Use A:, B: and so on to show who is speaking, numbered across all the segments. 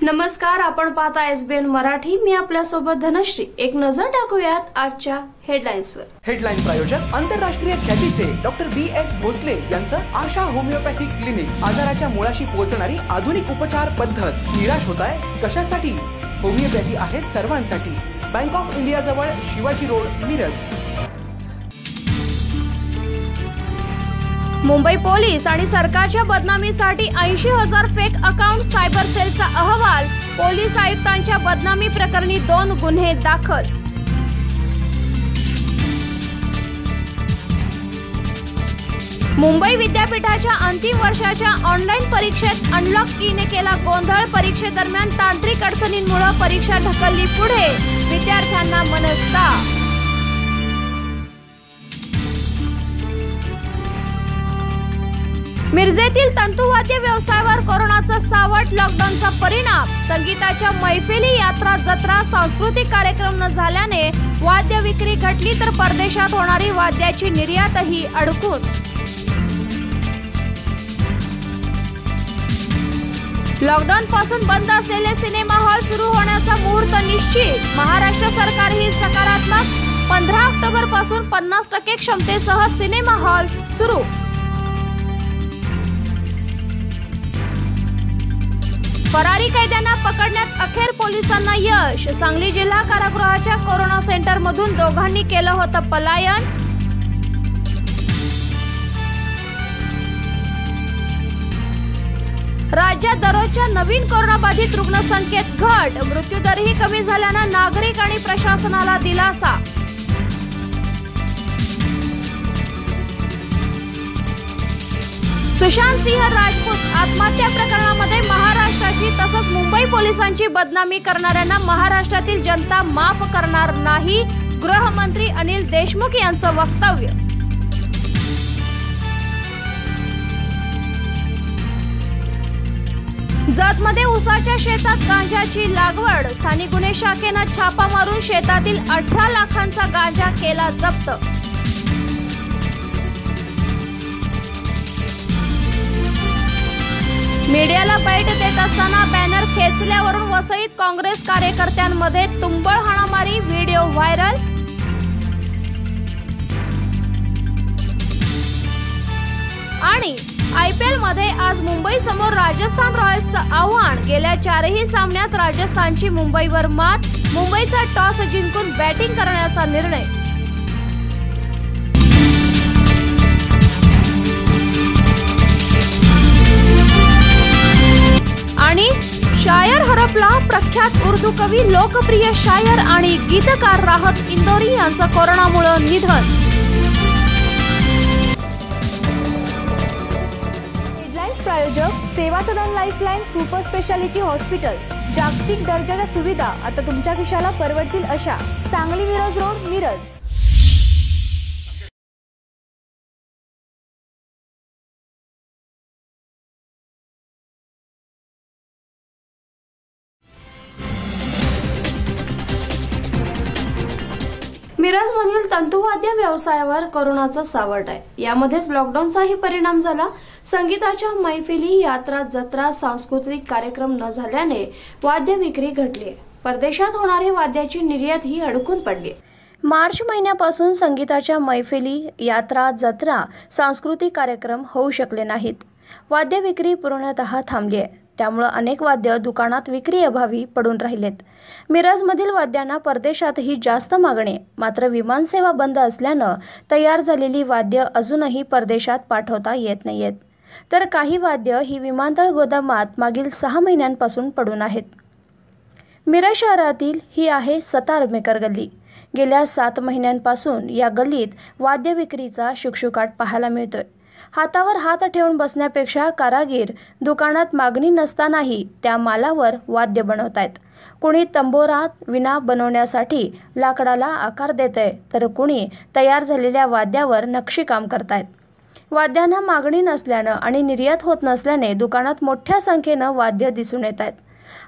A: नमस्कार, आपण पाहता एसबीएन मराठी। मी आपल्यासोबत धनश्री। एक नजर टाकूयात आजच्या हेडलाईन्सवर।
B: हेडलाईन प्रायोजक आंतरराष्ट्रीय ख्यातीचे डॉक्टर BS भोसले यांचं आशा होमिओपॅथिक क्लिनिक। आजाराच्या मुळाशी पोहोचणारी आधुनिक उपचार पद्धत। निराश होताय कशासाठी? होमिओपॅथी आहे सर्वांसाठी। बँक ऑफ इंडिया जवळ शिवाजी रोड, मिरज।
A: मुंबई पोलीस आणि सरकारच्या बदनामीसाठी 80,000 फेक अकाउंट। सायबर सेलचा अहवाल। पोलीस आयुक्तांच्या बदनामी प्रकरणी 2 गुन्हे दाखल। मुंबई विद्यापीठाच्या अंतिम वर्षाच्या ऑनलाईन परीक्षेत अनलॉक कीने केला गोंधळ। परीक्षेदरम्यान तांत्रिक अडचणींमुळे परीक्षा ढकलली पुढे। विद्यार्थ्यांना मनस्ताप। मिरजेतील तंतुवाद्य व्यवसायावर कोरोनाचा सावट। लॉकडाऊनचा परिणाम। संगीताच्या मैफिली, यात्रा, जत्रा, सांस्कृतिक कार्यक्रम न झाल्याने वाद्य विक्री घटली, तर परदेशात होणारी वाद्याची निर्यातही अडकून। लॉकडाऊन पासून बंद असलेले सिनेमा हॉल सुरू होण्याचा मुहूर्त निश्चित। महाराष्ट्र सरकारही सकारात्मक। 15 ऑक्टोबर पासून 50% क्षमतेसह सिनेमा हॉल सुरू। फरारी कैद्यांना पकडण्यात अखेर पोलिसांना यश। सांगली जिल्हा कारागृहाच्या कोरोना सेंटर मधून दोघांनी केलं होतं पलायन। राज्यात दररोजच्या नवीन कोरोनाबाधित रुग्णसंख्येत घट। मृत्यूदरही कमी झाल्यानं नागरिक आणि प्रशासनाला दिलासा। सुशांत सिंह राजपूत आत्महत्या प्रकरणामध्ये महाराष्ट्राची तसंच मुंबई पोलिसांची बदनामी करणाऱ्यांना महाराष्ट्रातील जनता माफ करणार नाही। गृहमंत्री अनिल देशमुख यांचं वक्तव्य। जतमध्ये ऊसाच्या शेतात गांजाची लागवड। स्थानिक गुन्हे शाखेनं छापा मारून शेतातील 18 लाखांचा गांजा केला जप्त। मीडियाला बैठ देत असताना बॅनर खेचल्यावरून वसईत काँग्रेस कार्यकर्त्यांमध्ये तुंबळ हाणामारी। Video viral. आणि IPL मध्ये आज मुंबई समोर राजस्थान रॉयल्सचं आव्हान। गेल्या 4ही सामन्यात राजस्थानची मुंबईवर मात। मुंबईचा टॉस जिंकून बॅटिंग करण्याचा निर्णय। आणि शायर हरपला। प्रख्यात उर्दू कवी, लोकप्रिय शायर आणि गीतकार राहत इंदौरी यांचं कोरोनामुळे निधन।
C: हेडलाईन्स प्रायोजक सेवा सदन लाईफलाईन सुपर स्पेशालिटी हॉस्पिटल। जागतिक दर्जाच्या सुविधा आता तुमच्या खिशाला परवडतील अशा। सांगली मिरज रोड, मिरज।
A: मिरजमधील तंतुवाद्य व्यवसायावर कोरोनाचा सावट आहे। यामध्येच लॉकडाऊनचाही परिणाम झाला। संगीताच्या मैफिली, यात्रा, जत्रा, सांस्कृतिक कार्यक्रम न झाल्याने वाद्य विक्री घटली। परदेशात होणारी वाद्याची निर्यात ही अडकून पडली। मार्च महिन्यापासून संगीताच्या मैफिली, यात्रा, जत्रा, सांस्कृतिक कार्यक्रम होऊ शकले नाहीत। वाद्य विक्री पूर्णतः थांबली आहे। त्यामुळे अनेक वाद्य दुकानात विक्री अभावी पडून राहिलेत। मिरजमधील वाद्यांना परदेशातही जास्त मागणी। मात्र विमानसेवा बंद असल्यानं तयार झालेली वाद्य अजूनही परदेशात पाठवता येत नाहीयेत। तर काही वाद्य ही विमानतळ गोदामात मागील 6 महिन्यांपासून पडून आहेत। मिरज शहरातील ही आहे सतार मेकर गल्ली। गेल्या 7 महिन्यांपासून या गल्लीत वाद्य विक्रीचा शुकशुकाट पाहायला मिळतोय। हातावर हात ठेवून बसण्यापेक्षा कारागीर दुकानात मागणी नसतानाही त्या मालावर वाद्य बनवतायत। कुणी तंबोरात विणा बनवण्यासाठी लाकडाला आकार देतंय, तर कुणी तयार झालेल्या वाद्यावर नक्षीकाम करतायत। वाद्यांना मागणी नसल्यानं आणि निर्यात होत नसल्याने दुकानात मोठ्या संख्येनं वाद्य दिसून येत आहेत।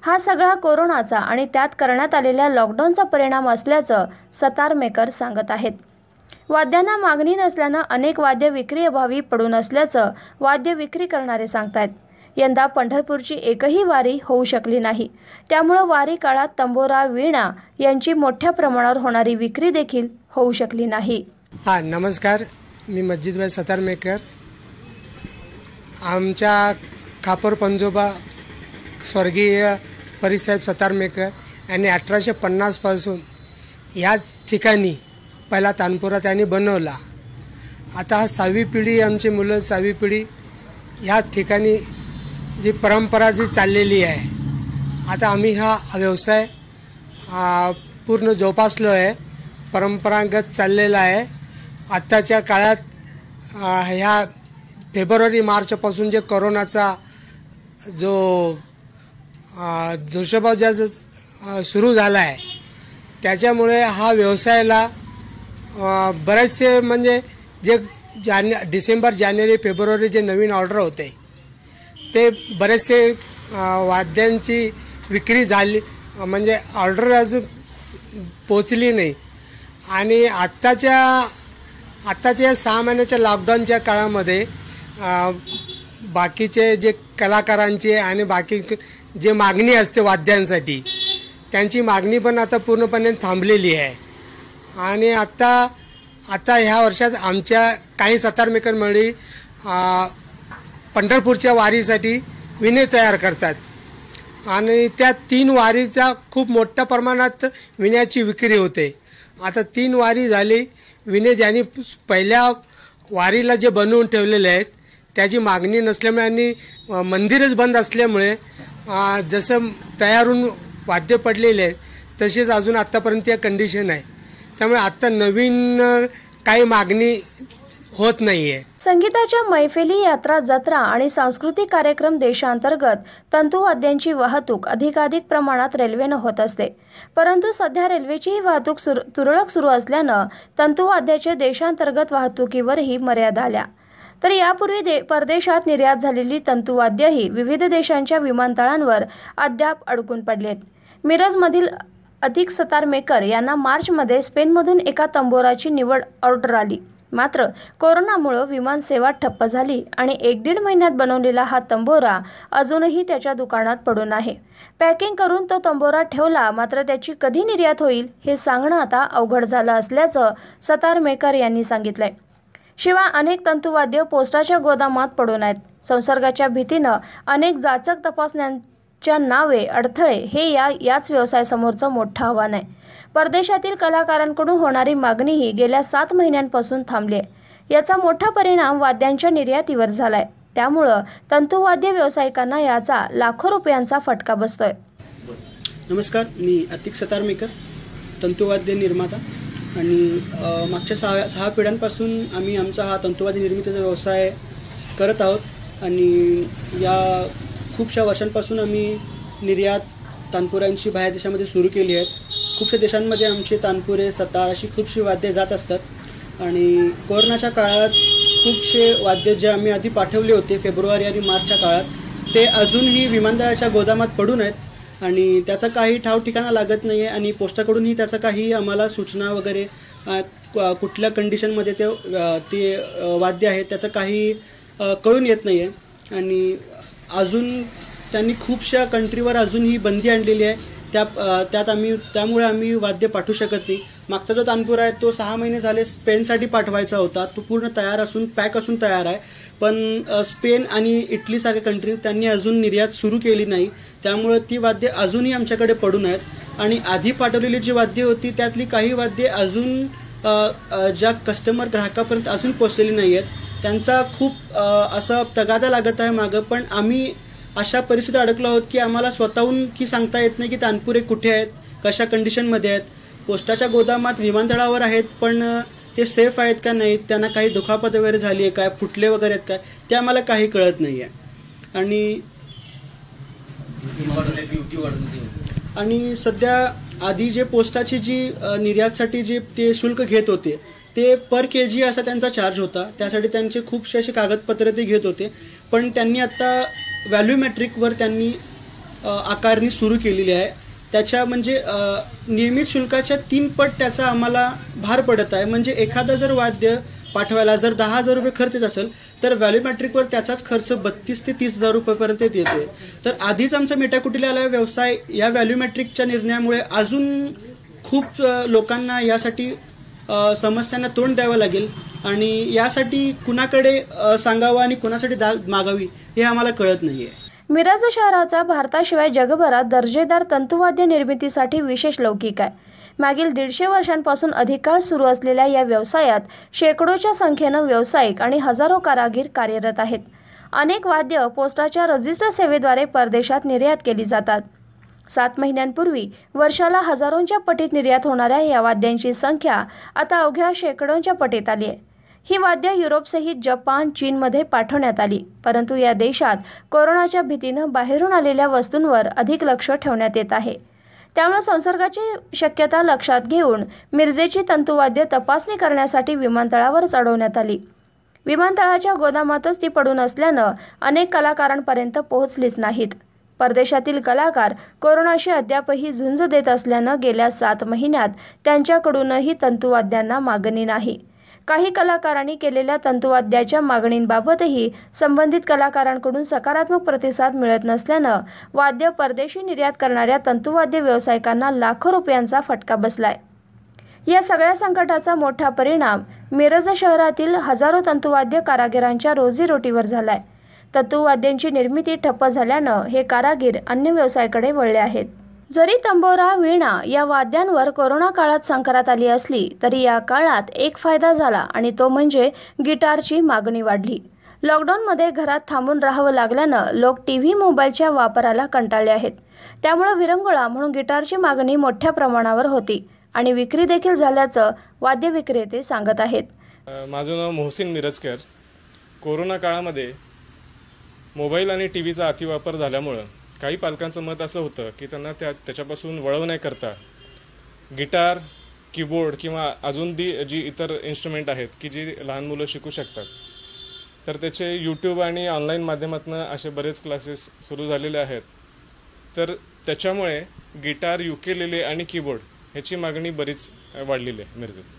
A: हा सगळा कोरोनाचा आणि त्यात करण्यात आलेल्या लॉकडाऊनचा परिणाम असल्याचं सतार मेकर सांगत आहेत। वाद्यांना मागणी नसल्यानं अनेक वाद्य विक्री अभावी पडून असल्याचं वाद्य विक्री करणारे सांगतायत। यंदा पंढरपूरची एकही वारी होऊ शकली नाही। त्यामुळे वारी काळात तंबोरा, वीणा यांची मोठ्या प्रमाणावर होणारी विक्री देखील होऊ शकली नाही।
D: नमस्कार, मी मस्जिदभाई सतारमेकर। आमच्या खापर पंजोबा स्वर्गीय परिसाहेब सतारमेकर यांनी 1850 पासून याच ठिकाणी पहिला तानपुरा त्यांनी बनवला। आता हा 6वी पिढी, आमची मुलं 6वी पिढी याच ठिकाणी जी परंपरा जी चाललेली आहे, आता आम्ही हा व्यवसाय पूर्ण जोपासलो आहे, परंपरागत चाललेला आहे। आत्ताच्या काळात ह्या फेब्रुवारी मार्चपासून जे कोरोनाचा जो दुष्प्रभाव सुरू झाला आहे, त्याच्यामुळे हा व्यवसायाला बरेचसे म्हणजे जे डिसेंबर, जानेवारी, फेब्रुवारी जे नवीन ऑर्डर होते ते बरेचसे वाद्यांची विक्री झाली, म्हणजे ऑर्डर अजून पोचली नाही। आणि आत्ताच्या 6 महिन्याच्या लॉकडाऊनच्या काळामध्ये बाकीचे जे कलाकारांची आणि बाकी जे मागणी असते वाद्यांसाठी, त्यांची मागणी पण आता पूर्णपणे थांबलेली आहे। आणि आता ह्या वर्षात आमच्या काही सतारमेकर मंडळी पंढरपूरच्या वारीसाठी विणे तयार करतात आणि त्या 3 वारीचा खूप मोठ्या प्रमाणात विण्याची विक्री होते। आता 3 वारी झाली, विणे ज्यांनी पहिल्या वारीला जे बनवून ठेवलेले आहेत त्याची मागणी नसल्यामुळे आणि मंदिरच बंद असल्यामुळे जसं तयार होऊन वाद्य पडलेले आहेत तसेच अजून आत्तापर्यंत या कंडिशन आहे। त्यामुळे आता नवीन काही मागणी होत नाही आहे।
A: संगीताच्या मैफिली, यात्रा, जत्रा आणि सांस्कृतिक कार्यक्रम देशांतर्गत तंतुवाद्यांची वाहतूक अधिकाधिक प्रमाणात रेल्वेनं होत असते, परंतु सध्या रेल्वेचीही वाहतूक तुरळक सुरू असल्यानं तंतुवाद्याच्या देशांतर्गत वाहतुकीवरही मर्यादा आल्या। तर यापूर्वी परदेशात निर्यात झालेली तंतुवाद्यही विविध देशांच्या विमानतळांवर अद्याप अडकून पडलेत। मिरजमधील अतिक सतारमेकर यांना मार्चमध्ये स्पेनमधून एका तंबोराची निवड ऑर्डर आली, मात्र कोरोनामुळे विमान सेवा ठप्प झाली आणि 1-1.5 महिन्यात बनवलेला हा तंबोरा अजूनही त्याच्या दुकानात पडून आहे। पॅकिंग करून तो तंबोरा ठेवला, मात्र त्याची कधी निर्यात होईल हे सांगणं आता अवघड झालं असल्याचं सतारमेकर यांनी सांगितलंय। शिवाय अनेक तंतुवाद्य पोस्टाच्या गोदामात पडून आहेत। संसर्गाच्या भीतीनं अनेक जाचक तपासण्यांच्या नावे अडथळे हे याच व्यवसायासमोरचं मोठं आव्हान आहे। परदेशातील कलाकारांकडून होणारी मागणीही गेल्या 7 महिन्यांपासून थांबली आहे। याचा मोठा परिणाम वाद्यांच्या निर्यातीवर झालाय। त्यामुळं तंतुवाद्य व्यावसायिकांना याचा लाखो रुपयांचा फटका बसतोय।
E: नमस्कार, मी अतिक सतारमेकर, तंतुवाद्य निर्माता। आणि मागच्या 6 पिढ्यांपासून आम्ही आमचा हा तंतुवाद्य निर्मितीचा व्यवसाय करत आहोत आणि या खूपशा वर्षांपासून आम्ही निर्यात तानपुरांची बाहेर देशामध्ये सुरू केली आहेत। खूपशा देशांमध्ये आमचे तानपुरे, सतार अशी खूपशी वाद्ये जात असतात आणि कोरोनाच्या काळात खूपशे वाद्य जे आम्ही आधी पाठवले होते फेब्रुवारी आणि मार्चच्या काळात, ते अजूनही विमानतळाच्या गोदामात पडून आहेत आणि त्याचा काही ठाव ठिकाणा लागत नाही आहे आणि पोस्टाकडूनही त्याचा काही आम्हाला सूचना वगैरे कुठल्या कंडिशनमध्ये ते वाद्य आहेत त्याचं काही कळून येत नाही आहे। आणि अजून त्यांनी खूपशा कंट्रीवर अजूनही बंदी आणलेली आहे, त्यामुळे आम्ही वाद्य पाठवू शकत नाही। मागचा जो तानपुरा आहे तो 6 महिने झाले स्पेनसाठी पाठवायचा होता, तो पूर्ण तयार असून पॅक असून तयार आहे, पण स्पेन आणि इटलीसारख्या कंट्री त्यांनी अजून निर्यात सुरू केली नाही, त्यामुळे ती वाद्य अजूनही आमच्याकडे पडून आहेत। आणि आधी पाठवलेली जी वाद्य होती त्यातली काही वाद्य अजून ज्या कस्टमर ग्राहकापर्यंत अजून पोचलेली नाही आहेत, त्यांचा खूप असा तगादा लागत आहे मागं। पण आम्ही अशा परिस्थितीत अडकलो आहोत की आम्हाला स्वतःहून की सांगता येत नाही की तानपुरे कुठे आहेत, कशा कंडिशनमध्ये आहेत। पोस्टाच्या गोदामात, विमानतळावर आहेत, पण ते सेफ आहेत का नाहीत, त्यांना काही दुखापत वगैरे झाली आहे काय, फुटले वगैरे आहेत काय, ते आम्हाला काही कळत नाही आहे। आणि सध्या आधी जे पोस्टाची जी निर्यातसाठी जे ते शुल्क घेत होते ते पर केजी असा त्यांचा चार्ज होता, त्यासाठी त्यांचे खूपसे असे कागदपत्र ते घेत होते, पण त्यांनी आता व्हॅल्यूमेट्रिकवर त्यांनी आकारणी सुरू केलेली आहे। त्याच्या म्हणजे नियमित शुल्काच्या 3 पट त्याचा आम्हाला भार पडत आहे। म्हणजे एखादं जर वाद्य पाठवायला जर 10,000 रुपये खर्च येत असेल तर व्हॅल्यूमॅट्रिकवर त्याचाच खर्च 32 ते 30,000 रुपयेपर्यंत येतोय. तर आधीच आमचा मेटाकुटीला व्यवसाय या व्हॅल्यूमॅट्रिकच्या निर्णयामुळे अजून खूप लोकांना यासाठी समस्यांना तोंड द्यावं लागेल आणि यासाठी कुणाकडे सांगावं आणि कुणासाठी मागावी हे आम्हाला कळत नाहीये.
A: मिरज शहराचा भारताशिवाय जगभरात दर्जेदार तंतुवाद्य निर्मितीसाठी विशेष लौकिक आहे. मागील 150 वर्षांपासून अधिक काळ सुरू असलेल्या या व्यवसायात शेकडोच्या संख्येनं व्यावसायिक आणि हजारो कारागीर कार्यरत आहेत. अनेक वाद्य पोस्टाच्या रजिस्टर सेवेद्वारे परदेशात निर्यात केली जातात. 7 महिन्यांपूर्वी वर्षाला हजारोंच्या पटीत निर्यात होणाऱ्या या वाद्यांची संख्या आता अवघ्या शेकडोंच्या पटीत आली आहे. ही वाद्य युरोपसहित जपान, चीनमध्ये पाठवण्यात आली, परंतु या देशात कोरोनाच्या भीतीनं बाहेरून आलेल्या वस्तूंवर अधिक लक्ष ठेवण्यात येत आहे. त्यामुळे संसर्गाची शक्यता लक्षात घेऊन मिरजेची तंतुवाद्य तपासणी करण्यासाठी विमानतळावर चढवण्यात आली. विमानतळाच्या गोदामातच ती पडून असल्यानं अनेक कलाकारांपर्यंत पोहोचलीच नाहीत. परदेशातील कलाकार कोरोनाशी अद्यापही झुंज देत असल्यानं गेल्या 7 महिन्यात त्यांच्याकडूनही तंतुवाद्यांना मागणी नाही. काही कलाकारांनी केलेल्या तंतुवाद्याच्या मागणींबाबतही संबंधित कलाकारांकडून सकारात्मक प्रतिसाद मिळत नसल्यानं वाद्य परदेशी निर्यात करणाऱ्या तंतुवाद्य व्यावसायिकांना लाखो रुपयांचा फटका बसलाय. या सगळ्या संकटाचा मोठा परिणाम मिरज शहरातील हजारो तंतुवाद्य कारागिरांच्या रोजीरोटीवर झालाय. तंतुवाद्यांची निर्मिती ठप्प झाल्यानं हे कारागीर अन्य व्यवसायाकडे वळले आहेत. जरी तंबोरा, वीणा या वाद्यांवर कोरोना काळात संकरात आली असली तरी या काळात एक फायदा झाला आणि तो म्हणजे गिटारची मागणी वाढली. लॉकडाऊनमध्ये घरात थांबून राहावं लागल्यानं लोक टीव्ही, मोबाईलच्या वापराला कंटाळले आहेत. त्यामुळे विरंगुळा म्हणून गिटारची मागणी मोठ्या प्रमाणावर होती आणि विक्री देखील झाल्याचं वाद्य विक्रेते सांगत आहेत.
F: माझं नाव मोहसिन मिरजकर. कोरोना काळामध्ये मोबाईल आणि टीव्हीचा अतिवापर झाल्यामुळं काही पालकांचं मत असं होतं की त्यांना त्याच्यापासून वळवण्याकरता गिटार, कीबोर्ड किंवा अजून जी इतर इन्स्ट्रुमेंट आहेत की जी लहान मुलं शिकू शकतात, तर त्याचे यूट्यूब आणि ऑनलाईन माध्यमातून असे बरेच क्लासेस सुरू झालेले आहेत. तर त्याच्यामुळे गिटार, युकेलेले आणि कीबोर्ड ह्याची मागणी बरीच वाढलेली आहे मिरजेत.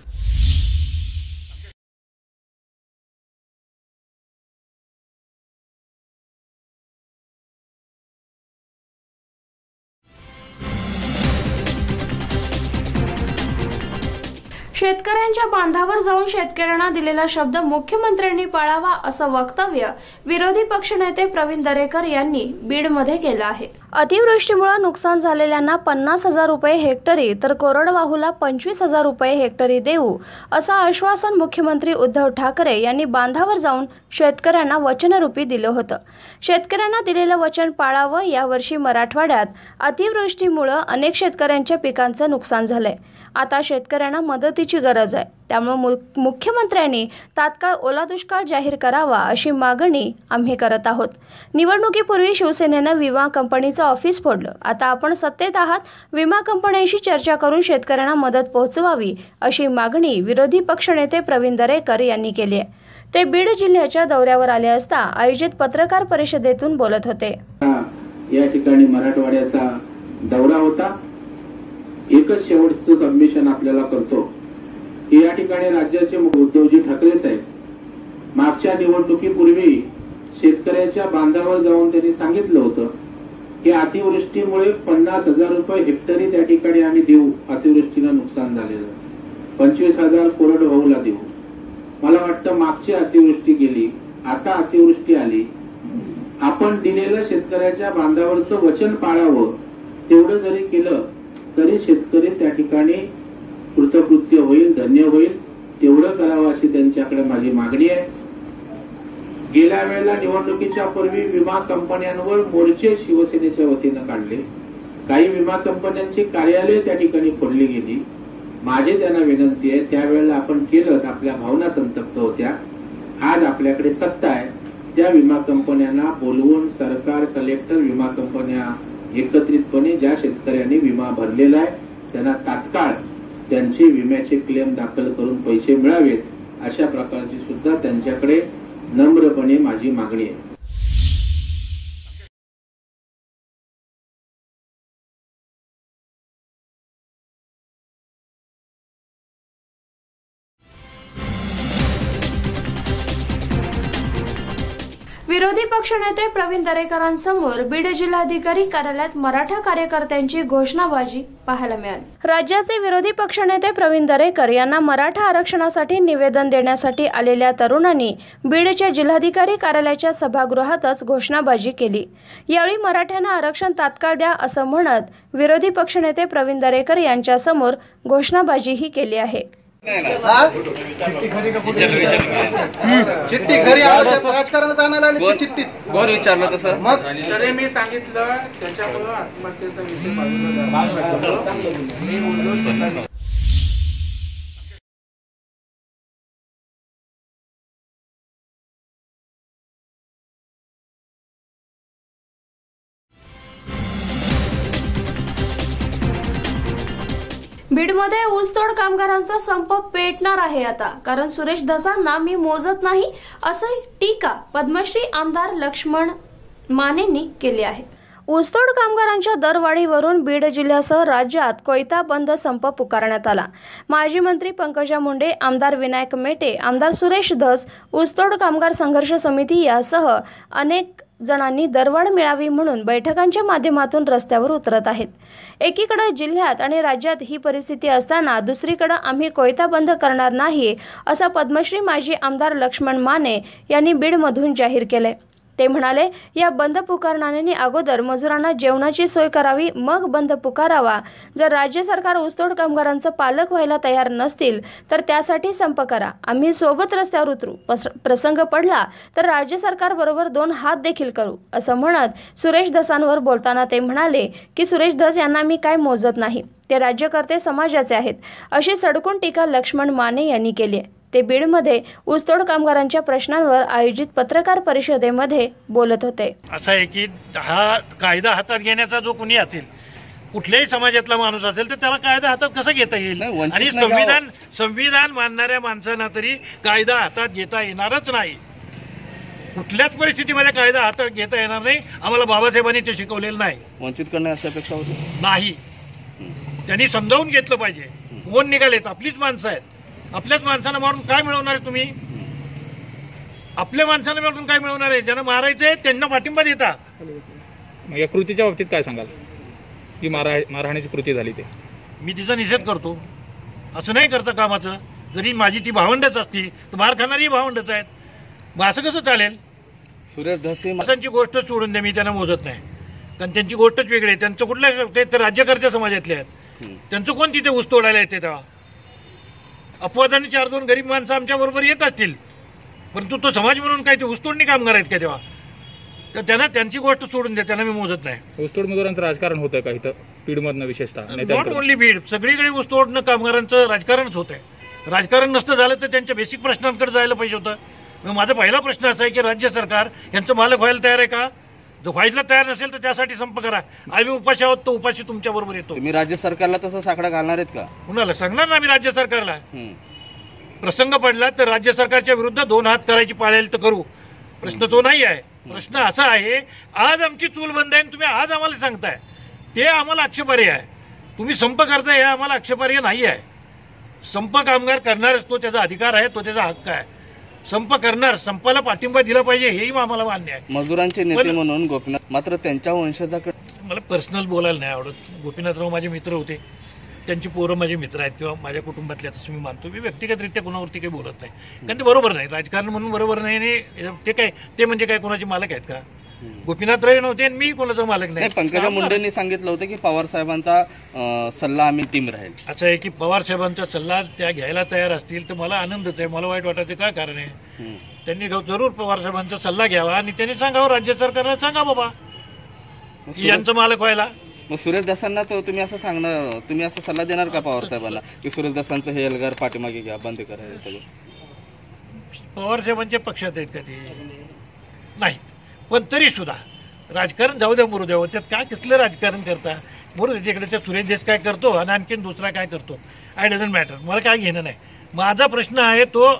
A: शेतकऱ्यांच्या बांधावर जाऊन शेतकऱ्यांना दिलेला शब्द मुख्यमंत्र्यांनी पाळावा असं वक्तव्य विरोधी पक्षनेते प्रवीण दरेकर यांनी बीडमध्ये केलं आहे. अतिवृष्टीमुळे नुकसान झालेल्यांना 50,000 रुपये हेक्टरी तर कोरडवाहूला 25,000 रुपये हेक्टरी देऊ असं आश्वासन मुख्यमंत्री उद्धव ठाकरे यांनी बांधावर जाऊन शेतकऱ्यांना वचनरूपी दिलं होतं. शेतकऱ्यांना दिलेलं वचन पाळावं. यावर्षी मराठवाड्यात अतिवृष्टीमुळे अनेक शेतकऱ्यांच्या पिकांचं नुकसान झालंय. आता शेतकऱ्यांना मदतीची गरज आहे. त्यामुळे मुख्यमंत्र्यांनी तात्काळ ओला दुष्काळ जाहीर करावा अशी मागणी आम्ही करत आहोत. निवडणुकीपूर्वी शिवसेनेनं विमा कंपनीचं ऑफिस फोडलं. आता आपण सत्तेत आहात. विमा कंपन्यांशी चर्चा करून शेतकऱ्यांना मदत पोहोचवावी अशी मागणी विरोधी पक्षनेते प्रवीण दरेकर यांनी केली आहे. ते बीड जिल्ह्याच्या दौऱ्यावर आले असता आयोजित पत्रकार परिषदेतून बोलत होते.
G: या ठिकाणी मराठवाड्याचा दौरा होता. एकच शेवटचं सबमिशन आपल्याला करतो की या ठिकाणी राज्याचे उद्धवजी ठाकरे साहेब मागच्या निवडणुकीपूर्वी शेतकऱ्याच्या बांधावर जाऊन त्यांनी सांगितलं होतं की अतिवृष्टीमुळे 50,000 रुपये हेक्टरी त्या ठिकाणी आम्ही देऊ. अतिवृष्टीनं नुकसान झालेलं 25,000 कोरडवाहूला देऊ. मला वाटतं मागची अतिवृष्टी गेली, आता अतिवृष्टी आली. आपण दिलेलं शेतकऱ्याच्या बांधावरचं वचन पाळावं. तेवढं जरी केलं तरी शेतकरी त्या ठिकाणी कृतकृत्य होईल, धन्य होईल. तेवढं करावं अशी त्यांच्याकडे माझी मागणी आहे. गेल्या वेळेला निवडणुकीच्या पूर्वी विमा कंपन्यांवर मोर्चे शिवसेनेच्या वतीनं काढले. काही विमा कंपन्यांची कार्यालय त्या ठिकाणी फोडली गेली. माझी त्यांना विनंती आहे, त्यावेळेला आपण केलं, आपल्या भावना संतप्त होत्या. आज आपल्याकडे सत्ता आहे. त्या विमा कंपन्यांना बोलवून सरकार, कलेक्टर, विमा कंपन्या एकत्रितपणे ज्या शेतकऱ्यांनी विमा भरलेला आहे त्यांना तात्काळ त्यांचे विम्याचे क्लेम दाखल करून पैसे मिळावेत अशा प्रकारची सुद्धा त्यांच्याकडे नम्रपणे माझी मागणी आहे.
A: पक्षनेते प्रवीण दरेकरांसमोर बीड जिल्हाधिकारी कार्यालयात मराठा कार्यकर्त्यांची घोषणाबाजी पाहायला मिळाली। राज्याचे विरोधी पक्षनेते प्रवीण दरेकर यांना मराठा आरक्षणासाठी निवेदन देण्यासाठी आलेल्या तरुणांनी बीडच्या जिल्हाधिकारी कार्यालयाच्या सभागृहातच घोषणाबाजी केली। यावेळी मराठ्यांना आरक्षण तात्काळ द्या असं म्हणत विरोधी पक्षनेते प्रवीण दरेकर यांच्या समोर घोषणाबाजीही केली आहे।
H: चिठ्ठी घरी राजकारणात आणायला आली चिठ्ठी
I: कोण विचारलं तसं
H: मग तरी मी सांगितलं त्याच्यामुळे आत्महत्येचा विषय बाजूला
A: बीडमध्ये ऊसतोड कामगारांचा संप पेटणार आहे आता, कारण सुरेश धसांना मी मोजत नाही असं टीका पद्मश्री आमदार लक्ष्मण मानेंनी केली आहे। ऊसतोड कामगारांच्या दरवाढीवरून बीड जिल्ह्यासह राज्यात कोयता बंद संप पुकारण्यात आला। माजी मंत्री पंकजा मुंडे, आमदार विनायक मेटे, आमदार सुरेश धस, ऊसतोड कामगार संघर्ष समिती यासह अनेक जणांनी दरवाढ मिळावी म्हणून बैठकांच्या माध्यमातून रस्त्यावर उतरत आहेत। एकीकडे जिल्ह्यात आणि राज्यात ही परिस्थिती असताना दुसरीकडे आम्ही कोयता बंद करणार नाही असं पद्मश्री माजी आमदार लक्ष्मण माने यांनी बीडमधून जाहीर केले। ते म्हणाले, या बंद पुकारणाऱ्यांनी अगोदर मजुरांना जेवणाची सोय करावी, मग बंद पुकारावा। जर राज्य सरकार ऊसतोड कामगारांचं पालक व्हायला तयार नसतील तर त्यासाठी संप करा, आम्ही सोबत रस्त्यावर उतरू, प्रसंग पडला तर राज्य सरकार बरोबर 2 हात देखील करू असं म्हणत सुरेश धसांवर बोलताना ते म्हणाले की सुरेश धस यांना मी काय मोजत नाही, ते राज्यकर्ते समाजाचे आहेत अशी सडकून टीका लक्ष्मण माने यांनी केली आहे। ते बीडमध्ये ऊसतोड कामगारांच्या प्रश्नांवर आयोजित पत्रकार परिषदेमध्ये बोलत होते।
J: असं आहे की हा कायदा हातात घेण्याचा जो कोणी असेल, कुठल्याही समाजातला माणूस असेल तर त्याला कायदा हातात कसा घेता येईल, आणि संविधान मानणाऱ्या माणसांना तरी कायदा हातात घेता येणारच नाही। कुठल्याच परिस्थितीमध्ये कायदा हातात घेता येणार नाही, आम्हाला बाबासाहेबांनी ते शिकवलेलं नाही।
I: वंचित करणे अशी अपेक्षा होती
J: नाही, त्यांनी समजावून घेतलं पाहिजे। कोण निघालेत? आपलीच माणसं आहेत। आपल्याच माणसांना मारून काय मिळवणार आहे तुम्ही? आपल्या माणसांना मारून काय मिळवणार आहे? ज्यांना मारायचंय त्यांना पाठिंबा देता।
K: या कृतीच्या बाबतीत काय सांगाल? की मारहाणीची कृती झाली ते
J: मी तिचा निषेध करतो। असं नाही करता कामाचं। जरी माझी ती भावंडच असती तर मार खाणारी भावंडच आहेत, मग असं कसं चालेल?
I: सुरेश धसे
J: माणसांची गोष्ट सोडून द्या, मी त्यांना मोजत नाही, कारण त्यांची गोष्टच वेगळी आहे। त्यांचं कुठल्या ते राज्यकर्त्या समाजातले आहेत, त्यांचं कोण तिथे ऊस तोडायला येते? तेव्हा अपवादाने 4-2 गरीब माणसं आमच्या बरोबर येत असतील, परंतु तो समाज म्हणून काय ते ऊसतोडणी कामगार आहेत का? तेव्हा तर त्यांना त्यांची गोष्ट सोडून द्या, त्यांना मी मोजत नाही।
K: ऊसतोड मजुरांचं राजकारण होतं का इथं बीडमधनं? विशेषतः
J: नॉट ओनली बीड, सगळीकडे ऊसतोडणं कामगारांचं राजकारणच होत आहे। राजकारण नसतं झालं तर त्यांच्या बेसिक प्रश्नांकडे जायला पाहिजे होतं। मग माझा पहिला प्रश्न असा आहे की राज्य सरकार यांचं मालक व्हायला तयार आहे का? जो व्हायला तयार नसेल तर त्यासाठी संप करा। आम्ही उपाशी आहोत, तो उपाशी तुमच्या बरोबर येतो।
I: तुम्ही राज्य सरकारला तसं साकडा घालणार आहेत का?
J: कुणाला सांगणार ना आम्ही राज्य सरकारला? प्रसंग पडला तर राज्य सरकारच्या विरुद्ध 2 हात करायची पाळेल तर करू, प्रश्न तो नाही आहे। प्रश्न असा आहे, आज आमची चूल बंद आहे, तुम्ही आज आम्हाला सांगताय, ते आम्हाला आक्षेपार्ह आहे। तुम्ही संप करताय हे आम्हाला आक्षेपार्ह नाही आहे। संप कामगार करणारच, तो त्याचा अधिकार आहे, तो त्याचा हक्क आहे। संप करणार, संपाला पाठिंबा दिला पाहिजे हेही आम्हाला मान्य आहे।
I: मजुरांचे नेते म्हणून गोपीनाथ, मात्र त्यांच्या वंशजाकडे
J: मला पर्सनल बोलायला नाही आवडत। गोपीनाथराव माझे मित्र होते, त्यांची पोरं माझे मित्र आहेत किंवा माझ्या कुटुंबातले, असं मी मानतो। मी व्यक्तिगतरित्या कोणावरती काही बोलत नाही, कारण ते बरोबर नाही, राजकारण म्हणून बरोबर नाही। आणि ते काय ते म्हणजे काय कोणाचे मालक आहेत का? गोपीनाथराव नव्हते आणि मी कोणाचा मालक नाही।
I: पंकजा मुंडेंनी सांगितलं होतं की पवार साहेबांचा सल्ला आम्ही टीम राहील।
J: असं आहे की पवार साहेबांचा सल्ला त्या घ्यायला तयार असतील तर मला आनंदच आहे। मला वाईट वाटायचं काय कारण आहे? त्यांनी जरूर पवार साहेबांचा सल्ला घ्यावा आणि त्यांनी सांगावं, राज्य सरकारला सांगा बाबा यांचं मालक व्हायला।
I: मग सुरेश दसांना तुम्ही असं सांगणार, तुम्ही असं सल्ला देणार का पवार साहेबांना की सुरेश दसांचं हे एल्गार पाठीमागे घ्या, बंद करा हे सगळं?
J: पवार साहेबांच्या पक्षात आहेत का ते? नाहीत, पण तरी सुद्धा राजकारण जाऊ द्या, मरू द्यावं, त्यात काय कसलं राजकारण करता? मरू त्याच्याकडे त्या सुरेश देश काय करतो आणि आणखीन दुसरा काय करतो, आय डझंट मॅटर, मला काय घेणं नाही। माझा प्रश्न आहे तो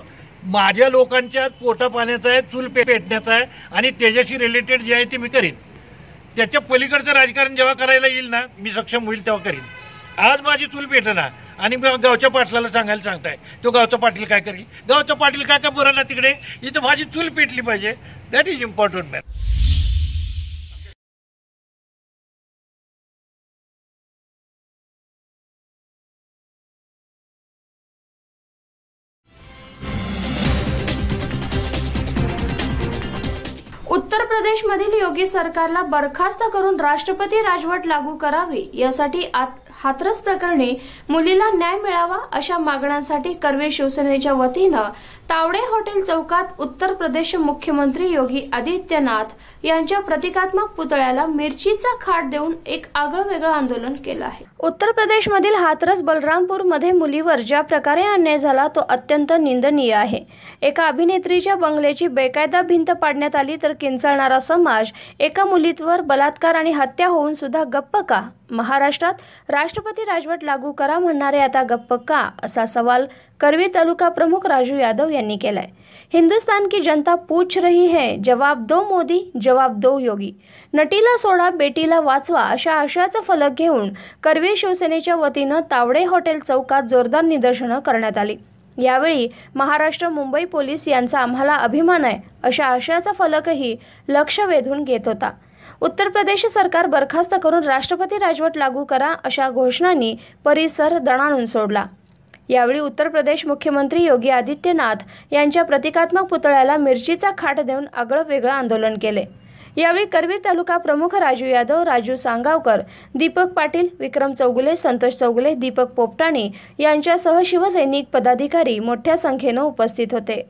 J: माझ्या लोकांच्या पोटा पाण्याचा आहे, चूल पेटण्याचा आहे, आणि त्याच्याशी रिलेटेड जे आहे ते मी करीन। त्याच्या पलीकडचं राजकारण जेव्हा करायला येईल ना, मी सक्षम होईल तेव्हा करीन। आज माझी चूल पेटना आणि गावच्या पाटलाला सांगायला सांगताय, तो गावचा पाटील काय करेल? गावचा पाटील काय का बरं ना तिकडे, इथं माझी चूल पेटली पाहिजे, दॅट इज इम्पॉर्टंट मॅन।
A: उत्तर प्रदेशमधील योगी सरकारला बरखास्त करून राष्ट्रपती राजवट लागू करावी यासाठी हाथरस प्रकरणी मुलीला न्याय मिळावा अशा मागण्यांसाठी करवीर शिवसेनेच्या वतीनं तावडे हॉटेल चौकात उत्तर प्रदेश मुख्यमंत्री योगी आदित्यनाथ यांच्या प्रतिकात्मक पुतळ्याला मिरचीचा खाट देऊन एक आगळंवेगळं आंदोलन केलं आहे। उत्तर प्रदेशमधील हाथरस बलरामपूर मध्ये मुलीवर ज्या प्रकारे अन्याय झाला तो अत्यंत निंदनीय आहे। एका अभिनेत्रीच्या बंगल्याची बेकायदा भिंत पाडण्यात आली तर किंचाळणारा समाज एका मुलीवर बलात्कार आणि हत्या होऊन सुद्धा गप्प का? महाराष्ट्रात राष्ट्रपती राजवट लागू करा म्हणणारे आता गप्प का, असा सवाल करवीर तालुका प्रमुख राजू यादव यांनी केलाय। हिंदुस्तान की जनता पूछ रही है, जवाब दो मोदी, जवाब दो योगी। नटीला सोडा बेटीला वाचवा अशा आशयाचा फलक घेऊन करवीर शिवसेनेच्या वतीनं तावडे हॉटेल चौकात जोरदार निदर्शनं करण्यात आली। यावेळी महाराष्ट्र मुंबई पोलीस यांचा आम्हाला अभिमान आहे अशा आशयाचा फलकही लक्ष वेधून घेत होता। उत्तर प्रदेश सरकार बरखास्त करून राष्ट्रपती राजवट लागू करा अशा घोषणांनी परिसर दणाणून सोडला। यावेळी उत्तर प्रदेश मुख्यमंत्री योगी आदित्यनाथ यांच्या प्रतिकात्मक पुतळ्याला मिरचीचा खाट देऊन आगळं वेगळं आंदोलन केले। यावेळी करवीर तालुका प्रमुख राजू यादव, राजू सांगावकर, दीपक पाटील, विक्रम चौगुले, संतोष चौगुले, दीपक पोपटाणी यांच्यासह शिवसैनिक पदाधिकारी मोठ्या संख्येनं उपस्थित होते।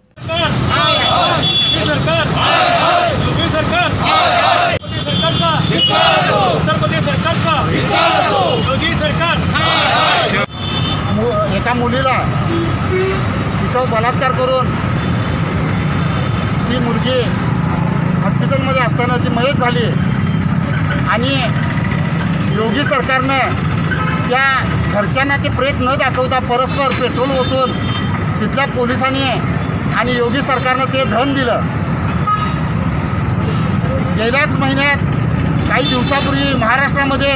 L: एका मुलीला तिच्यावर बलात्कार करून ती मुलगी हॉस्पिटलमध्ये असताना ती मयत झाली आणि योगी सरकारनं त्या घरच्यांना ते प्रेत न दाखवता परस्पर पेट्रोल ओतून तिथल्या पोलिसांनी आणि योगी सरकारनं ते धन दिलं। गेल्याच महिन्यात काही दिवसापूर्वी महाराष्ट्रामध्ये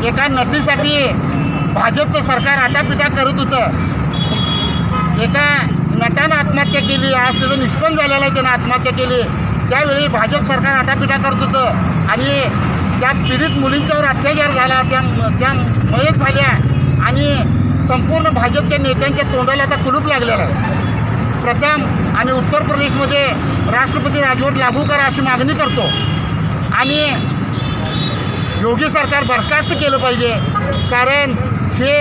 L: एका नटीसाठी भाजपचं सरकार आटापिटा करत होतं। एका नटानं आत्महत्या केली, आज त्याचं निष्पन्न झालेलं आहे, त्यानं आत्महत्या केली। त्यावेळी भाजप सरकार आटापिटा करत होतं आणि त्या पीडित मुलींच्यावर अत्याचार झाला, त्या मयत झाल्या आणि संपूर्ण भाजपच्या नेत्यांच्या तोंडाला आता कुलूप लागलेलं आहे। प्रथम आम्ही उत्तर प्रदेशमध्ये राष्ट्रपती राजवट लागू करा अशी मागणी करतो आणि योगी सरकार बरखास्त केलं पाहिजे, कारण हे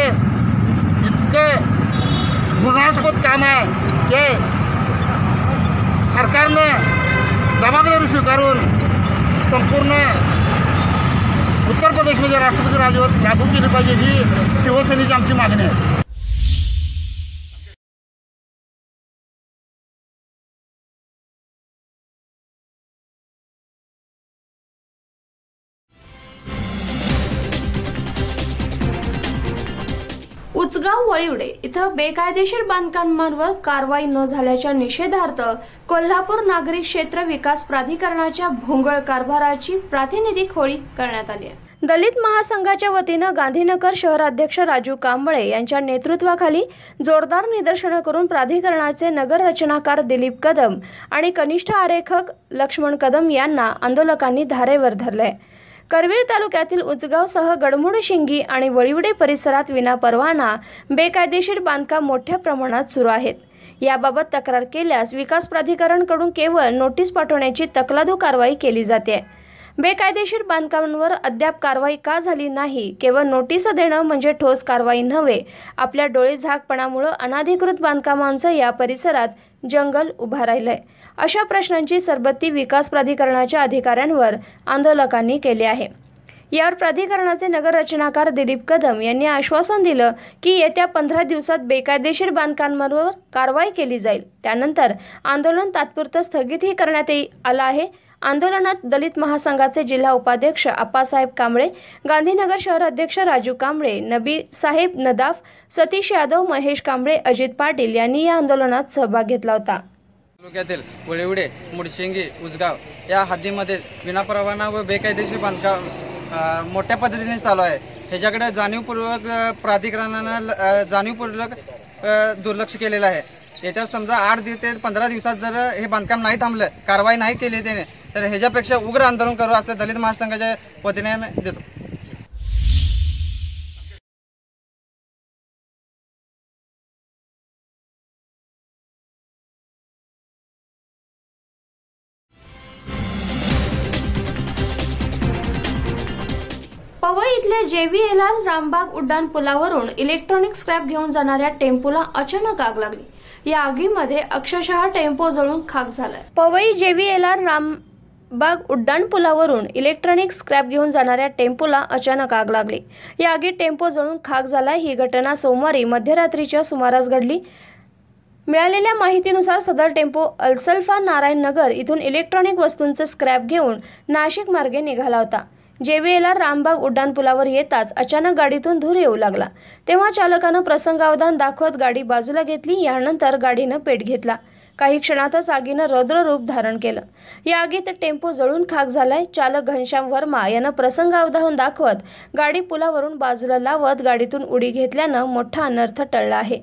L: इतकं घृणास्पद काम आहे की सरकारनं जबाबदारी स्वीकारून संपूर्ण उत्तर प्रदेशमध्ये राष्ट्रपती राजवट लागू केली पाहिजे, ही शिवसेनेची आमची मागणी आहे।
A: उचगाव वळिवडे इथं बेकायदेशीर बांधकामांवर कारवाई न झाल्याच्या निषेधार्थ कोल्हापूर नागरी क्षेत्र विकास प्राधिकरणाच्या भोंगळ कारभाराची प्रातिनिधिक होळी करण्यात आली आहे। दलित महासंघाच्या वतीनं गांधीनगर शहराध्यक्ष राजू कांबळे यांच्या नेतृत्वाखाली जोरदार निदर्शनं करून प्राधिकरणाचे नगर रचनाकार दिलीप कदम आणि कनिष्ठ आरेखक लक्ष्मण कदम यांना आंदोलकांनी धारेवर धरले। करवीर तालुक्यातील उचगावसह गडमुड शिंगी आणि वळिवडे परिसरात विनापरवाना बेकायदेशीर बांधकाम मोठ्या प्रमाणात सुरू आहेत। याबाबत तक्रार केल्यास विकास प्राधिकरणकडून केवळ नोटीस पाठवण्याची तकलादू कारवाई केली जाते। बेकायदेशीर बांधकामांवर अद्याप कारवाई का झाली नाही, केवळ नोटीस देणं म्हणजे ठोस कारवाई नव्हे। आपल्या डोळेझाकपणामुळे अनाधिकृत बांधकामांचं या परिसरात जंगल उभा राहिलंय अशा प्रश्नांची सरबत्ती विकास प्राधिकरणाच्या अधिकाऱ्यांवर आंदोलकांनी केली आहे। यावर प्राधिकरणाचे नगर रचनाकार दिलीप कदम यांनी आश्वासन दिलं की येत्या 15 दिवसात बेकायदेशीर बांधकामांवर कारवाई केली जाईल। त्यानंतर आंदोलन तात्पुरतं स्थगितही करण्यात आलं आहे। आंदोलनात दलित महासंघाचे जिल्हा उपाध्यक्ष आप्पासाहेब कांबळे, गांधीनगर शहराध्यक्ष राजू कांबळे, नबी साहेब नदाफ, सतीश यादव, महेश कांबळे, अजित पाटील यांनी या आंदोलनात सहभाग घेतला होता।
M: तालुक्यातील वळिवडे, मुडशिंगी, उजगाव या हद्दीमध्ये विनापरवाना व बेकायदेशीर बांधकाम मोठ्या पद्धतीने चालू आहे। ह्याच्याकडे जाणीवपूर्वक प्राधिकरणानं जाणीवपूर्वक दुर्लक्ष केलेलं आहे। येत्या समजा 8 ते 15 दिवसात जर हे बांधकाम नाही थांबलं, कारवाई नाही केली त्याने, तर ह्याच्यापेक्षा उग्र आंदोलन करू असं दलित महासंघाच्या वतीने देतो।
A: पवई इथल्या JVLR रामबाग उड्डाण पुलावरून इलेक्ट्रॉनिक स्क्रॅप घेऊन जाणाऱ्या टेम्पोला अचानक आग लागली। या आगीमध्ये अक्षरशः टेम्पो जळून खाक झालाय। पवई JVLR रामबाग उड्डाण पुलावरून इलेक्ट्रॉनिक स्क्रॅप घेऊन जाणाऱ्या टेम्पोला अचानक आग लागली। या आगीत टेम्पो जळून खाक झालाय। ही घटना सोमवारी मध्यरात्रीच्या सुमारास घडली। मिळालेल्या माहितीनुसार सदर टेम्पो अलसल्फा नारायण नगर इथून इलेक्ट्रॉनिक वस्तूंचे स्क्रॅप घेऊन नाशिक मार्गे निघाला होता। JVLR रामबाग उड्डाण पुलावर येताच अचानक गाडीतून धूर येऊ लागला। तेव्हा चालकानं प्रसंगावधान दाखवत गाडी बाजूला घेतली। यानंतर गाडीनं पेट घेतला। काही क्षणातच आगीनं रौद्र रूप धारण केलं। या आगीत टेम्पो जळून खाक झालाय। चालक घनश्याम वर्मा यानं प्रसंगावधान दाखवत गाडी पुलावरून बाजूला लावत गाडीतून उडी घेतल्यानं मोठा अनर्थ टळला आहे।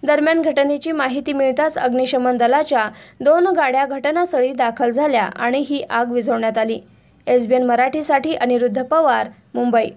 A: दरम्यान घटनेची माहिती मिळताच अग्निशमन दलाच्या 2 गाड्या घटनास्थळी दाखल झाल्या आणि ही आग विझवण्यात आली। SBN मराठीसाठी अनिरुद्ध पवार, मुंबई।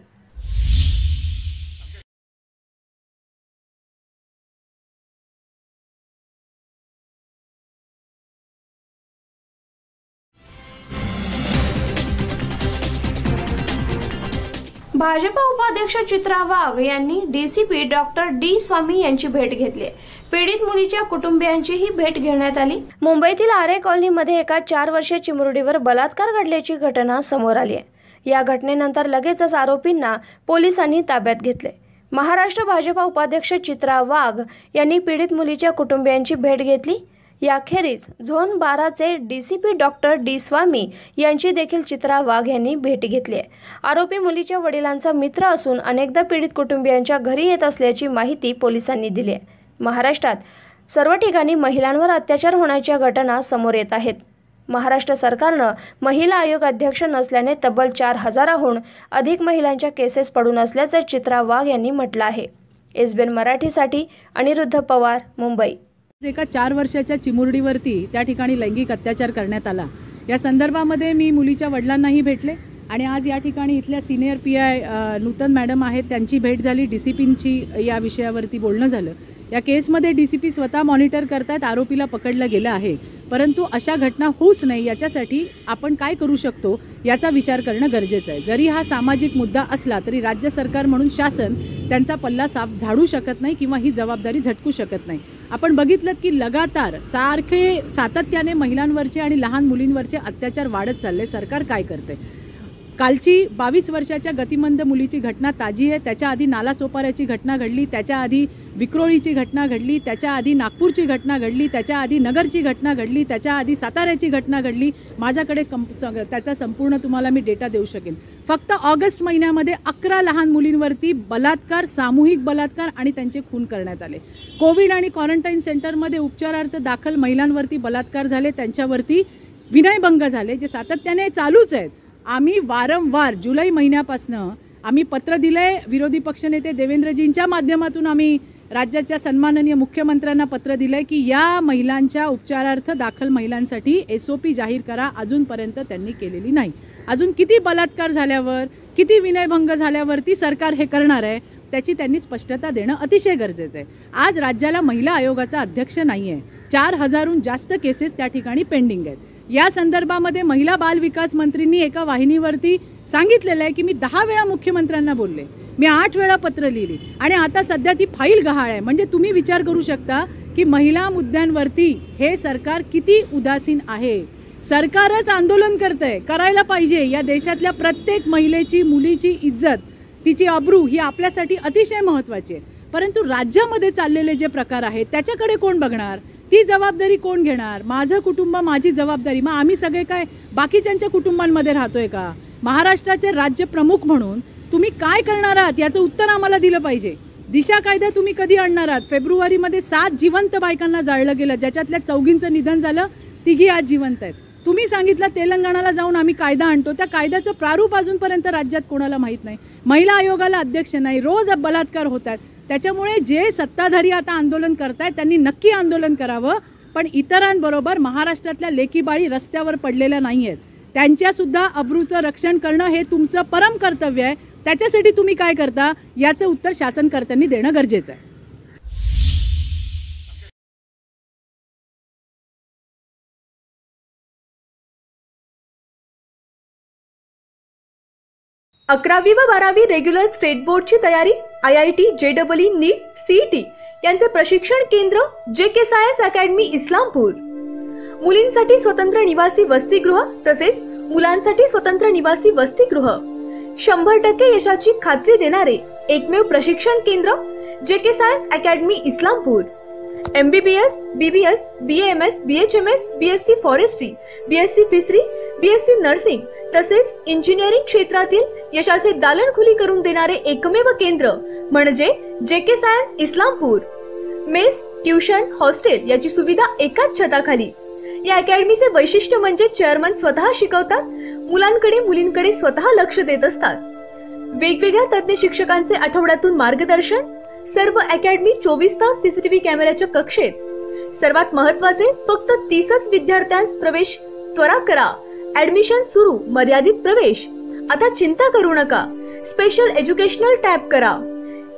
A: भाजपा उपाध्यक्ष चित्रा वाघ यांनी DCP डॉक्टर D स्वामी यांची भेट घेतली। पीडित मुलीच्या कुटुंबियांचीही भेट घेण्यात आली। मुंबईतील आरे कॉलनीमध्ये एका 4 वर्षीय चिमुरडीवर बलात्कार घडल्याची घटना समोर आली आहे। या घटनेनंतर लगेचच आरोपींना पोलिसांनी ताब्यात घेतले। महाराष्ट्र भाजपा उपाध्यक्ष चित्रा वाघ यांनी पीडित मुलीच्या कुटुंबियांची भेट घेतली। याखेरीज झोन 12चे DCP डॉक्टर D स्वामी यांची देखील चित्रा वाघ यांनी भेट घेतली आहे। आरोपी मुलीच्या वडिलांचा मित्र असून अनेकदा पीडित कुटुंबियांच्या घरी येत असल्याची माहिती पोलिसांनी दिली आहे। महाराष्ट्रात सर्व ठिकाणी महिलांवर अत्याचार होण्याच्या घटना समोर येत आहेत। महाराष्ट्र सरकारनं महिला आयोग अध्यक्ष नसल्याने तब्बल 4000हून अधिक महिलांच्या केसेस पडून असल्याचं चित्रा वाघ यांनी म्हटलं आहे। SBN मराठीसाठी अनिरुद्ध पवार, मुंबई।
N: एका 4 वर्षाच्या चिमुरडीवरती त्या ठिकाणी लैंगिक अत्याचार करण्यात आला। या संदर्भामध्ये मी मुलीच्या वडिलांनाही भेटले आणि आज या ठिकाणी इथल्या सिनियर PI नूतन मॅडम आहेत, त्यांची भेट झाली। DCPंची या विषयावरती बोलणं झालं। या केसमध्ये DCP स्वतः मॉनिटर करतात, आरोपीला पकडलं गेलं आहे। परंतु अशा घटना होऊच नाही याच्यासाठी आपण काय करू शकतो याचा विचार करणं गरजेचं आहे। जरी हा सामाजिक मुद्दा असला तरी राज्य सरकार म्हणून शासन त्यांचा पल्ला झाडू शकत नाही किंवा ही जबाबदारी झटकू शकत नाही। आपण बघितलं की लगातार सातत्याने महिलांवरचे आणि लहान मुलींवरचे अत्याचार वाढत चालले। सरकार काय करते? कालची 22 वर्षाच्या गतिमंद मुलीची घटना ताजी आहे। त्याच्या आधी नालासोपाऱ्याची घटना घडली, त्याच्या आधी विक्रोळीची घटना घडली, त्याच्या आधी नागपूरची घटना घडली, त्याच्या आधी नगरची घटना घडली, त्याच्या आधी साताऱ्याची घटना घडली। माझ्याकडे त्याचा संपूर्ण तुम्हाला मी डेटा देऊ शकेन। फक्त ऑगस्ट महिन्यामध्ये 11 लहान मुलींवरती बलात्कार, सामूहिक बलात्कार आणि त्यांचे खून करण्यात आले। कोविड आणि क्वारंटाईन सेंटरमध्ये उपचारार्थ दाखल महिलांवरती बलात्कार झाले, त्यांच्यावरती विनयभंग झाले, जे सातत्याने चालूच आहेत। आम्ही वारंवार जुलै महिन्यापासनं आम्ही पत्र दिलंय। विरोधी पक्षनेते देवेंद्रजींच्या माध्यमातून आम्ही राज्याच्या सन्माननीय मुख्यमंत्र्यांना पत्र दिलंय की या महिलांच्या उपचारार्थ दाखल महिलांसाठी SOP जाहीर करा। अजूनपर्यंत त्यांनी केलेली नाही। अजून किती बलात्कार झाल्यावर, किती विनयभंग झाल्यावरती सरकार हे करणार आहे त्याची त्यांनी स्पष्टता देणं अतिशय गरजेचं आहे। आज राज्याला महिला आयोगाचा अध्यक्ष नाही आहे। 4000हून जास्त केसेस त्या ठिकाणी पेंडिंग आहेत। या संदर्भामध्ये महिला बाल विकास मंत्रींनी एका वाहिनीवरती सांगितलेलं आहे की मी 10 वेळा मुख्यमंत्र्यांना बोलले, मी 8 वेळा पत्र लिहिली आणि आता सध्या ती फाईल गहाळ आहे। म्हणजे तुम्ही विचार करू शकता की महिला मुद्द्यांवरती हे सरकार किती उदासीन आहे। सरकारच आंदोलन करतंय, करायला पाहिजे। या देशातल्या प्रत्येक महिलेची, मुलीची इज्जत, तिची अब्रू ही आपल्यासाठी अतिशय महत्त्वाची आहे। परंतु राज्यामध्ये चाललेले जे प्रकार आहेत त्याच्याकडे कोण बघणार? ती जबाबदारी कोण घेणार? माझं कुटुंब, माझी जबाबदारी। मग आम्ही सगळे काय बाकीच्यांच्या कुटुंबांमध्ये राहतोय का? महाराष्ट्राचे राज्य प्रमुख म्हणून तुम्ही काय करणार आहात याचं उत्तर आम्हाला दिलं पाहिजे। दिशा कायदा तुम्ही कधी आणणार आहात? फेब्रुवारीमध्ये 7 जिवंत बायकांना जाळलं गेलं, ज्याच्यातल्या 4घींचं निधन झालं, 3घी आज जिवंत आहेत। तुम्ही सांगितलं तेलंगणाला जाऊन आम्ही कायदा आणतो, त्या कायद्याचं प्रारूप अजूनपर्यंत राज्यात कोणाला माहीत नाही। महिला आयोगाला अध्यक्ष नाही, रोज बलात्कार होतात। त्याच्यामुळे जे सत्ताधारी आता आंदोलन करतायत त्यांनी नक्की आंदोलन करावं, पण इतरांबरोबर महाराष्ट्रातल्या लेकीबाळी रस्त्यावर पडलेल्या नाही आहेत, त्यांच्या सुद्धा अब्रूचं रक्षण करणं हे तुमचं परम कर्तव्य आहे। त्याच्यासाठी तुम्ही काय करता याचं उत्तर शासनकर्त्यांनी देणं गरजेचं आहे।
C: 11वी व 12वी रेग्युलर स्टेट बोर्डची तयारी IIT, JEE, नीट, CET यांचे प्रशिक्षण केंद्र JK सायन्स अकॅडमी इस्लामपूर. मुलींसाठी स्वतंत्र निवासी वसतिगृह तसेच मुलांसाठी स्वतंत्र निवासी वसतिगृह. 100% यशाची खात्री देणारे एकमेव प्रशिक्षण केंद्र JK science academy Islampur. MBBS, BBS, BAMS, BHMS, BSc forestry, BSc fishery, BSc nursing तसेच इंजिनिअरिंग क्षेत्रातील यशाचे दालनखुली करून देणारे एकमेव केंद्र म्हणजे JK science Islampur. Mess, tuition, hostel याची सुविधा एकाच छताखाली. या अकॅडमीचे वैशिष्ट्य म्हणजे चेअरमन स्वतः शिकवतात, मुलांकडे मुलींकडे स्वतः लक्ष देत असतात. वेगवेगळ्या तज्ञ शिक्षकांचे आठवड्यातून मार्गदर्शन. सर्व अकॅडमी 24 तास CCTV कॅमेऱ्याच्या कक्षेत. सर्वात महत्त्वाचे फक्त 30च विद्यार्थ्यांस प्रवेश. त्वरा करा, ऍडमिशन सुरू, मर्यादित प्रवेश. आता चिंता करू नका, स्पेशल एज्युकेशनल टॅब करा.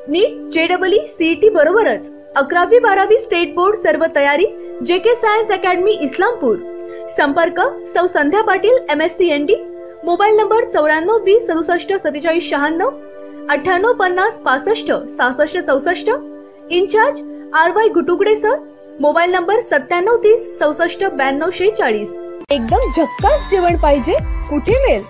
C: नीट, JEE, CET बरोबरच 11वी 12वी स्टेट बोर्ड सर्व तयारी JK सायन्स अकॅडमी इस्लामपूर. संपर्क सौ Sandhya Patil, MSc ND. Mobile number 94 20 67 47 96, 98 50 65 66 64. Incharge RY Gutugade sir. Mobile number 97 30 64 92 46. एकदम झक्कास जेवण पाहिजे, कुठे मिळेल?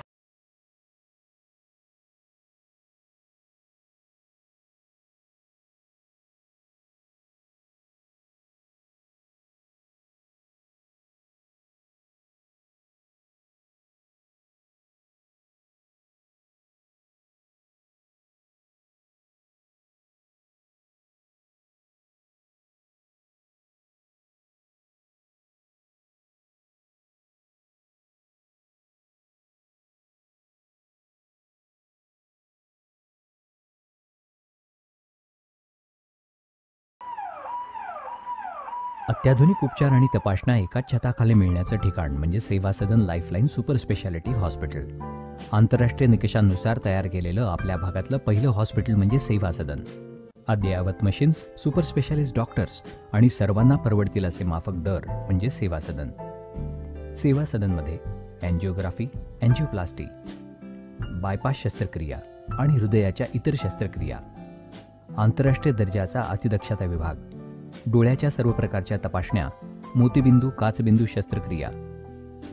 O: अत्याधुनिक उपचार आणि तपासण्या एकाच छताखाली मिळण्याचं ठिकाण म्हणजे सेवा सदन लाईफलाईन सुपर स्पेशालिटी हॉस्पिटल. आंतरराष्ट्रीय निकषांनुसार तयार केलेलं आपल्या भागातलं पहिलं हॉस्पिटल म्हणजे सेवा सदन. अद्ययावत मशीन्स, सुपर स्पेशालिस्ट डॉक्टर्स आणि सर्वांना परवडतील असे माफक दर म्हणजे सेवा सदन. सेवा सदनमध्ये अँजिओग्राफी, अँजिओप्लास्टी, बायपास शस्त्रक्रिया आणि हृदयाच्या इतर शस्त्रक्रिया, आंतरराष्ट्रीय दर्जाचा अतिदक्षता विभाग, डोळ्याच्या सर्व प्रकारच्या तपासण्या, मोतीबिंदू, काचबिंदू शस्त्रक्रिया,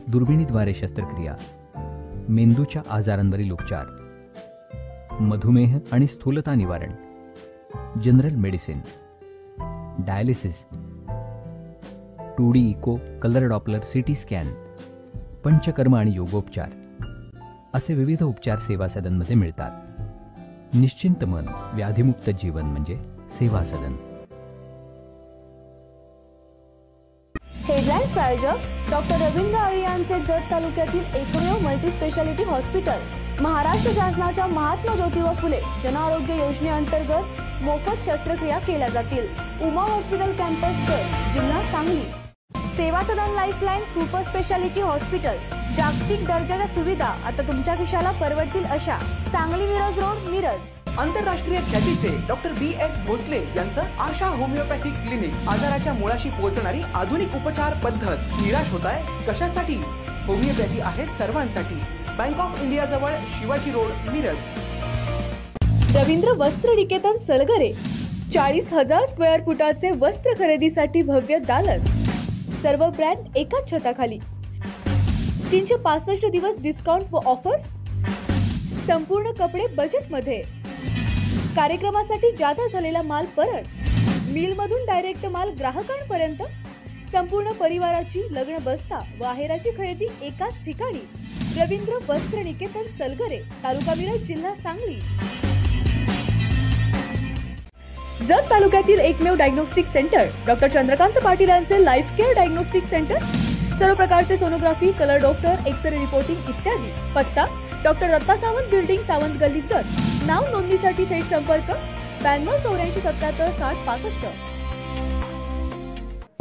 O: दुर्बिणीद्वारे शस्त्रक्रिया, मेंदूच्या आजारांवरील उपचार, मधुमेह आणि स्थूलता निवारण, general medicine, dialysis, 2D echo, colour doppler, CT scan, panchakarma आणि योगोपचार असे विविध उपचार सेवा सदनमध्ये मिळतात. निश्चिंत मन, व्याधीमुक्त जीवन म्हणजे सेवा सदन.
C: हेडलाईन्स प्रायोजक डॉक्टर रवींद्र आळे यांचे जत तालुक्यातील एकमेव मल्टी स्पेशालिटी हॉस्पिटल. महाराष्ट्र शासनाच्या महात्मा ज्योतिबा फुले जन आरोग्य योजनेअंतर्गत मोफत शस्त्रक्रिया केल्या जातील. उमा हॉस्पिटल कॅम्पस जत, जिल्हा सांगली. सेवा सदन लाईफलाईन सुपर स्पेशालिटी हॉस्पिटल. जागतिक दर्जाच्या सुविधा आता तुमच्या खिशाला परवडतील अशा. सांगली मिरज रोड, मिरज.
B: आंतरराष्ट्रीय ख्यातीचे डॉक्टर BS भोसले यांचं आशा होमिओपॅथिक क्लिनिक. आजाराच्या मुळाशी पोहोचणारी आधुनिक उपचार पद्धत. निराश होताय कशासाठी? होमिओपॅथी आहे सर्वांसाठी. बँक ऑफ इंडिया जवळ, शिवाजी रोड, मिरज.
C: रवींद्र वस्त्र निकेतन सलगरे. 40,000 स्क्वेअर फुटाचे वस्त्र खरेदीसाठी भव्य दालन. सर्व ब्रँड एकाच छताखाली. 365 दिवस डिस्काउंट व ऑफर्स. संपूर्ण कपडे बजेटमध्ये. कार्यक्रमासाठी जादा झालेला माल परत. मिल मधून डायरेक्ट माल ग्राहकांपर्यंत. संपूर्ण परिवाराची लग्न बस्ता व आहेराची खरेदी एकाच ठिकाणी. रवींद्र वस्त्र निकेतन सलगरे, तालुका मिरज, जिल्हा सांगली. जत तालुक्यातील एकमेव diagnostic centre doctor Chandrakant Patil यांचे लाईफ केअर डायग्नोस्टिक सेंटर. सर्व प्रकारचे sonography, colour doctor, x-ray reporting इत्यादी. पत्ता डॉक्टर दत्ता सावंत बिल्डिंग, सावंत गल्ली, जत. नाव नोंदणीसाठी थेट संपर्क 92 84 77 60 65.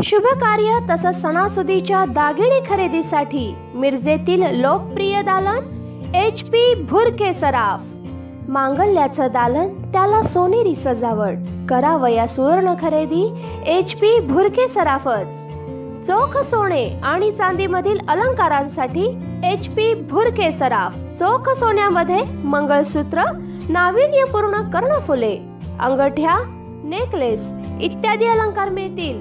A: शुभ कार्य तसंच सणासुदीच्या दागिने खरेदीसाठी मिरजेतील लोकप्रिय दालन HP भुरके सराफ. मांगल्याचं दालन, त्याला सोनेरी सजावट. करावया सुवर्ण खरेदी HP भुरके सराफच. चोख सोने आणि चांदीमधील अलंकारांसाठी HP भुरके सराफ. चोख सोन्यामध्ये मंगळसूत्र, नाविन्यपूर्ण कर्णफुले, अंगठ्या, नेकलेस इत्यादी अलंकार मिळतील.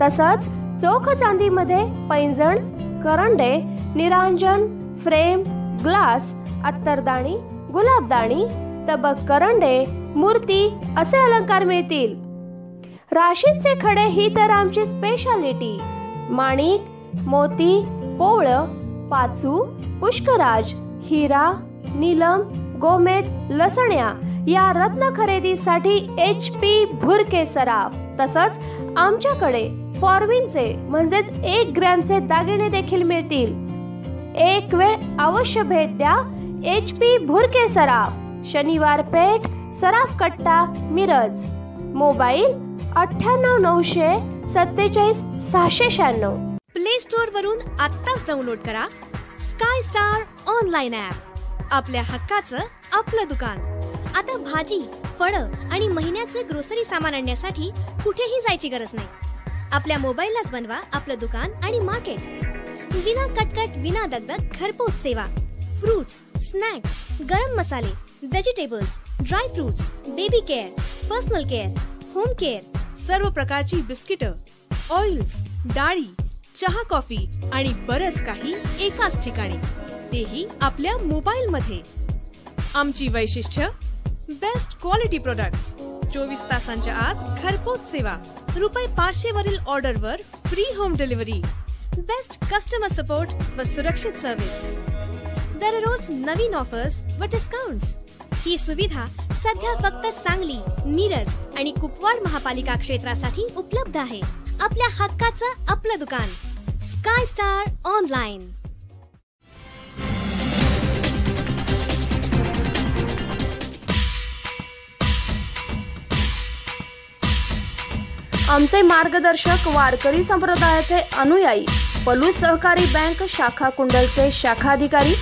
A: तसंच चोख चांदीमध्ये पैंजण, करंडे, निरांजन, फ्रेम, ग्लास, अत्तरदाणी, गुलाबदाणी, तबक करंडे, मूर्ती असे अलंकार मिळतील. राशींचे खडे ही तर आमची स्पेशालिटी. माणिक, मोती, पोवळं, पाचू, पुष्कराज, हिरा, नीलम, गोमेद, लसण्या या रत्न खरेदीसाठी HP भुरके सराफ. तसंच आमच्याकडे फॉर्मिनचे म्हणजेच 1 ग्रॅमचे दागिने देखील मिळतील. एक वेळ अवश्य भेट द्या HP भुरके सराफ, शनिवार पेठ, सराफ कट्टा, मिरज. मोबाईल 98 900 47 696.
P: प्ले स्टोअर वरून आत्ताच डाउनलोड करा स्काय स्टार ऑनलाईन ऍप. आपल्या हक्काचं आपलं दुकान. आता भाजी, फळं आणि महिन्याचे ग्रोसरी सामान आणण्यासाठी कुठेही जायची गरज नाही. आपल्या मोबाईललाच बनवा आपलं दुकान आणि मार्केट. विना कटकट, विना दगदग, घरपोच सेवा. फ्रुट्स, स्नॅक्स, गरम मसाले, vegetables, dry fruits, baby care, personal care, home care, सर्व प्रकारची बिस्किटं, ऑइल्स, डाळी, चहा, कॉफी आणि बरंच काही एकाच ठिकाणी, तेही आपल्या मोबाईल मध्ये. आमची वैशिष्ट्य बेस्ट क्वालिटी प्रोडक्ट्स, 24 तासांच्या आत घरपोच सेवा, ₹500 वरील ऑर्डरवर free home delivery, best customer support व सुरक्षित सर्व्हिस. दररोज नवीन ऑफर्स व डिस्काउंट्स. ही सुविधा सध्या फक्त सांगली, मिरज आणि कुपवाड महापालिका क्षेत्रासाठी उपलब्ध आहे. आपल्या हक्काचं आपलं दुकान, स्काय स्टार ऑनलाईन.
A: आमचे मार्गदर्शक वारकरी संप्रदायाचे अनुयायी, पलूस सहकारी बँक शाखा कुंडलचे शाखाधिकारी,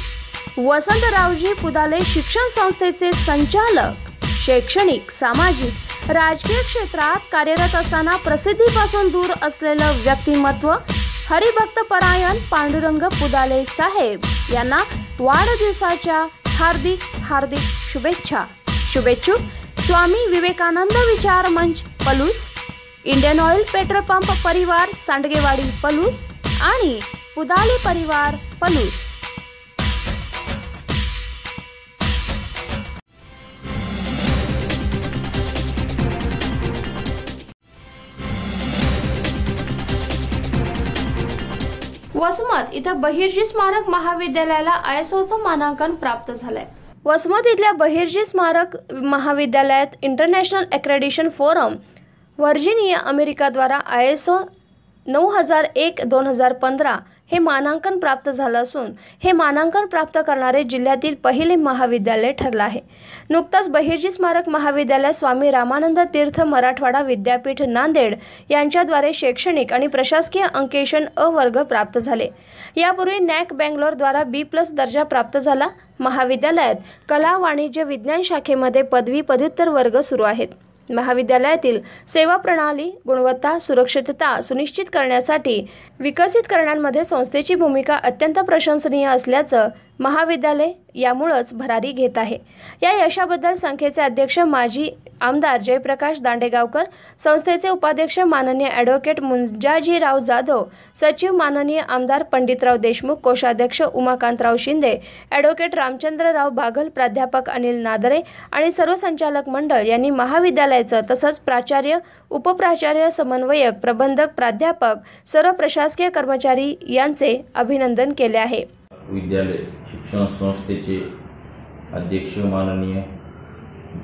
A: वसंतरावजी पुदाले शिक्षण संस्थेचे संचालक, शैक्षणिक, सामाजिक, राजकीय क्षेत्रात कार्यरत असताना प्रसिद्धीपासून दूर असलेलं व्यक्तिमत्व हरिभक्तपरायण पांडुरंग पुदाले साहेब यांना वाढदिवसाच्या हार्दिक शुभेच्छा. शुभेच्छुक स्वामी विवेकानंद विचार मंच Palus, Indian oil petrol pump परिवार सांडगेवाडी पलूस आणि पुदाले परिवार पलूस. वसमत इथं बहिर्जी स्मारक महाविद्यालयाला ISOचं मानांकन प्राप्त झालंय. वसमत इथल्या बहिर्जी स्मारक महाविद्यालयात इंटरनॅशनल एक्रेडिशन फोरम व्हर्जिनिया अमेरिकाद्वारा ISO 9001-2015 हे मानांकन प्राप्त झालं असून हे मानांकन प्राप्त करणारे जिल्ह्यातील पहिले महाविद्यालय ठरलं आहे. नुकताच बहिर्जी स्मारक महाविद्यालय स्वामी रामानंद तीर्थ मराठवाडा विद्यापीठ नांदेड यांच्याद्वारे शैक्षणिक आणि प्रशासकीय अंकेशन अ वर्ग प्राप्त झाले. यापूर्वी NAC बेंगलोरद्वारा B+ दर्जा प्राप्त झाला. महाविद्यालयात कला, वाणिज्य, विज्ञान शाखेमध्ये पदवी, पदव्युत्तर वर्ग सुरू आहेत. महाविद्यालयातील सेवा प्रणाली, गुणवत्ता, सुरक्षितता सुनिश्चित करण्यासाठी विकसित करण्यामध्ये संस्थेची भूमिका अत्यंत प्रशंसनीय असल्याचं महाविद्यालय यामुळेच भरारी घेत आहे. या यशाबद्दल संस्थेचे अध्यक्ष माजी आमदार जयप्रकाश दांडेगावकर, संस्थेचे उपाध्यक्ष माननीय ॲडव्होकेट मुंजाजीराव जाधव, सचिव माननीय आमदार पंडितराव देशमुख, कोषाध्यक्ष उमाकांतराव शिंदे, ॲडव्होकेट रामचंद्रराव बागल, प्राध्यापक अनिल नादरे आणि सर्व संचालक मंडळ यांनी महाविद्यालयाचं तसंच प्राचार्य, उपप्राचार्य, समन्वयक, प्रबंधक, प्राध्यापक, सर्व प्रशासकीय कर्मचारी यांचे अभिनंदन केले आहे.
Q: विद्यालय शिक्षण संस्थेचे अध्यक्ष माननीय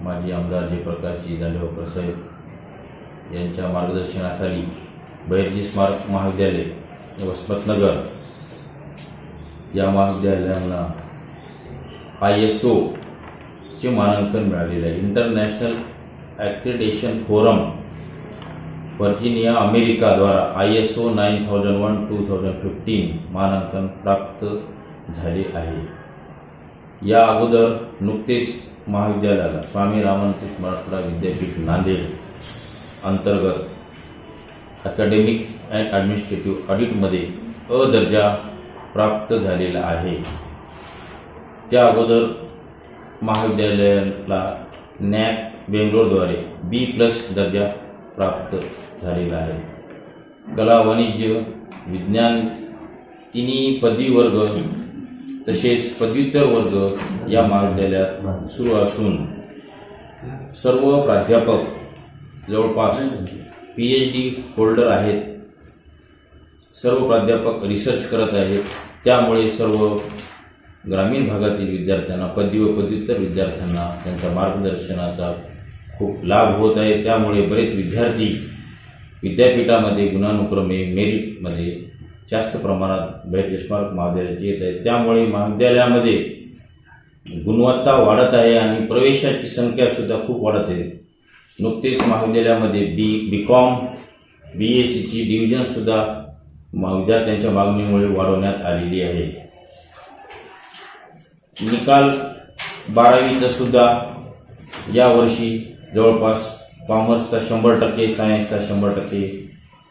Q: माजी आमदार जयप्रकाशजी दांडेगावकर साहेब यांच्या मार्गदर्शनाखाली बहिर्जी स्मारक महाविद्यालय वसमतनगर या महाविद्यालयांना ISO चे मानांकन मिळालेले आहे. International accreditation forum Virginia America द्वारा ISO 9001-2015 मानांकन प्राप्त झाले आहे. या अगोदर नुकतेच महाविद्यालयाला स्वामी रामानंद मराठवाडा विद्यापीठ नांदेड अंतर्गत अकॅडमिक अँड ॲडमिनिस्ट्रेटिव्ह ऑडिटमध्ये अ दर्जा प्राप्त झालेला आहे. त्या अगोदर महाविद्यालयाला नॅक बेंगलोरद्वारे B+ दर्जा प्राप्त झालेला आहे. कला, वाणिज्य, विज्ञान तिन्ही पदवी वर्ग तसेच पदव्युत्तर वर्ग या महाविद्यालयात सुरू असून सर्व प्राध्यापक जवळपास PhD होल्डर आहेत. सर्व प्राध्यापक रिसर्च करत आहेत. त्यामुळे सर्व ग्रामीण भागातील विद्यार्थ्यांना, पदवी व पदव्युत्तर विद्यार्थ्यांना त्यांच्या मार्गदर्शनाचा खूप लाभ होत आहे. त्यामुळे बरेच विद्यार्थी विद्यापीठामध्ये गुणानुक्रमे मेरिटमध्ये जास्त प्रमाणात बेंचमार्क महाविद्यालयाचे येत आहेत. त्यामुळे महाविद्यालयामध्ये गुणवत्ता वाढत आहे आणि प्रवेशाची संख्या सुद्धा खूप वाढत आहे. नुकतेच महाविद्यालयामध्ये B.Com, BScची डिव्हिजन सुद्धा विद्यार्थ्यांच्या मागणीमुळे वाढवण्यात आलेली आहे. निकाल 12वीचा सुद्धा यावर्षी जवळपास कॉमर्सचा 100%, सायन्सचा 100%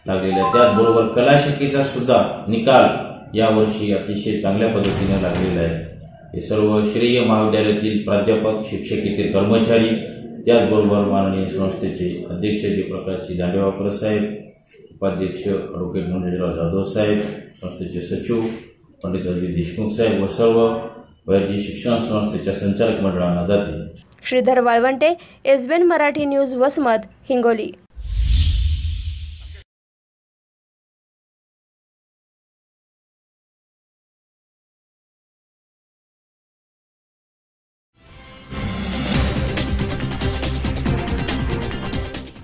Q: लागलेला आहे. त्याचबरोबर कला शाखेचा सुद्धा निकाल यावर्षी अतिशय चांगल्या पद्धतीने लागलेला आहे. हे सर्व श्रेय महाविद्यालयातील प्राध्यापक, शिक्षकेतर कर्मचारी, त्याचबरोबर माननीय संस्थेचे अध्यक्ष जयप्रकाशजी दांडेगावकर साहेब, उपाध्यक्ष ॲडव्होकेट मंजुळराव जाधव साहेब, संस्थेचे सचिव पंडित अजित देशमुख साहेब व सर्व वैद्यकीय शिक्षण संस्थेच्या संचालक मंडळांना जाते.
A: Shridhar Walwante, SBN Marathi news, Wasmat, Hingoli.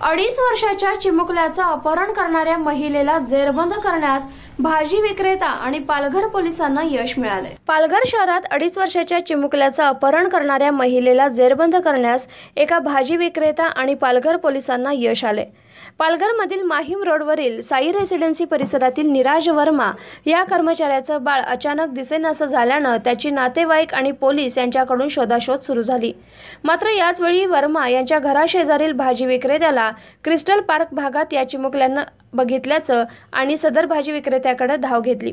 A: अडीच वर्षाच्या चिमुकल्याचं अपहरण करणाऱ्या महिलेला जेरबंद करण्यात भाजी विक्रेता आणि पालघर पोलिसांना यश मिळाले. पालघर शहरात 2.5 वर्षाच्या चिमुकल्याचं अपहरण करणाऱ्या महिलेला जेरबंद करण्यास एका भाजी विक्रेता आणि पालघर पोलिसांना यश आले. पालघरमधील माहीम रोडवरील साई रेसिडेन्सी परिसरातील निराज वर्मा या कर्मचाऱ्याचं बाळ अचानक दिसेनासं झाल्यानं त्याची नातेवाईक आणि पोलीस यांच्याकडून शोधाशोध सुरू झाली. मात्र याचवेळी वर्मा यांच्या घराशेजारील भाजी विक्रेत्याला क्रिस्टल पार्क भागात या चिमुकल्यांना बघितल्याचं आणि सदर भाजी विक्रेत्याकडे धाव घेतली.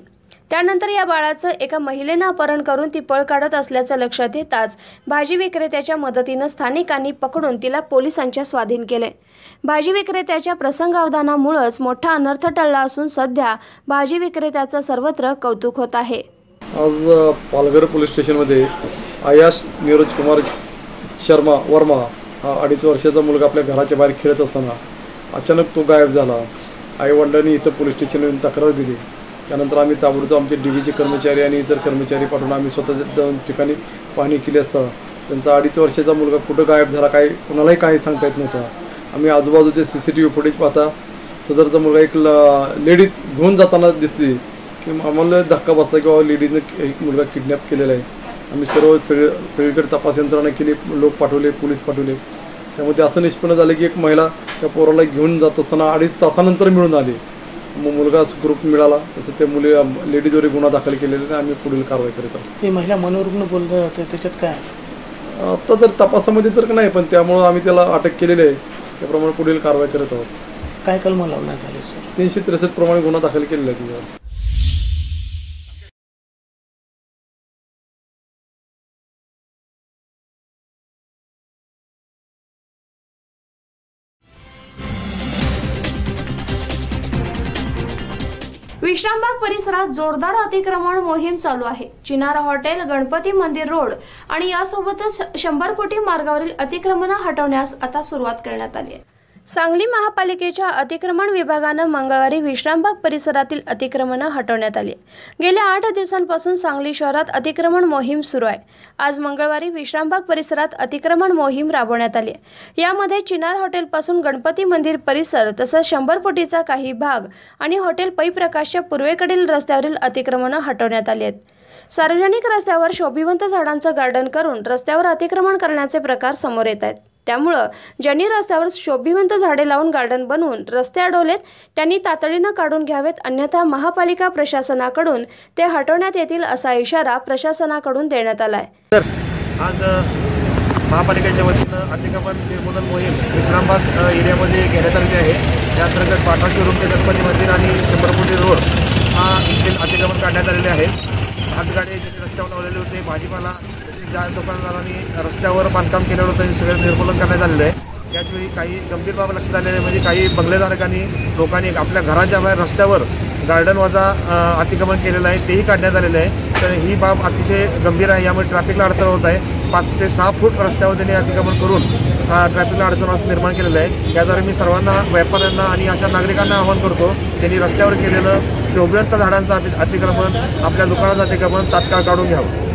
A: त्यानंतर या बाळाचं एका महिलेनं अपहरण करून ती पळ काढत असल्याचं लक्षात येताच भाजी विक्रेत्याच्या मदतीनं स्थानिकांनी पकडून तिला पोलिसांच्या स्वाधीन केले. भाजी विक्रेत्याच्या प्रसंगावधानामुळेच मोठा अनर्थ टळला असून सध्या भाजी विक्रेत्याचं सर्वत्र कौतुक होत आहे.
R: आज पालघर पोलीस स्टेशनमध्ये आयाश नीरज कुमार शर्मा वर्मा हा 2.5 वर्षाचा मुलगा आपल्या घराच्या बाहेर खेळत असताना अचानक तो गायब झाला. आईवडिलांनी इथं पोलीस स्टेशनवर तक्रार दिली. त्यानंतर आम्ही ताबडतोब आमचे DVचे कर्मचारी आणि इतर कर्मचारी पाठवून आम्ही स्वतः ठिकाणी पाहणी केली असता त्यांचा 2.5 वर्षाचा मुलगा कुठं गायब झाला काय कुणालाही काही सांगता येत नव्हतं. आम्ही आजूबाजूचे CCTV फुटेज पाहता सदरचा मुलगा एक लेडीज घेऊन जाताना दिसली की आम्हाला धक्का बसला की बाबा लेडीजनं एक मुलगा किडनॅप केलेला आहे. आम्ही सगळीकडे तपास यंत्रणा केली, लोक पाठवले, पोलीस पाठवले. त्यामुळे असं निष्पन्न झालं की एक महिला त्या पोराला घेऊन जात असताना 2.5 तासानंतर मिळून आली. मग मुलगा सुखरूप मिळाला. तसं ते लेडीजवर गुन्हा दाखल केलेला आणि आम्ही पुढील कारवाई करत आहोत.
S: ही महिला मनोरुग्ण बोलत होते, त्याच्यात काय
R: आता तर तपासामध्ये तर नाही, पण त्यामुळं आम्ही त्याला अटक केलेली आहे. त्याप्रमाणे पुढील कारवाई करत आहोत.
S: काय कलम लावण्यात आले सर?
R: 363 प्रमाणे गुन्हा दाखल केलेला आहे तिच्यावर.
A: विश्रामबाग परिसरात जोरदार अतिक्रमण मोहीम चालू आहे. चिनार हॉटेल, गणपती मंदिर रोड आणि यासोबतच 100 फुटी मार्गावरील अतिक्रमण हटवण्यास आता सुरुवात करण्यात आली आहे. सांगली महापालिकेच्या अतिक्रमण विभागानं मंगळवारी विश्रामबाग परिसरातील अतिक्रमण हटवण्यात आली. गेल्या 8 दिवसांपासून सांगली शहरात अतिक्रमण मोहीम सुरू आहे. आज मंगळवारी विश्रामबाग परिसरात अतिक्रमण मोहीम राबवण्यात आली. यामध्ये चिनार हॉटेलपासून गणपती मंदिर परिसर तसंच 100 फुटीचा काही भाग आणि हॉटेल पै प्रकाशच्या पूर्वेकडील रस्त्यावरील अतिक्रमण हटवण्यात आली आहेत. सार्वजनिक रस्त्यावर शोभिवंत झाडांचं गार्डन करून रस्त्यावर अतिक्रमण करण्याचे प्रकार समोर येत आहेत. त्यामुळं ज्यांनी रस्त्यावर शोभिवंत झाडे लावून गार्डन बनवून रस्ते अडवलेत त्यांनी तातडीनं काढून घ्यावेत, अन्यथा महापालिका प्रशासनाकडून ते हटवण्यात येतील असा इशारा प्रशासनाकडून देण्यात आलाय.
T: आज महापालिकेच्या वतीनं अतिक्रमण निर्मूलन मोहीम विश्रामबाग एरियामध्ये घेण्यात आलेली आहे. या अंतर्गत बाटा शोरूम ते गणपती मंदिर आणि 100 फुटी रोड हा इथील अतिक्रमण काढण्यात आलेले आहे. हातगाडी रस्त्यावर लावलेले होते, भाजीपाला ज्या दुकानदारांनी रस्त्यावर बांधकाम केलेलं होतं हे सगळं निर्मूलन करण्यात आलेलं आहे. याचवेळी काही गंभीर बाब लक्षात आलेले म्हणजे काही बंगलेधारकांनी लोकांनी आपल्या घराच्या बाहेर रस्त्यावर गार्डन वजा अतिक्रमण केलेलं आहे तेही काढण्यात आलेलं आहे. तर ही बाब अतिशय गंभीर आहे. यामुळे ट्रॅफिकला अडथळा होत आहे. 5 ते 6 फूट रस्त्यावर त्यांनी अतिक्रमण करून ट्रॅफिकला अडचण निर्माण केलेलं आहे. याद्वारे मी सर्वांना व्यापाऱ्यांना आणि अशा नागरिकांना आवाहन करतो त्यांनी रस्त्यावर केलेलं शोभेवंत झाडांचं अतिक्रमण आपल्या दुकानाचं अतिक्रमण तात्काळ काढून घ्यावं.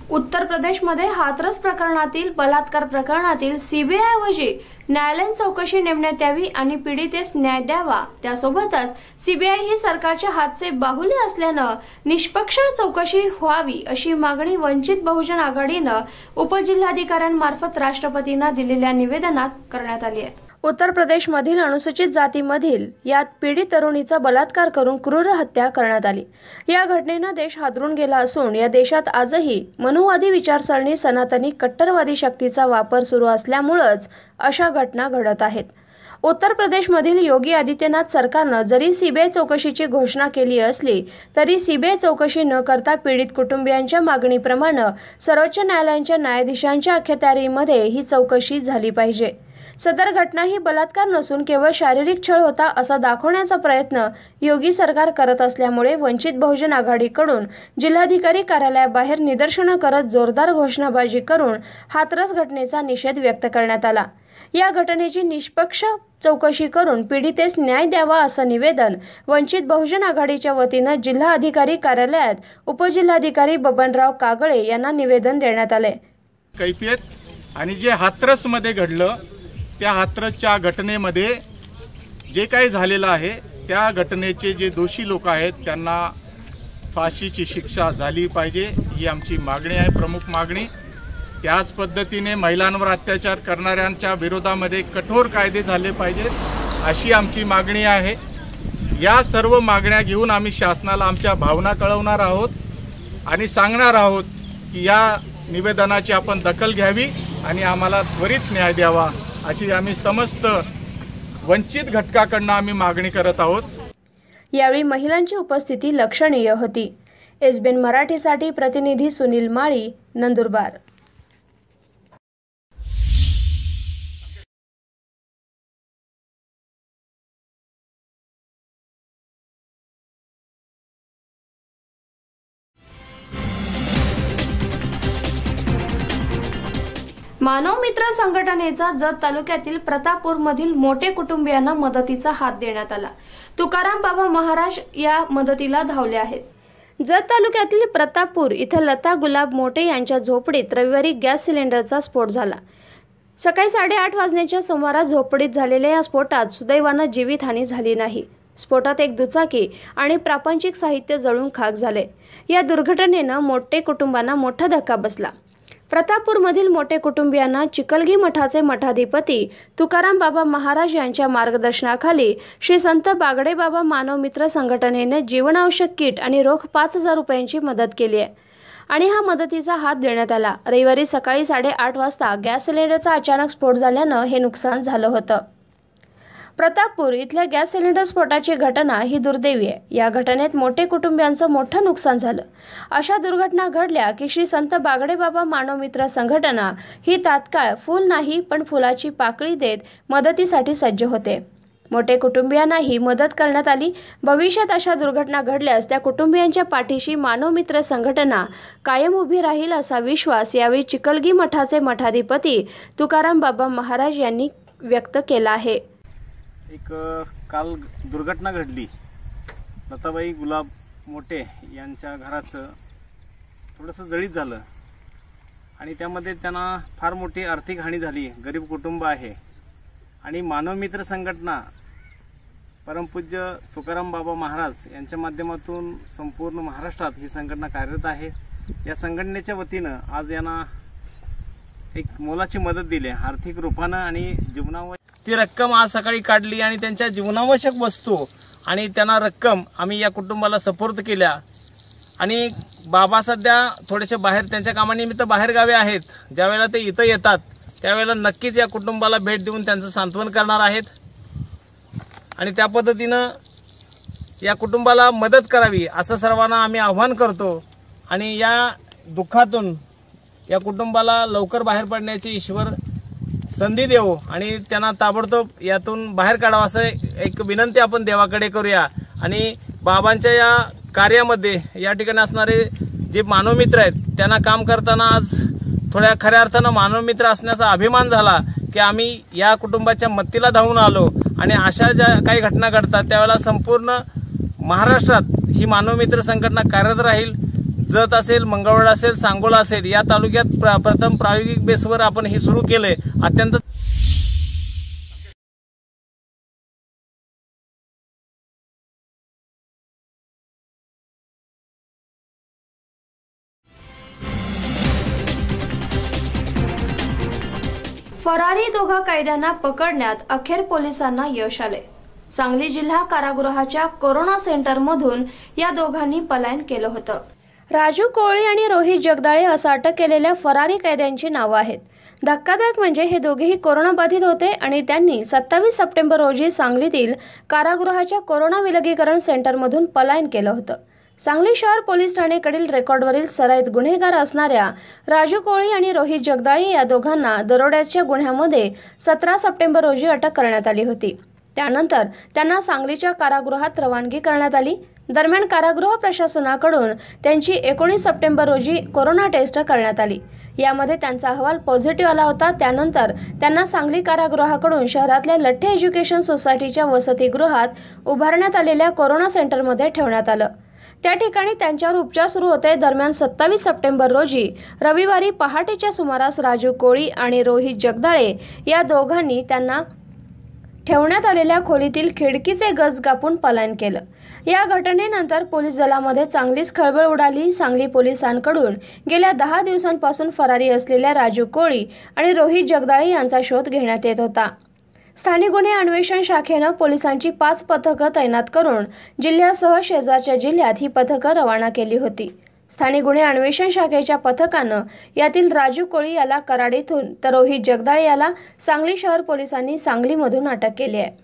A: उत्तर प्रदेशमध्ये हाथरस प्रकरणातील बलात्कार प्रकरणातील सीबीआयऐवजी न्यायालयीन चौकशी नेमण्यात यावी आणि पीडितेस न्याय द्यावा. त्यासोबतच सीबीआय ही सरकारच्या हातचे बाहुले असल्यानं निष्पक्ष चौकशी व्हावी अशी मागणी वंचित बहुजन आघाडीनं उपजिल्हाधिकाऱ्यांमार्फत राष्ट्रपतींना दिलेल्या निवेदनात करण्यात आली आहे. उत्तर प्रदेशमधील अनुसूचित जातीमधील यात पीडित तरुणीचा बलात्कार करून क्रूर हत्या करण्यात आली. या घटनेनं देश हादरून गेला असून या देशात आजही मनुवादी विचारसरणी सनातनी कट्टरवादी शक्तीचा वापर सुरू असल्यामुळेच अशा घटना घडत आहेत. उत्तर प्रदेशमधील योगी आदित्यनाथ सरकारनं जरी सीबीआय चौकशीची घोषणा केली असली तरी सीबीआय चौकशी न करता पीडित कुटुंबियांच्या मागणीप्रमाणे सर्वोच्च न्यायालयाच्या न्यायाधीशांच्या अखत्यारीमध्ये ही चौकशी झाली पाहिजे. सदर घटना ही बलात्कार नसून केवळ शारीरिक छळ होता असा दाखवण्याचा प्रयत्न योगी सरकार करत असल्यामुळे वंचित बहुजन आघाडीकडून जिल्हाधिकारी कार्यालयाबाहेर निदर्शनं करत जोरदार घोषणाबाजी करून हाथरस घटनेचा निषेध व्यक्त करण्यात आला. या घटनेची निष्पक्ष चौकशी करून पीडितेस न्याय द्यावा असं निवेदन वंचित बहुजन आघाडीच्या वतीनं जिल्हा अधिकारी कार्यालयात उपजिल्हाधिकारी बबनराव कागळे यांना निवेदन देण्यात आले.
U: कैफियत आणि जे हाथरसमध्ये घडलं त्या हाथरसच्या घटनेमध्ये जे काही झालेलं आहे त्या घटनेचे जे दोषी लोक आहेत त्यांना फाशीची शिक्षा झाली पाहिजे ही आमची मागणी आहे, प्रमुख मागणी. त्याच पद्धतीने महिलांवर अत्याचार करणाऱ्यांच्या विरोधामध्ये कठोर कायदे झाले पाहिजेत अशी आमची मागणी आहे. या सर्व मागण्या घेऊन आम्ही शासनाला आमच्या भावना कळवणार आहोत आणि सांगणार आहोत की या निवेदनाची आपण दखल घ्यावी आणि आम्हाला त्वरित न्याय द्यावा अशी आम्ही समस्त वंचित घटकाकडनं आम्ही मागणी करत आहोत.
A: यावेळी महिलांची उपस्थिती लक्षणीय होती. एसबीएन मराठीसाठी प्रतिनिधी सुनील माळी, नंदुरबार. मानव मित्र संघटनेचा जत तालुक्यातील प्रतापपूरमधील मोठे कुटुंबियांना मदतीचा हात देण्यात आला. तुकाराम बाबा महाराज या मदतीला धावले आहेत. जत तालुक्यातील प्रतापपूर इथं लता गुलाब मोठे यांच्या झोपडीत रविवारी गॅस सिलेंडरचा स्फोट झाला. सकाळी 8:30 वाजण्याच्या सुमारास झोपडीत झालेल्या या स्फोटात सुदैवानं जीवितहानी झाली नाही. स्फोटात एक दुचाकी आणि प्रापंचिक साहित्य जळून खाक झाले. या दुर्घटनेनं मोठे कुटुंबांना मोठा धक्का बसला. प्रतापपूरमधील मोठे कुटुंबियांना चिकलगी मठाचे मठाधिपती तुकाराम बाबा महाराज यांच्या मार्गदर्शनाखाली श्री संत बागडे बाबा मानव मित्र संघटनेने जीवनावश्यक किट आणि रोख 5,000 रुपयांची मदत केली आहे आणि हा मदतीचा हात देण्यात आला. रविवारी सकाळी 8:30 वाजता गॅस सिलेंडरचा अचानक स्फोट झाल्यानं हे नुकसान झालं होतं. प्रतापपूर इथल्या गॅस सिलेंडर स्फोटाची घटना ही दुर्दैवी आहे. या घटनेत मोठे कुटुंबियांचं मोठं नुकसान झालं. अशा दुर्घटना घडल्या की श्री संत बागडे बाबा मानव मित्र संघटना ही तात्काळ फूल नाही पण फुलाची पाकळी देत मदतीसाठी सज्ज होते. मोठे कुटुंबियांनाही मदत करण्यात आली. भविष्यात अशा दुर्घटना घडल्यास त्या कुटुंबियांच्या पाठीशी मानव मित्र संघटना कायम उभी राहील असा विश्वास यावेळी चिकलगी मठाचे मठाधिपती तुकाराम बाबा महाराज यांनी व्यक्त केला आहे.
V: एक काल दुर्घटना घडली. लताबाई गुलाब मोठे यांच्या घराचं थोडंसं जळीत झालं आणि त्यामध्ये त्यांना फार मोठी आर्थिक हानी झाली. गरीब कुटुंब आहे आणि मानव मित्र संघटना परमपूज्य तुकाराम बाबा महाराज यांच्या माध्यमातून संपूर्ण महाराष्ट्रात ही संघटना कार्यरत आहे. या संघटनेच्या वतीनं आज यांना एक मोलाची मदत दिली आर्थिक रूपानं आणि जीवनावर ती रक्कम आज सकाळी काढली आणि त्यांच्या जीवनावश्यक वस्तू आणि त्यांना रक्कम आम्ही या कुटुंबाला सपोर्ट केल्या। आणि बाबा सध्या थोडेसे बाहेर त्यांच्या कामानिमित्त बाहेर गावी आहेत। ज्यावेळेला ते इथं येतात त्यावेळेला नक्कीच या कुटुंबाला भेट देऊन त्यांचं सांत्वन करणार आहेत आणि त्या पद्धतीनं या कुटुंबाला मदत करावी असं सर्वांना आम्ही आव्हान करतो। आणि या दुःखातून या कुटुंबाला लवकर बाहेर पडण्याची ईश्वर संधी देवो आणि त्यांना ताबडतोब यातून बाहेर काढावं असं एक विनंती आपण देवाकडे करूया। आणि बाबांच्या या कार्यामध्ये या ठिकाणी असणारे जे मानवमित्र आहेत त्यांना काम करताना आज थोड्या खऱ्या अर्थानं मानवमित्र असण्याचा अभिमान झाला की आम्ही या कुटुंबाच्या मदतीला धावून आलो। आणि अशा ज्या काही घटना घडतात त्यावेळेला संपूर्ण महाराष्ट्रात ही मानवमित्र संघटना कार्यरत राहील। जत असेल, मंगळवेढा असेल, सांगोला असेल या तालुक्यात प्रथम प्रायोगिक बेसवर आपण हे सुरू केले। अत्यंत
A: फरारी दोघा कैद्यांना पकडण्यात अखेर पोलिसांना यश आले। सांगली जिल्हा कारागृहाच्या कोरोना सेंटरमधून या दोघांनी पलायन केलं होतं। राजू कोळी आणि रोहित जगदाळे असं अटक केलेल्या फरारी कैद्यांची नावं आहेत। धक्कादायक म्हणजे हे दोघेही कोरोनाबाधित होते आणि त्यांनी 27 सप्टेंबर रोजी सांगलीतील कारागृहाच्या कोरोना विलगीकरण सेंटरमधून पलायन केलं होतं। सांगली शहर पोलीस ठाणेकडील रेकॉर्डवरील सराईत गुन्हेगार असणाऱ्या राजू कोळी आणि रोहित जगदाळे या दोघांना दरोड्याच्या गुन्ह्यामध्ये 17 सप्टेंबर रोजी अटक करण्यात आली होती। त्यानंतर त्यांना सांगलीच्या कारागृहात रवानगी करण्यात आली। दरम्यान कारागृह प्रशासनाकडून त्यांची 19 सप्टेंबर रोजी कोरोना टेस्ट करण्यात आली। यामध्ये त्यांचा अहवाल पॉझिटिव्ह आला होता। त्यानंतर त्यांना सांगली कारागृहाकडून शहरातल्या लठ्ठे एज्युकेशन सोसायटीच्या वसतिगृहात उभारण्यात आलेल्या कोरोना सेंटरमध्ये ठेवण्यात आलं। त्या ठिकाणी त्यांच्यावर उपचार सुरू होते। दरम्यान 27 सप्टेंबर रोजी रविवारी पहाटेच्या सुमारास राजू कोळी आणि रोहित जगदाळे या दोघांनी त्यांना ठेवण्यात आलेल्या खोलीतील खिडकीचे गज कापून पलायन केलं। या घटनेनंतर पोलीस दलामध्ये चांगलीच खळबळ उडाली। सांगली पोलिसांकडून गेल्या 10 दिवसांपासून फरारी असलेल्या राजू कोळी आणि रोहित जगदाळे यांचा शोध घेण्यात येत होता। स्थानिक गुन्हे अन्वेषण शाखेनं पोलिसांची 5 पथकं तैनात करून जिल्ह्यासह शेजारच्या जिल्ह्यात ही पथकं रवाना केली होती। स्थानिक गुन्हे अन्वेषण शाखेच्या पथकानं यातील राजू कोळी याला कराडीतून तर रोहित जगदाळे याला सांगली शहर पोलिसांनी सांगलीमधून अटक केली आहे।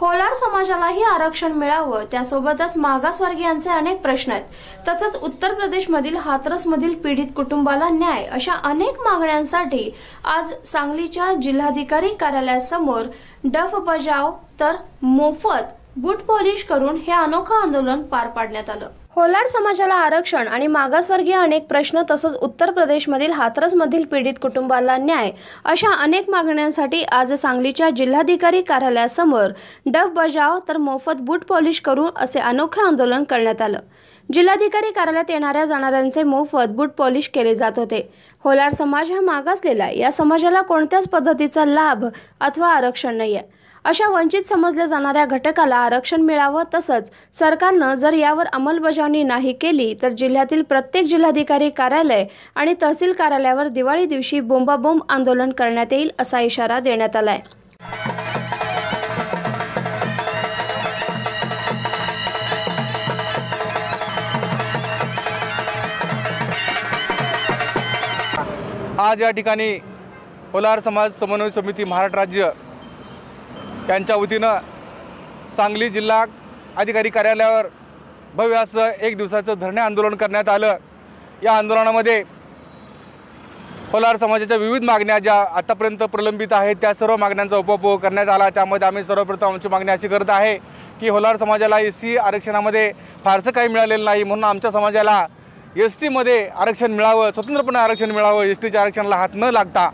A: होलार समाजालाही आरक्षण मिळावं, त्यासोबतच मागासवर्गीयांचे अनेक प्रश्न आहेत। तसंच उत्तर प्रदेशमधील हाथरसमधील पीडित कुटुंबाला न्याय अशा अनेक मागण्यांसाठी आज सांगलीच्या जिल्हाधिकारी कार्यालयासमोर डफ बजाव तर मोफत बूट पॉलिश करून हे अनोखं आंदोलन पार पाडण्यात आलं। होलार समाजाला आरक्षण आणि मागासवर्गीय अनेक प्रश्न तसंच उत्तर प्रदेशमधील हाथरसमधील पीडित कुटुंबाला न्याय अशा अनेक मागण्यांसाठी आज सांगलीच्या जिल्हाधिकारी कार्यालयासमोर डफ बजाव तर मोफत बूट पॉलिश करू असे अनोखे आंदोलन करण्यात आलं। जिल्हाधिकारी कार्यालयात येणाऱ्या जाणाऱ्यांचे मोफत बूट पॉलिश केले जात होते। होलार समाज हा मागासलेला आहे। या समाजाला कोणत्याच पद्धतीचा लाभ अथवा आरक्षण नाहीये। अशा वंचित समजल्या जाणाऱ्या घटकाला आरक्षण मिळावं, तसंच सरकारनं जर यावर अंमलबजावणी नाही केली तर जिल्ह्यातील प्रत्येक जिल्हाधिकारी कार्यालय आणि तहसील कार्यालयावर दिवाळी दिवशी बोंबाबोंब आंदोलन करण्यात येईल असा इशारा देण्यात आलाय।
D: आज या ठिकाणी होलार समाज समन्वय समिती महाराष्ट्र राज्य यांच्या वतीनं सांगली जिल्हा अधिकारी कार्यालयावर भव्य असं 1 दिवसाचं धरणे आंदोलन करण्यात आलं। या आंदोलनामध्ये होलार समाजाच्या विविध मागण्या ज्या आतापर्यंत प्रलंबित आहेत त्या सर्व मागण्यांचा उपभोग करण्यात आला। त्यामध्ये आम्ही सर्वप्रथम आमची मागणी अशी करत आहे की होलार समाजाला SC आरक्षणामध्ये फारसं काही मिळालेलं नाही, म्हणून आमच्या समाजाला ST मध्ये आरक्षण मिळावं, स्वतंत्रपणे आरक्षण मिळावं, STच्या आरक्षणाला हात न लागता।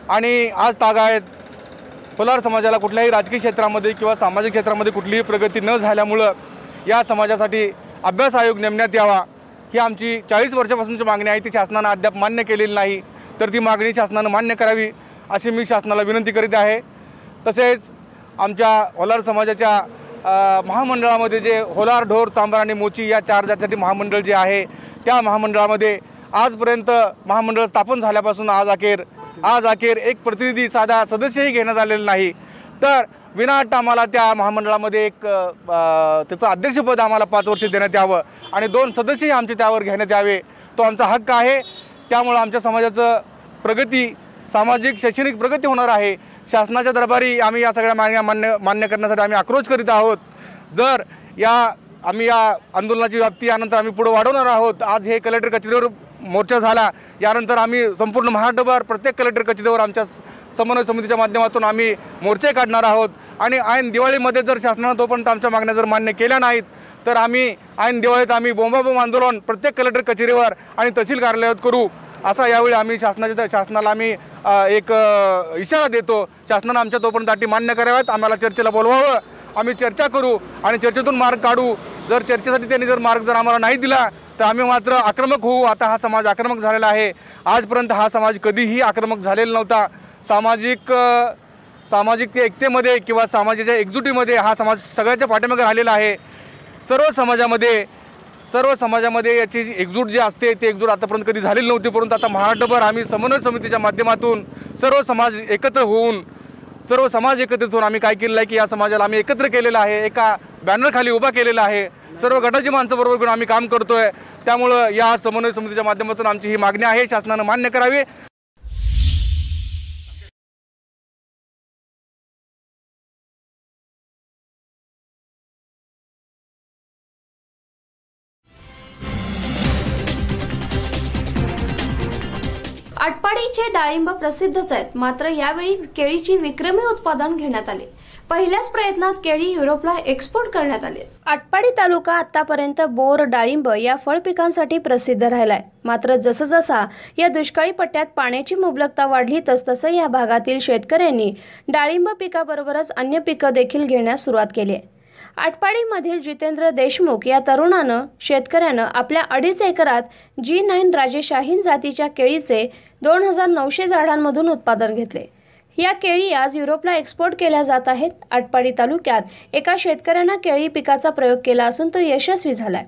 D: आणि आज तागायत होलार समाजाला कुठल्याही राजकीय क्षेत्रामध्ये किंवा सामाजिक क्षेत्रामध्ये कुठलीही प्रगती न झाल्यामुळं या समाजासाठी अभ्यास आयोग नेमण्यात यावा ही आमची 40 वर्षापासूनची मागणी आहे। ती शासनानं अद्याप मान्य केलेली नाही, तर ती मागणी शासनानं मान्य करावी अशी मी शासनाला विनंती करीत आहे। तसेच आमच्या होलार समाजाच्या महामंडळामध्ये जे होलार, ढोर, चांभार आणि मोची या 4 जातीसाठी महामंडळ जे आहे त्या महामंडळामध्ये आजपर्यंत महामंडळ स्थापन झाल्यापासून आज अखेर एक प्रतिनिधी, साधा सदस्यही घेण्यात आलेला नाही. तर विनाअट आम्हाला त्या महामंडळामध्ये एक त्याचं अध्यक्षपद आम्हाला 5 वर्ष देण्यात यावं आणि 2 सदस्यही आमचे त्यावर घेण्यात यावे. तो आमचा हक्क आहे. त्यामुळं आमच्या समाजाचं प्रगती, सामाजिक शैक्षणिक प्रगती होणार आहे. शासनाच्या दरबारी आम्ही या सगळ्या मागण्या मान्य करण्यासाठी आम्ही आक्रोश करीत आहोत. जर आम्ही या आंदोलनाची व्याप्ती यानंतर आम्ही पुढे वाढवणार आहोत. आज हे कलेक्टर कचेरीवर मोर्चा झाला, यानंतर आम्ही संपूर्ण महाराष्ट्रभर प्रत्येक कलेक्टर कचेरीवर आमच्या समन्वय समितीच्या माध्यमातून आम्ही मोर्चे काढणार आहोत. आणि ऐन दिवाळीमध्ये जर शासनानं तोपर्यंत आमच्या मागण्या जर मान्य केल्या नाहीत तर आम्ही ऐन दिवाळीत आम्ही बोंबाबोंब आंदोलन प्रत्येक कलेक्टर कचेरीवर आणि तहसील कार्यालयात करू. असा यावेळी आम्ही शासनाला आम्ही एक इशारा देतो. शासनानं आमच्या तोपर्यंत अटी मान्य कराव्यात. आम्हाला चर्चेला बोलवावं. आम्ही चर्चा करू आणि चर्चेतून मार्ग काढू. जर चर्चेसाठी त्यांनी जर मार्ग आम्हाला नाही दिला तर आम्ही मात्र आक्रमक होऊ. आता हा समाज आक्रमक झालेला आहे. आजपर्यंत हा समाज कधीही आक्रमक झालेला नव्हता. सामाजिक एकतेमध्ये किंवा समाजाच्या एकजुटीमध्ये हा समाज सगळ्याच्या पाठीमागे राहिलेला आहे. सर्व समाजामध्ये याची एकजूट जी असते ती एकजूट आतापर्यंत कधी झालेली नव्हती. परंतु आता महाराष्ट्रभर आम्ही समन्वय समितीच्या माध्यमातून सर्व समाज एकत्रित होऊन आम्ही काय केलेलं आहे की या समाजाला आम्ही एकत्र केलेलं आहे. एका बॅनरखाली उभा केलेला आहे. सर्व गटाची माणसं बरोबर घेऊन आम्ही काम करतोय. त्यामुळं या समन्वय समितीच्या माध्यमातून आमची ही मागणी आहे, शासनानं मान्य करावी.
A: आटपाडीचे डाळिंब प्रसिद्धच आहेत, मात्र यावेळी केळीची विक्रमी उत्पादन घेण्यात आले. पहिल्याच प्रयत्नात केळी युरोपला एक्सपोर्ट करण्यात आले. आटपाडी तालुका आतापर्यंत बोर, डाळिंब या फळ पिकांसाठी प्रसिद्ध राहिलाय. मात्र जसजसा या दुष्काळी पट्ट्यात पाण्याची मुबलकता वाढली तसतसं या भागातील शेतकऱ्यांनी डाळिंब पिकाबरोबरच अन्य पिकं देखील घेण्यास सुरुवात केली आहे. आटपाडीमधील जितेंद्र देशमुख या तरुणानं शेतकऱ्यानं आपल्या 2.5 एकरात G9 राजेशाहीन जातीच्या केळीचे 2900 झाडांमधून उत्पादन घेतले. या केळी आज युरोपला एक्सपोर्ट केल्या जात आहेत. आटपाडी तालुक्यात एका शेतकऱ्यानं केळी पिकाचा प्रयोग केला असून तो यशस्वी झालाय.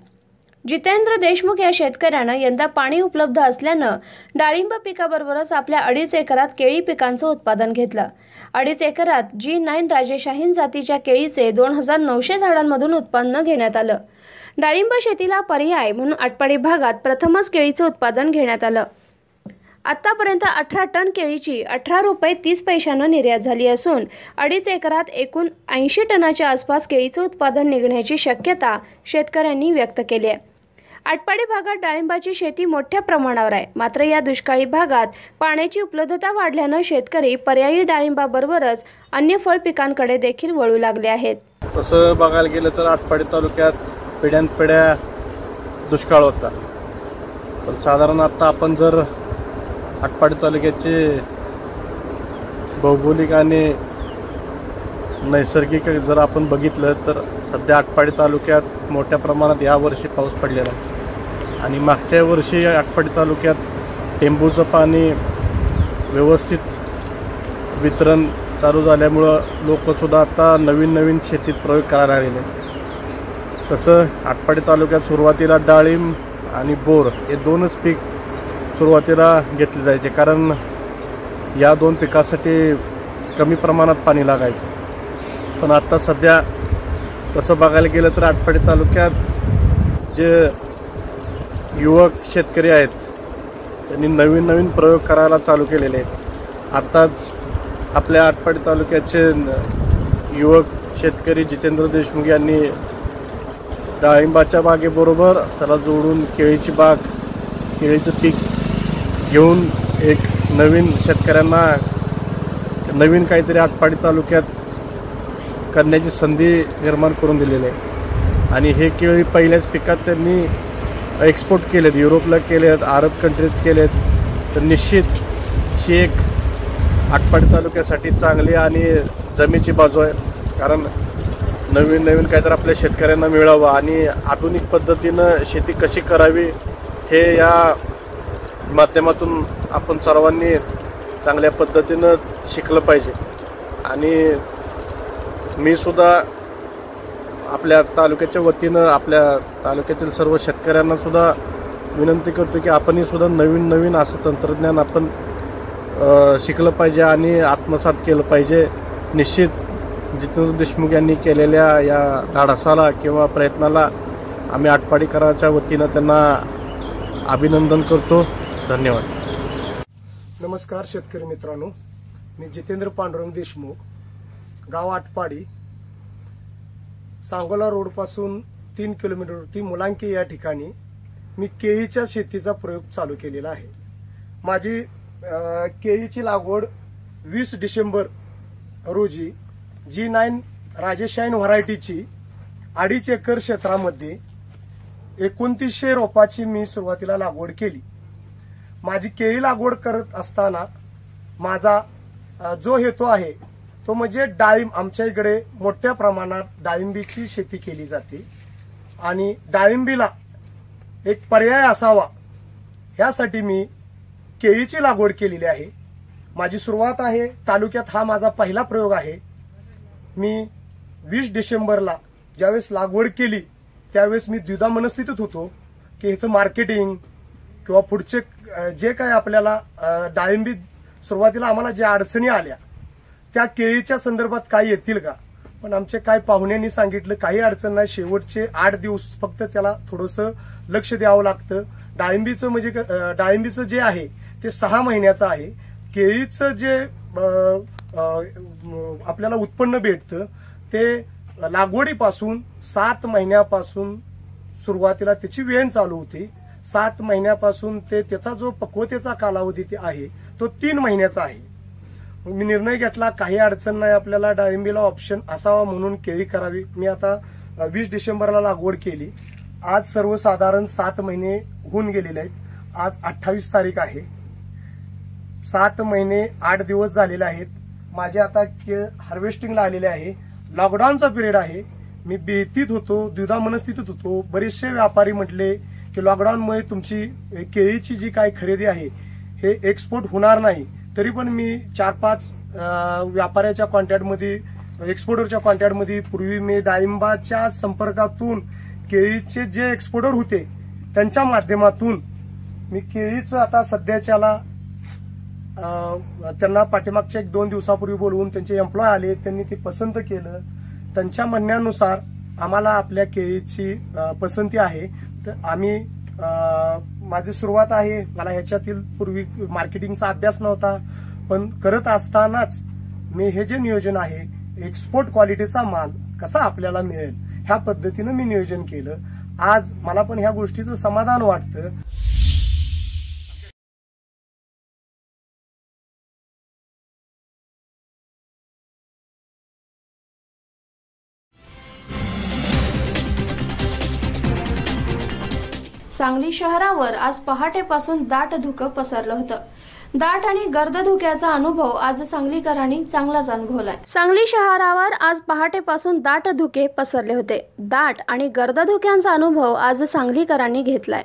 A: जितेंद्र देशमुख या शेतकऱ्यानं यंदा पाणी उपलब्ध असल्यानं डाळिंब पिकाबरोबरच आपल्या 2.5 एकरात केळी पिकांचं उत्पादन घेतलं. 2.5 एकरात G9 राजेशाहीन जातीच्या केळीचे 2900 झाडांमधून उत्पन्न घेण्यात आलं. डाळिंब शेतीला पर्याय म्हणून आटपाडी भागात प्रथमच केळीचं उत्पादन घेण्यात आलं. आतापर्यंत 18 टन केळीची 18 रुपये 30 पैशानं निर्यात झाली असून 2.5 एकरात एकूण 80 टनाच्या आसपास केळीचं उत्पादन निघण्याची शक्यता शेतकऱ्यांनी व्यक्त केली आहे. आटपाडी भागात डाळिंबाची शेती मोठ्या प्रमाणावर आहे. मात्र या दुष्काळी भागात पाण्याची उपलब्धता वाढल्यानं शेतकरी पर्यायी डाळिंबाबरोबरच अन्य फळ पिकांकडे देखील वळू लागले आहेत.
E: तसं बघायला गेलं तर आटपाडी तालुक्यात पिढ्यानपिढ्या दुष्काळ होता. पण साधारण आता आपण जर आटपाडी तालुक्याचे भौगोलिक आणि नैसर्गिक जर आपण बघितलं तर सध्या आटपाडी तालुक्यात मोठ्या प्रमाणात यावर्षी पाऊस पडलेला आहे आणि मागच्या वर्षी आटपाडी तालुक्यात टेंबूचं पाणी व्यवस्थित वितरण चालू झाल्यामुळं लोकसुद्धा आता नवीन शेतीत प्रयोग करायला लागलेले. तसं आटपाडी तालुक्यात सुरुवातीला डाळिंब आणि बोर हे 2च पीक सुरुवातीला घेतले जायचे, कारण या 2 पिकासाठी कमी प्रमाणात पाणी लागायचं. पण आता सध्या तसं बघायला गेलं तर आटपाडी तालुक्यात जे युवक शेतकरी आहेत त्यांनी नवीन प्रयोग करायला चालू केलेले आहेत. आत्ताच आपल्या आटपाडी तालुक्याचे युवक शेतकरी जितेंद्र देशमुख यांनी डाळिंबाच्या बागेबरोबर त्याला जोडून केळीची बाग, केळीचं पीक घेऊन एक नवीन शेतकऱ्यांना नवीन काहीतरी आटपाडी तालुक्यात करण्याची संधी निर्माण करून दिलेली आहे. आणि हे केळी पहिल्याच पिकात त्यांनी एक्सपोर्ट केलेत, युरोपला केलेत, अरब कंट्रीत केलेत. तर निश्चित ही एक आटपाडी तालुक्यासाठी चांगली आणि जमेची बाजू आहे, कारण नवीन काहीतरी आपल्या शेतकऱ्यांना मिळावं आणि आधुनिक पद्धतीनं शेती कशी करावी हे या माध्यमातून आपण सर्वांनी चांगल्या पद्धतीनं शिकलं पाहिजे. आणि मी सुद्धा आपल्या तालुक्याच्या वतीनं आपल्या तालुक्यातील सर्व शेतकऱ्यांना सुद्धा विनंती करतो की आपणही सुद्धा नवीन असं तंत्रज्ञान आपण शिकलं पाहिजे आणि आत्मसात केलं पाहिजे. निश्चित जितेंद्र देशमुख यांनी केलेल्या या धाडसाला किंवा प्रयत्नाला आम्ही आटपाडीकरांच्या वतीनं त्यांना अभिनंदन करतो. धन्यवाद.
F: नमस्कार शेतकरी मित्रांनो, मी जितेंद्र पांडुरंग देशमुख, गाव आटपाडी, सांगोला रोडपासून 3 किलोमीटरवरती मुलांकी या ठिकाणी मी केळीच्या शेतीचा प्रयोग चालू केलेला आहे. माझी केळीची लागवड 20 डिसेंबर रोजी G9 राजेशाईन व्हरायटीची 2.5 एकर क्षेत्रामध्ये 2900 रोपाची मी सुरुवातीला लागवड केली. माझी केळी लागवड करत असताना माझा जो हेतू आहे तो म्हणजे डाळिंब. आमच्या इकडे मोठ्या प्रमाणात डाळिंबीची शेती केली जाते आणि डाळिंबीला एक पर्याय असावा ह्यासाठी मी केळीची लागवड केलेली आहे. माझी सुरुवात आहे तालुक्यात, हा माझा पहिला प्रयोग आहे. मी 20 डिसेंबरला ज्यावेळेस लागवड केली त्यावेळेस मी द्विधा मनस्थितीत होतो की ह्याचं मार्केटिंग किंवा पुढचे जे काय आपल्याला डाळिंबी सुरुवातीला आम्हाला ज्या अडचणी आल्या त्या केळीच्या संदर्भात काय येतील का, पण आमचे काय पाहुण्यांनी सांगितलं काही अडचण नाही, शेवटचे 8 दिवस फक्त त्याला थोडंसं लक्ष द्यावं लागतं. डाळिंबीचं म्हणजे डाळिंबीचं जे आहे ते 6 महिन्याचं आहे. केळीचं जे आपल्याला उत्पन्न भेटतं ते लागवडीपासून 7 महिन्यापासून सुरुवातीला त्याची वेळ चालू होते. 7 महिन्यापासून ते त्याचा जो पक्वतेचा कालावधी ते आहे तो 3 महिन्याचा आहे. मी निर्णय घेतला काही अडचण नाही, आपल्याला डाळिंबीला ऑप्शन असावा म्हणून केळी करावी. मी आता 20 डिसेंबरला लागवड केली. आज सर्वसाधारण 7 महिने होऊन गेलेले आहेत. आज 28 तारीख आहे. 7 महिने 8 दिवस झालेले आहेत. माझे आता हार्वेस्टिंगला आलेले आहे. लॉकडाऊनचा पिरियड आहे. मी भीतीत होतो, द्विधा मनस्थितीत होतो. बरेचसे व्यापारी म्हटले की लॉकडाऊनमुळे तुमची केळीची जी काही खरेदी आहे हे एक्सपोर्ट होणार नाही. तरी पण मी 4-5 व्यापाऱ्याच्या कॉन्टॅक्टमध्ये, एक्सपोर्टरच्या कॉन्टॅक्टमध्ये, पूर्वी मी डाळिंबाच्या संपर्कातून केळीचे जे एक्सपोर्टर होते त्यांच्या माध्यमातून मी केळीचं आता सध्याच्याला त्यांना पाठीमागच्या 1-2 दिवसापूर्वी बोलवून त्यांचे एम्प्लॉय आले, त्यांनी ते पसंत केलं. त्यांच्या म्हणण्यानुसार आम्हाला आपल्या केळीची पसंती आहे. तर आम्ही माझी सुरुवात आहे. मला ह्याच्यातील पूर्वी मार्केटिंगचा अभ्यास नव्हता, पण करत असतानाच मी हे जे नियोजन आहे एक्सपोर्ट क्वालिटीचा माल कसा आपल्याला मिळेल ह्या पद्धतीनं मी नियोजन केलं. आज मला पण ह्या गोष्टीचं समाधान वाटतं.
A: सांगली शहरावर आज पहाटेपासून दाट धुकं पसरलं होतं. दाट आणि गर्द धुक्याचा अनुभव आज सांगलीकरांनी चांगलाच अनुभवलाय. सांगली शहरावर आज पहाटेपासून दाट धुके पसरले होते. दाट आणि गर्द धुक्यांचा अनुभव आज सांगलीकरांनी घेतलाय.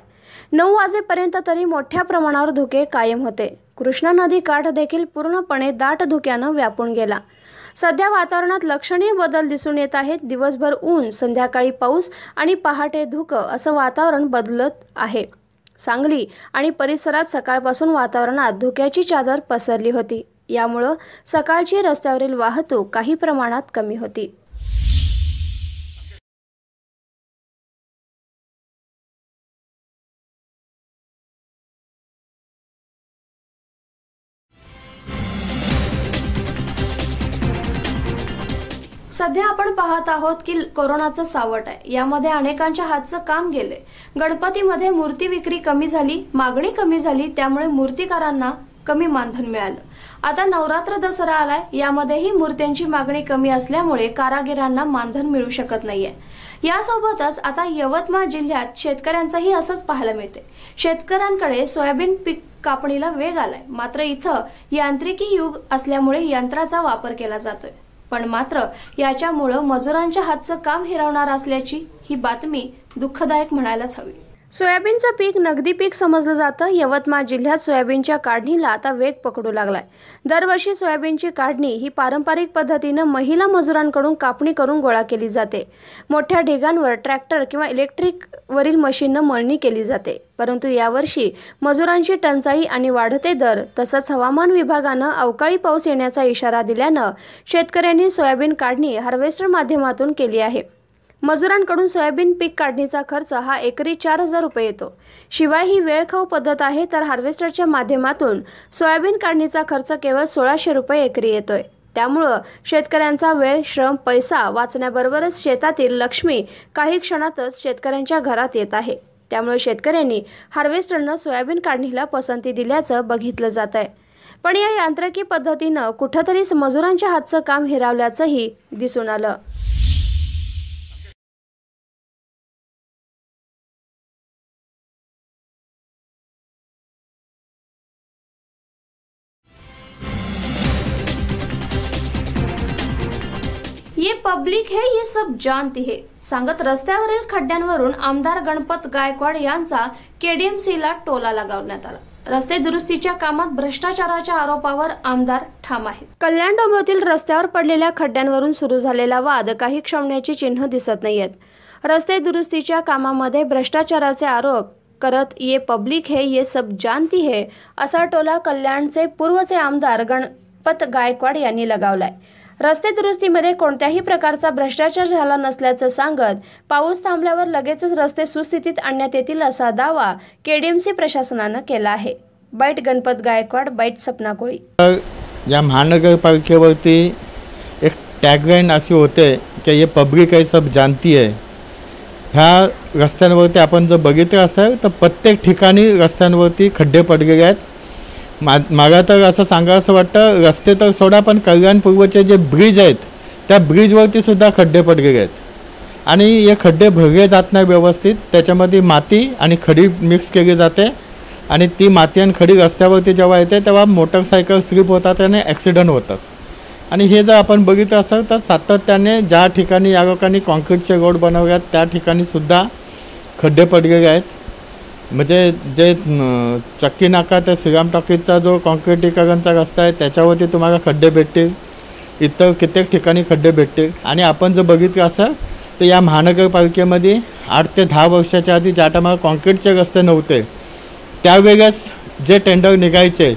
A: 9 वाजेपर्यंत तरी मोठ्या प्रमाणावर धुके कायम होते. कृष्णा नदी काठ देखील पूर्णपणे दाट धुक्यानं व्यापून गेला. सध्या वातावरणात लक्षणीय बदल दिसून येत आहेत. दिवसभर ऊन, संध्याकाळी पाऊस आणि पहाटे धुकं असं वातावरण बदलत आहे. सांगली आणि परिसरात सकाळपासून वातावरणात धुक्याची चादर पसरली होती. यामुळं सकाळची रस्त्यावरील वाहतूक काही प्रमाणात कमी होती. सध्या आपण पाहत आहोत की कोरोनाचं सावट आहे. यामध्ये अनेकांच्या हातचं काम गेले. गणपतीमध्ये मूर्ती विक्री कमी झाली, मागणी कमी झाली, त्यामुळे मूर्तिकारांना कमी मानधन मिळालं. आता नवरात्र दसरा आलाय, यामध्येही मूर्त्यांची मागणी कमी असल्यामुळे कारागिरांना मानधन मिळू शकत नाहीये. यासोबतच आता यवतमाळ जिल्ह्यात शेतकऱ्यांचंही असंच पाहायला मिळते. शेतकऱ्यांकडे सोयाबीन पीक कापणीला वेग आलाय. मात्र इथं यांत्रिकी युग असल्यामुळे यंत्राचा वापर केला जातोय. पण मात्र याच्यामुळे मजुरांच्या हातचं काम हिरावणार असल्याची ही बातमी दुःखदायक म्हणायलाच हवी. सोयाबीनचं पीक नगदी पीक समजलं जातं. यवतमाळ जिल्ह्यात सोयाबीनच्या काढणीला आता वेग पकडू लागलाय. दरवर्षी सोयाबीनची काढणी ही पारंपरिक पद्धतीनं महिला मजुरांकडून कापणी करून गोळा केली जाते. मोठ्या ढिगांवर ट्रॅक्टर किंवा इलेक्ट्रिक वरील मशीननं मळणी केली जाते. परंतु यावर्षी मजुरांची टंचाई आणि वाढते दर तसंच हवामान विभागानं अवकाळी पाऊस येण्याचा इशारा दिल्यानं शेतकऱ्यांनी सोयाबीन काढणी हार्वेस्टर माध्यमातून केली आहे. मजुरांकडून सोयाबीन पीक काढणीचा खर्च हा एकरी 4,000 रुपये येतो. शिवाय ही वेळखाऊ पद्धत आहे, तर हार्वेस्टरच्या माध्यमातून सोयाबीन काढणीचा खर्च केवळ 1,600 रुपये एकरी येतोय. त्यामुळं शेतकऱ्यांचा वेळ, श्रम, पैसा वाचण्याबरोबरच शेतातील लक्ष्मी काही क्षणातच शेतकऱ्यांच्या घरात येत आहे. त्यामुळे शेतकऱ्यांनी हार्वेस्टरनं सोयाबीन काढणीला पसंती दिल्याचं बघितलं जात आहे. पण या यांत्रिकी पद्धतीनं कुठंतरी मजुरांच्या हातचं काम हिरावल्याचंही दिसून आलं. ये पब्लिक है, ये सब जानती है सांगत रस्त्यावरील खड्ड्यांवरून आमदार गणपत गायकवाड यांचा केडीएमसीला टोला लगावण्यात आला. रस्ते दुरुस्तीच्या कामात भ्रष्टाचाराच्या आरोपावर आमदार ठाम आहेत. कल्याण डोंबिवलीतील रस्त्यावर पडलेल्या खड्ड्यांवरून सुरू झालेला वाद काही क्षमण्याची चिन्ह दिसत नाहीयेत. रस्ते दुरुस्तीच्या कामामध्ये भ्रष्टाचाराचे आरोप करत ये पब्लिक है, ये सब जानती है असा टोला कल्याणचे पूर्वचे आमदार गणपत गायकवाड यांनी लगावलाय. रस्ते दुरुस्तीमध्ये कोणत्याही प्रकारचा भ्रष्टाचार झाला नसल्याचं सांगत पाऊस थांबल्यावर लगेचच रस्ते सुस्थितीत आणण्यात येतील असा दावा केडीएमसी प्रशासनानं केला आहे. बाईट गणपत गायकवाड, बाईट सपना कोळी.
G: या महानगरपालिकेवरती एक टॅगलाईन अशी होते की ये पब्लिक है, सब जानती है. ह्या रस्त्यांवरती आपण जर बघितलं असेल तर प्रत्येक ठिकाणी रस्त्यांवरती खड्डे पडलेले आहेत. मला तर असं सांगावं वाटतं, रस्ते तर सोडा, पण कल्याणपूर्वचे जे ब्रिज आहेत त्या ब्रिजवरती सुद्धा खड्डे पडलेले आहेत आणि हे खड्डे भरले जात नाही व्यवस्थित. त्याच्यामध्ये माती आणि खडी मिक्स केली जाते आणि ती माती आणि खडी रस्त्यावरती जेव्हा येते तेव्हा मोटरसायकल स्लिप होतात आणि ॲक्सिडेंट होतात. आणि हे जर आपण बघितलं असेल तर सातत्याने ज्या ठिकाणी या लोकांनी कॉन्क्रीटचे रोड बनवले त्या ठिकाणी सुद्धा खड्डे पडलेले आहेत. म्हणजे जे चक्की नाका ते श्रीराम टॉकीजचा जो कॉन्क्रिटीकरणचा रस्ता आहे त्याच्यावरती तुम्हाला खड्डे भेटतील. इतर कित्येक ठिकाणी खड्डे भेटतील. आणि आपण जर बघितलं असं तर या महानगरपालिकेमध्ये 8 ते 10 वर्षाच्या आधी ज्या टायमाला कॉन्क्रीटचे रस्ते नव्हते त्यावेळेस जे टेंडर निघायचे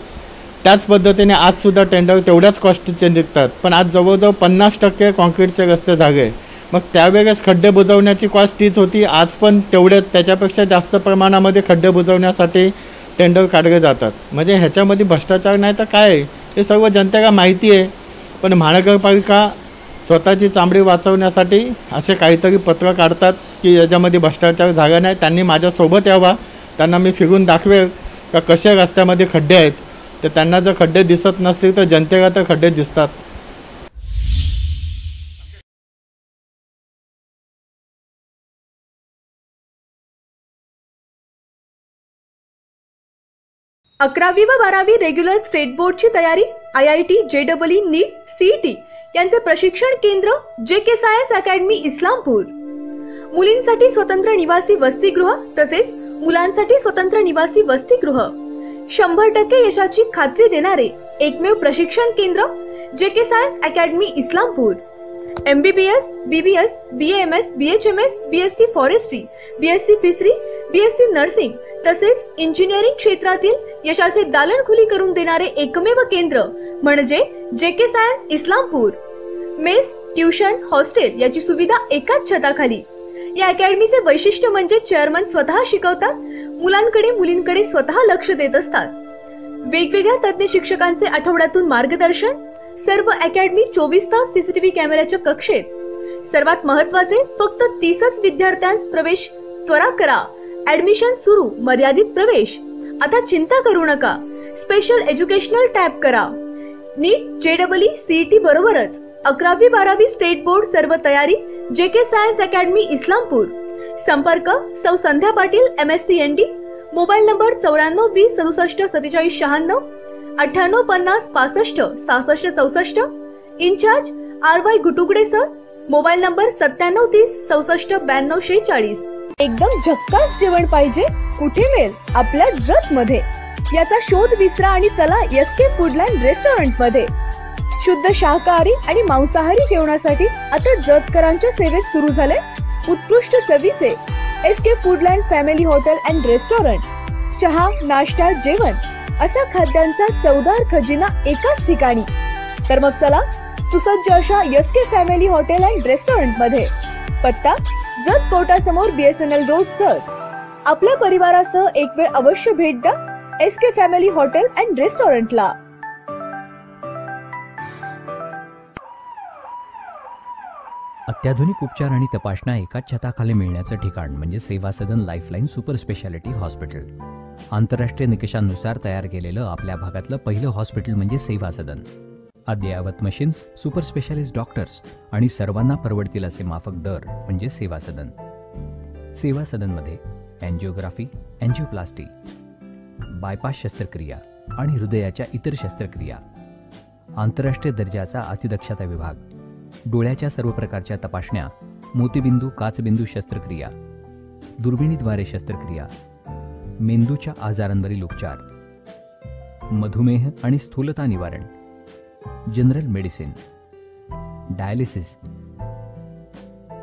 G: त्याच पद्धतीने आजसुद्धा टेंडर तेवढ्याच कॉस्टचे निघतात. पण आज जवळजवळ 50% कॉन्क्रीटचे रस्ते झाले. मग त्यावेळेस खड्डे बुजवण्याची कॉस्ट तीच होती. आज पण तेवढ्यात त्याच्यापेक्षा जास्त प्रमाणामध्ये खड्डे बुजवण्यासाठी टेंडर काढले जातात. म्हणजे ह्याच्यामध्ये भ्रष्टाचार नाही तर काय आहे हे सर्व जनतेला माहिती आहे. पण महानगरपालिका स्वतःची चामडी वाचवण्यासाठी असे काहीतरी पत्र काढतात की याच्यामध्ये भ्रष्टाचार झाला नाही. त्यांनी माझ्यासोबत यावा, त्यांना मी फिरून दाखवेल का कशा रस्त्यामध्ये खड्डे आहेत. तर त्यांना जर खड्डे दिसत नसतील तर जनतेला तर खड्डे दिसतात.
C: अकरावी व 12वी रेग्युलर स्टेट बोर्डची तयारी IIT, JEE, नीट, CET यांचे प्रशिक्षण केंद्र JKSIS अकॅडमी इस्लामपूर. मुलींसाठी स्वतंत्र निवासी वसतिगृह तसेच मुलांसाठी स्वतंत्र निवासी वसतिगृह. 100% यशाची खात्री देणारे एकमेव प्रशिक्षण केंद्र JKSIS academy Islampur. MBBS, BBS, BAMS, BHMS, BSc forestry, BSc fishery, BSc nursing तसेच इंजिनिअरिंग क्षेत्रातील यशाचे दालनखुली करून देणारे एकमेव केंद्र म्हणजे JKSIS Islampur. Mess, tuition, hostel याची सुविधा एकाच छताखाली. या अकॅडमीचे वैशिष्ट्य म्हणजे चेअरमन स्वतः शिकवतात, मुलांकडे मुलींकडे स्वतः लक्ष देत असतात. वेगवेगळ्या तज्ञ शिक्षकांचे आठवड्यातून मार्गदर्शन. सर्व अकॅडमी 24 तास CCTV कॅमेऱ्याच्या कक्षेत. सर्वात महत्त्वाचे फक्त 30च विद्यार्थ्यांस प्रवेश. त्वरा करा, ऍडमिशन सुरू, मर्यादित प्रवेश. आता चिंता करू नका, स्पेशल एज्युकेशनल टॅब करा. नीट, JEE, CET बरोबरच 11वी 12वी स्टेट बोर्ड सर्व तयारी JKSIS अकॅडमी इस्लामपूर. संपर्क सौ Sandhya Patil, MSc ND. Mobile number 94 20 67 47 96, 98 50 65 66 64. Incharge RY Gutugade sir. Mobile number 97 30 64 92 46. एकदम झक्कास जेवण पाहिजे? कुठे मिळेल? आपल्या जत मध्ये. याचा शोध विसरा आणि चला एसके फूडलँड रेस्टॉरंट मध्ये. शुद्ध शाकाहारी आणि मांसाहारी जेवणासाठी आता जतकरांच्या सेवेत सुरू झाले उत्कृष्ट चवीचे SK Foodland family hotel and restaurant. चहा, नाश्ता, जेवण असा खाद्यांचा चवदार खजिना एकाच ठिकाणी. तर मग चला सुसज्ज अशा SK family hotel and restaurant मध्ये. पत्ता जत कोर्टासमोर BSNL रोड जत. आपल्या परिवारासह एक वेळ अवश्य भेट द्या एसके फॅमिली हॉटेल अँड रेस्टॉरंटला.
O: अत्याधुनिक उपचार आणि तपासण्या एकाच छताखाली मिळण्याचं ठिकाण म्हणजे सेवा सदन लाईफलाईन सुपर स्पेशालिटी हॉस्पिटल. आंतरराष्ट्रीय निकषांनुसार तयार केलेलं आपल्या भागातलं पहिलं हॉस्पिटल म्हणजे सेवा सदन. अद्ययावत मशीन्स, सुपर स्पेशालिस्ट डॉक्टर्स आणि सर्वांना परवडतील असे माफक दर म्हणजे सेवा सदन. सेवा सदनमध्ये अँजिओग्राफी, अँजिओप्लास्टी, बायपास शस्त्रक्रिया आणि हृदयाच्या इतर शस्त्रक्रिया, आंतरराष्ट्रीय दर्जाचा अतिदक्षता विभाग, डोळ्याच्या सर्व प्रकारच्या तपासण्या, मोतीबिंदू, काचबिंदू शस्त्रक्रिया, दुर्बिणीद्वारे शस्त्रक्रिया, मेंदूच्या आजारांवरील उपचार, मधुमेह आणि स्थूलता निवारण, general medicine, dialysis,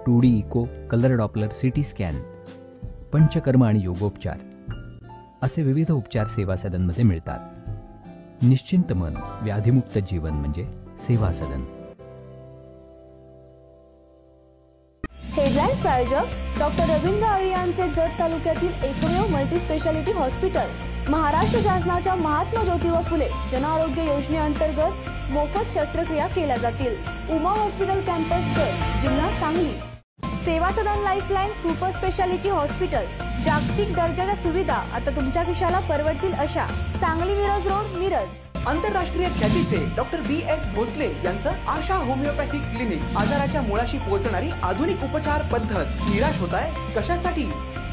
O: 2D echo, colour doppler, CT scan, panchakarma आणि योगोपचार असे विविध उपचार सेवा सदनमध्ये मिळतात. निश्चिंत मन, व्याधीमुक्त जीवन म्हणजे सेवा सदन.
C: हेडलाईन्स प्रायोजक डॉक्टर रवींद्र आळे यांचे जत तालुक्यातील एकमेव मल्टी स्पेशालिटी हॉस्पिटल. महाराष्ट्र शासनाच्या महात्मा ज्योतिबा फुले जन आरोग्य योजनेअंतर्गत मोफत शस्त्रक्रिया केल्या जातील. उमा हॉस्पिटल कॅम्पस जत, जिल्हा सांगली. सेवा सदन लाईफलाईन सुपर स्पेशालिटी हॉस्पिटल. जागतिक दर्जाच्या सुविधा आता तुमच्या खिशाला परवडतील अशा. सांगली मिरज रोड, मिरज.
B: आंतरराष्ट्रीय ख्यातीचे डॉक्टर BS भोसले यांचं आशा होमिओपॅथिक क्लिनिक. आजाराच्या मुळाशी पोहोचणारी आधुनिक उपचार पद्धत. निराश होताय? कशासाठी?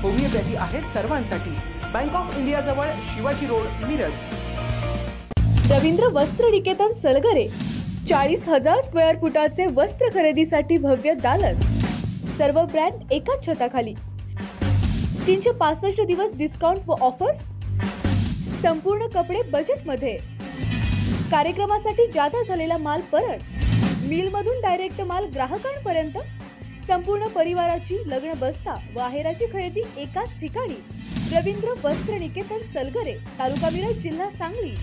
B: होमिओपॅथी आहे सर्वांसाठी. बँक ऑफ इंडिया जवळ, शिवाजी रोड, मिरज.
C: रवींद्र वस्त्र निकेतन सलगरे. 40,000 स्क्वेअर फुटाचे वस्त्र खरेदीसाठी भव्य दालन. सर्व ब्रँड एकाच छताखाली. 365 दिवस डिस्काउंट व ऑफर्स. संपूर्ण कपडे बजेट मध्ये. कार्यक्रमासाठी जादा झालेला माल परत. मिल मधून डायरेक्ट माल ग्राहकांपर्यंत. संपूर्ण परिवाराची लग्न बस्ता व आहेराची खरेदी एकाच ठिकाणी. रवींद्र वस्त्र निकेतन सलगरे, तालुका मिरज, जिल्हा सांगली.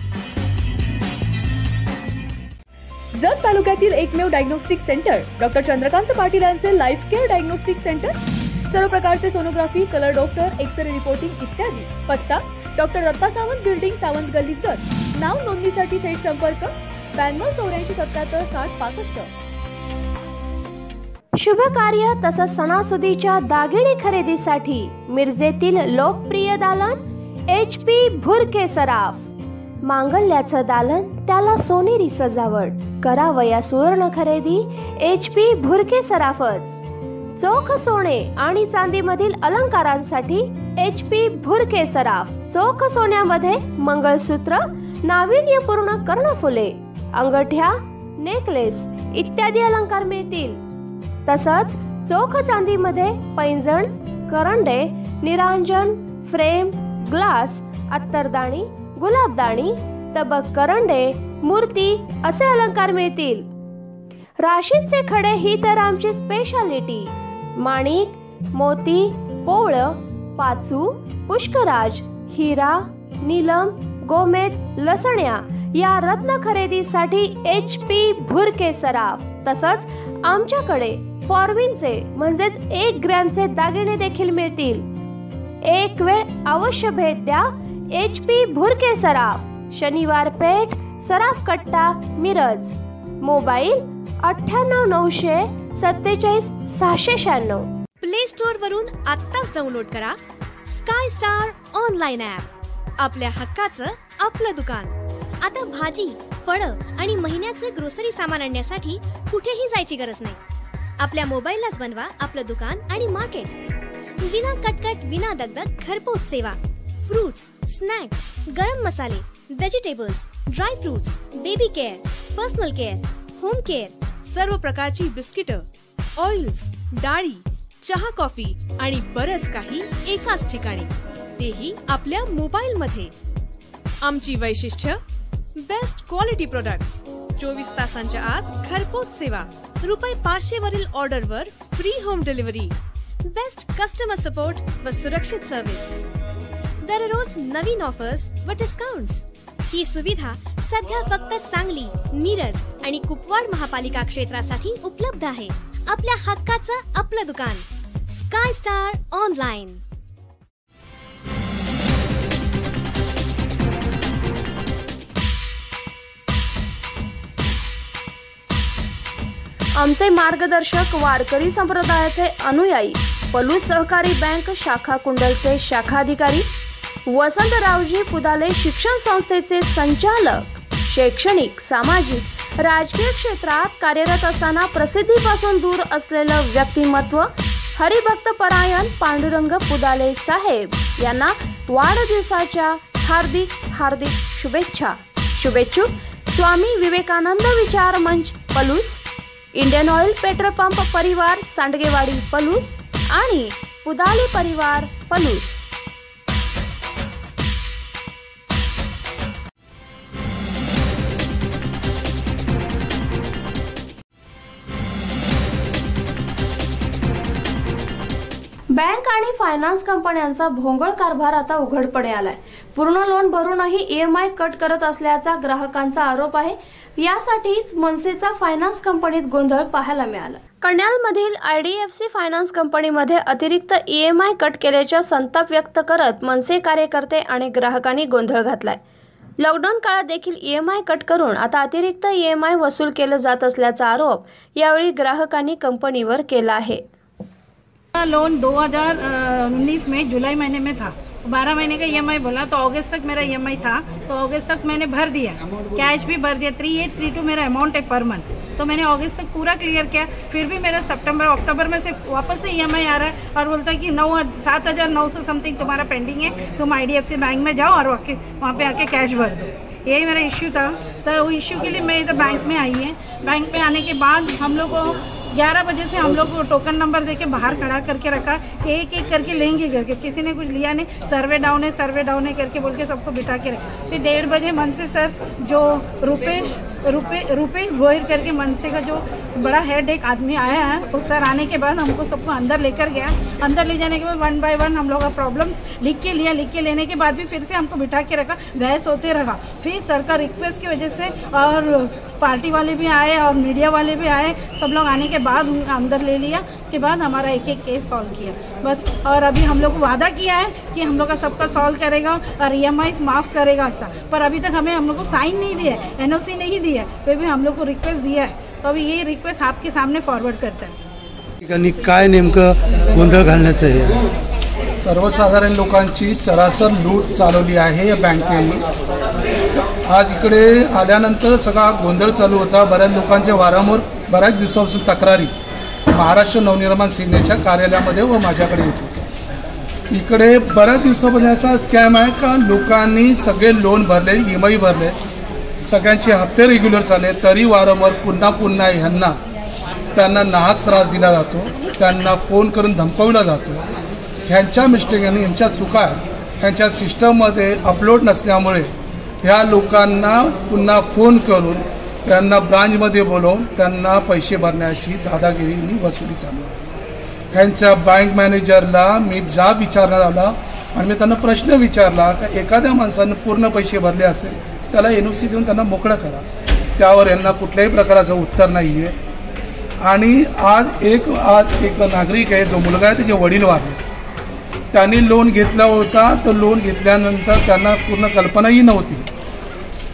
C: जत तालुक्यातील एकमेव diagnostic centre doctor Chandrakant Patil यांचे लाईफ केअर डायग्नोस्टिक सेंटर. सर्व प्रकारचे sonography, colour doctor, x-ray reporting इत्यादी. पत्ता डॉक्टर दत्ता सावंत बिल्डिंग, सावंत गल्ली, जत. नाव नोंदणीसाठी थेट संपर्क 92 84 77 60 65.
A: शुभ कार्य तसंच सणासुदीच्या दागिने खरेदीसाठी मिरजेतील लोकप्रिय दालन HP भुरके सराफ. मांगल्याचं दालन, त्याला सोनेरी सजावट. करावया सुवर्ण खरेदी HP भुरके सराफच. चोख सोने आणि चांदीमधील अलंकारांसाठी HP भुरके सराफ. चोख सोन्यामध्ये मंगळसूत्र, नाविन्यपूर्ण कर्णफुले, अंगठ्या, नेकलेस इत्यादी अलंकार मिळतील. तसंच चोख चांदीमध्ये पैंजण, करंडे, निरांजन, फ्रेम, ग्लास, अत्तरदाणी, गुलाबदाणी, तबक करंडे, मूर्ती असे अलंकार मिळतील. राशींचे खडे ही तर आमची स्पेशालिटी. माणिक, मोती, पोळ, पाचू, पुष्कराज, हिरा, नीलम, गोमेद, लसण्या या रत्न खरेदीसाठी HP भुरके सराफ. तसंच आमच्याकडे फॉर्मिनचे म्हणजेच 1 ग्रॅमचे दागिने देखील मिळतील. एक वेळ अवश्य भेट द्या HP भुरके सराफ. शनिवार पेठ, सराफ कट्टा, मिरज. मोबाईल 98 900 47 696.
P: प्ले स्टोअर वरून आत्ताच डाउनलोड करा स्काय स्टार ऑनलाइन ऍप. आपल्या हक्काचं आपलं दुकान. आता भाजी, फळं आणि महिन्याचे ग्रोसरी सामान आणण्यासाठी कुठेही जायची गरज नाही. आपल्या मोबाईललाच बनवा आपलं दुकान आणि मार्केट. विना कटकट, विना दगदग, घरपोच सेवा. फ्रुट्स, स्नॅक्स, गरम मसाले, vegetables, dry fruits, baby care, personal care, home care, सर्व प्रकारची बिस्किटं, ऑइल्स, डाळी, चहा कॉफी आणि बरंच काही एकाच ठिकाणी, तेही आपल्या मोबाईल मध्ये. आमची वैशिष्ट्य बेस्ट क्वालिटी प्रोडक्ट्स, 24 तासांच्या आत घरपोच सेवा, ₹500 वरील ऑर्डरवर free home delivery, best customer support व सुरक्षित सर्व्हिस, दररोज नवीन ऑफर्स व डिस्काउंट्स. ही सुविधा सध्या फक्त सांगली, मिरज आणि कुपवाड महापालिका क्षेत्रासाठी उपलब्ध आहे. आपल्या हक्काचं आपलं दुकान, स्काय स्टार ऑनलाईन.
A: आमचे मार्गदर्शक वारकरी संप्रदायाचे अनुयायी, पलूस सहकारी बँक शाखा कुंडलचे शाखाधिकारी, वसंतरावजी पुदाले शिक्षण संस्थेचे संचालक, शैक्षणिक, सामाजिक, राजकीय क्षेत्रात कार्यरत असताना प्रसिद्धीपासून दूर असलेलं व्यक्तिमत्व हरिभक्तपरायण पांडुरंग पुदाले साहेब यांना वाढदिवसाच्या हार्दिक शुभेच्छा. शुभेच्छुक स्वामी विवेकानंद विचार मंच Palus, Indian oil petrol pump परिवार सांडगेवाडी पलूस आणि पुदाले परिवार पलूस. बँक आणि फायनान्स कंपन्यांचा भोंगळ कारभार आता उघडपणे आलाय. पूर्ण लोन भरूनही EMI कट करत असल्याचा ग्राहकांचा आरोप आहे. यासाठीच मनसेचा फायनान्स कंपनीत गोंधळ पाहायला मिळाला. कण्यालमधील IDFC फायनान्स कंपनीमध्ये अतिरिक्त EMI कट केल्याचा संताप व्यक्त करत मनसे कार्यकर्ते आणि ग्राहकांनी गोंधळ घातलाय. लॉकडाऊन काळात देखील EMI कट करून आता अतिरिक्त EMI वसूल केलं जात असल्याचा आरोप यावेळी ग्राहकांनी कंपनीवर केला आहे.
N: लोन 2019 में जुलाई महीने में था, 12 महीने का EMI बोला तो अगस्त तक मेरा EMI था, तो अगस्त तक मैंने भर दिया, कैश भी भर दिया. 3832 मेरा अमाउंट है पर मंथ, तो मैंने अगस्त तक पूरा क्लियर किया. फिर भी मेरा सितंबर अक्टूबर में से वापस से EMI आ रहा है और बोलता है कि 7,900 समथिंग तुम्हारा पेंडिंग है, तुम IDFC बैंक में जाओ और वहाँ पे आके कैश भर दो. यही मेरा इश्यू था. तो वो इश्यू के लिए मैं इधर बैंक में आई है. बैंक में आने के बाद हम लोग को 11 बजे से हम लोग को टोकन नंबर देके बाहर खड़ा करके रखा कि एक एक करके लेंगे करके. किसी ने कुछ लिया नहीं, सर्वे डाउन है करके बोल के सबको बिठा के रखा. फिर 1:30 बजे मनसे सर जो रुपेश गोयल करके मनसे का जो बड़ा हेड एक आदमी आया है, उस सर आने के बाद हमको सबको अंदर लेकर गया. अंदर ले जाने के बाद 1 बाय 1 हम लोग का प्रॉब्लम्स लिख के लिया. लिख के लेने के बाद भी फिर से हमको बिठा के रखा, बहस होते रहा. फिर सर का रिक्वेस्ट की वजह से और पार्टी वाले भी आए और मीडिया वाले भी आए, सब लोग आने के बाद अंदर ले लिया. उसके बाद हमारा एक एक केस सॉल्व किया बस. और अभी हम लोग को वादा किया है कि हम लोग का सबका सॉल्व करेगा और EMI माफ करेगा ऐसा. पर अभी तक हम लोग को साइन नहीं दिया है, NOC नहीं दिया है, फिर भी हम लोग को रिक्वेस्ट दिया है. तो अभी ये रिक्वेस्ट आपके सामने फॉरवर्ड करता है.
H: काय नेमकं गोंधळ घालण्याचं आहे?
R: सर्वसाधारण लोकांची सरासर लूट चालवली आहे या बँकेने. आज इकडे आल्यानंतर सगळा गोंधळ चालू होता. बऱ्याच लोकांच्या वारंवार बऱ्याच दिवसापासून तक्रारी महाराष्ट्र नवनिर्माण सेनेच्या कार्यालयामध्ये व माझ्याकडे येत होत्या. इकडे बऱ्याच दिवसापासून स्कॅम आहे का लोकांनी सगळे लोन भरले, EMI भरले, सगळ्यांचे हप्ते रेग्युलर झाले, तरी वारंवार पुन्हा ह्यांना त्यांना नाहक त्रास दिला जातो, त्यांना फोन करून धमकवला जातो. ह्यांच्या मिस्टेकने, ह्यांच्या चुका ह्यांच्या सिस्टममध्ये अपलोड नसल्यामुळे ह्या लोकांना पुन्हा फोन करून त्यांना ब्रांचमध्ये बोलवून त्यांना पैसे भरण्याची दादागिरी वसुली चालू आहे. ह्यांच्या बँक मॅनेजरला मी जाब विचारण्यात आला आणि मी त्यांना प्रश्न विचारला का एखाद्या माणसानं पूर्ण पैसे भरले असेल त्याला NOC देऊन त्यांना मोकळं करा. त्यावर यांना कुठल्याही प्रकारचं उत्तर नाही आहे. आणि आज एक नागरिक आहे, जो मुलगा आहे, त्याचे वडील वारले. त्यांनी लोन घेतला होता, तर लोन घेतल्यानंतर त्यांना पूर्ण कल्पनाही नव्हती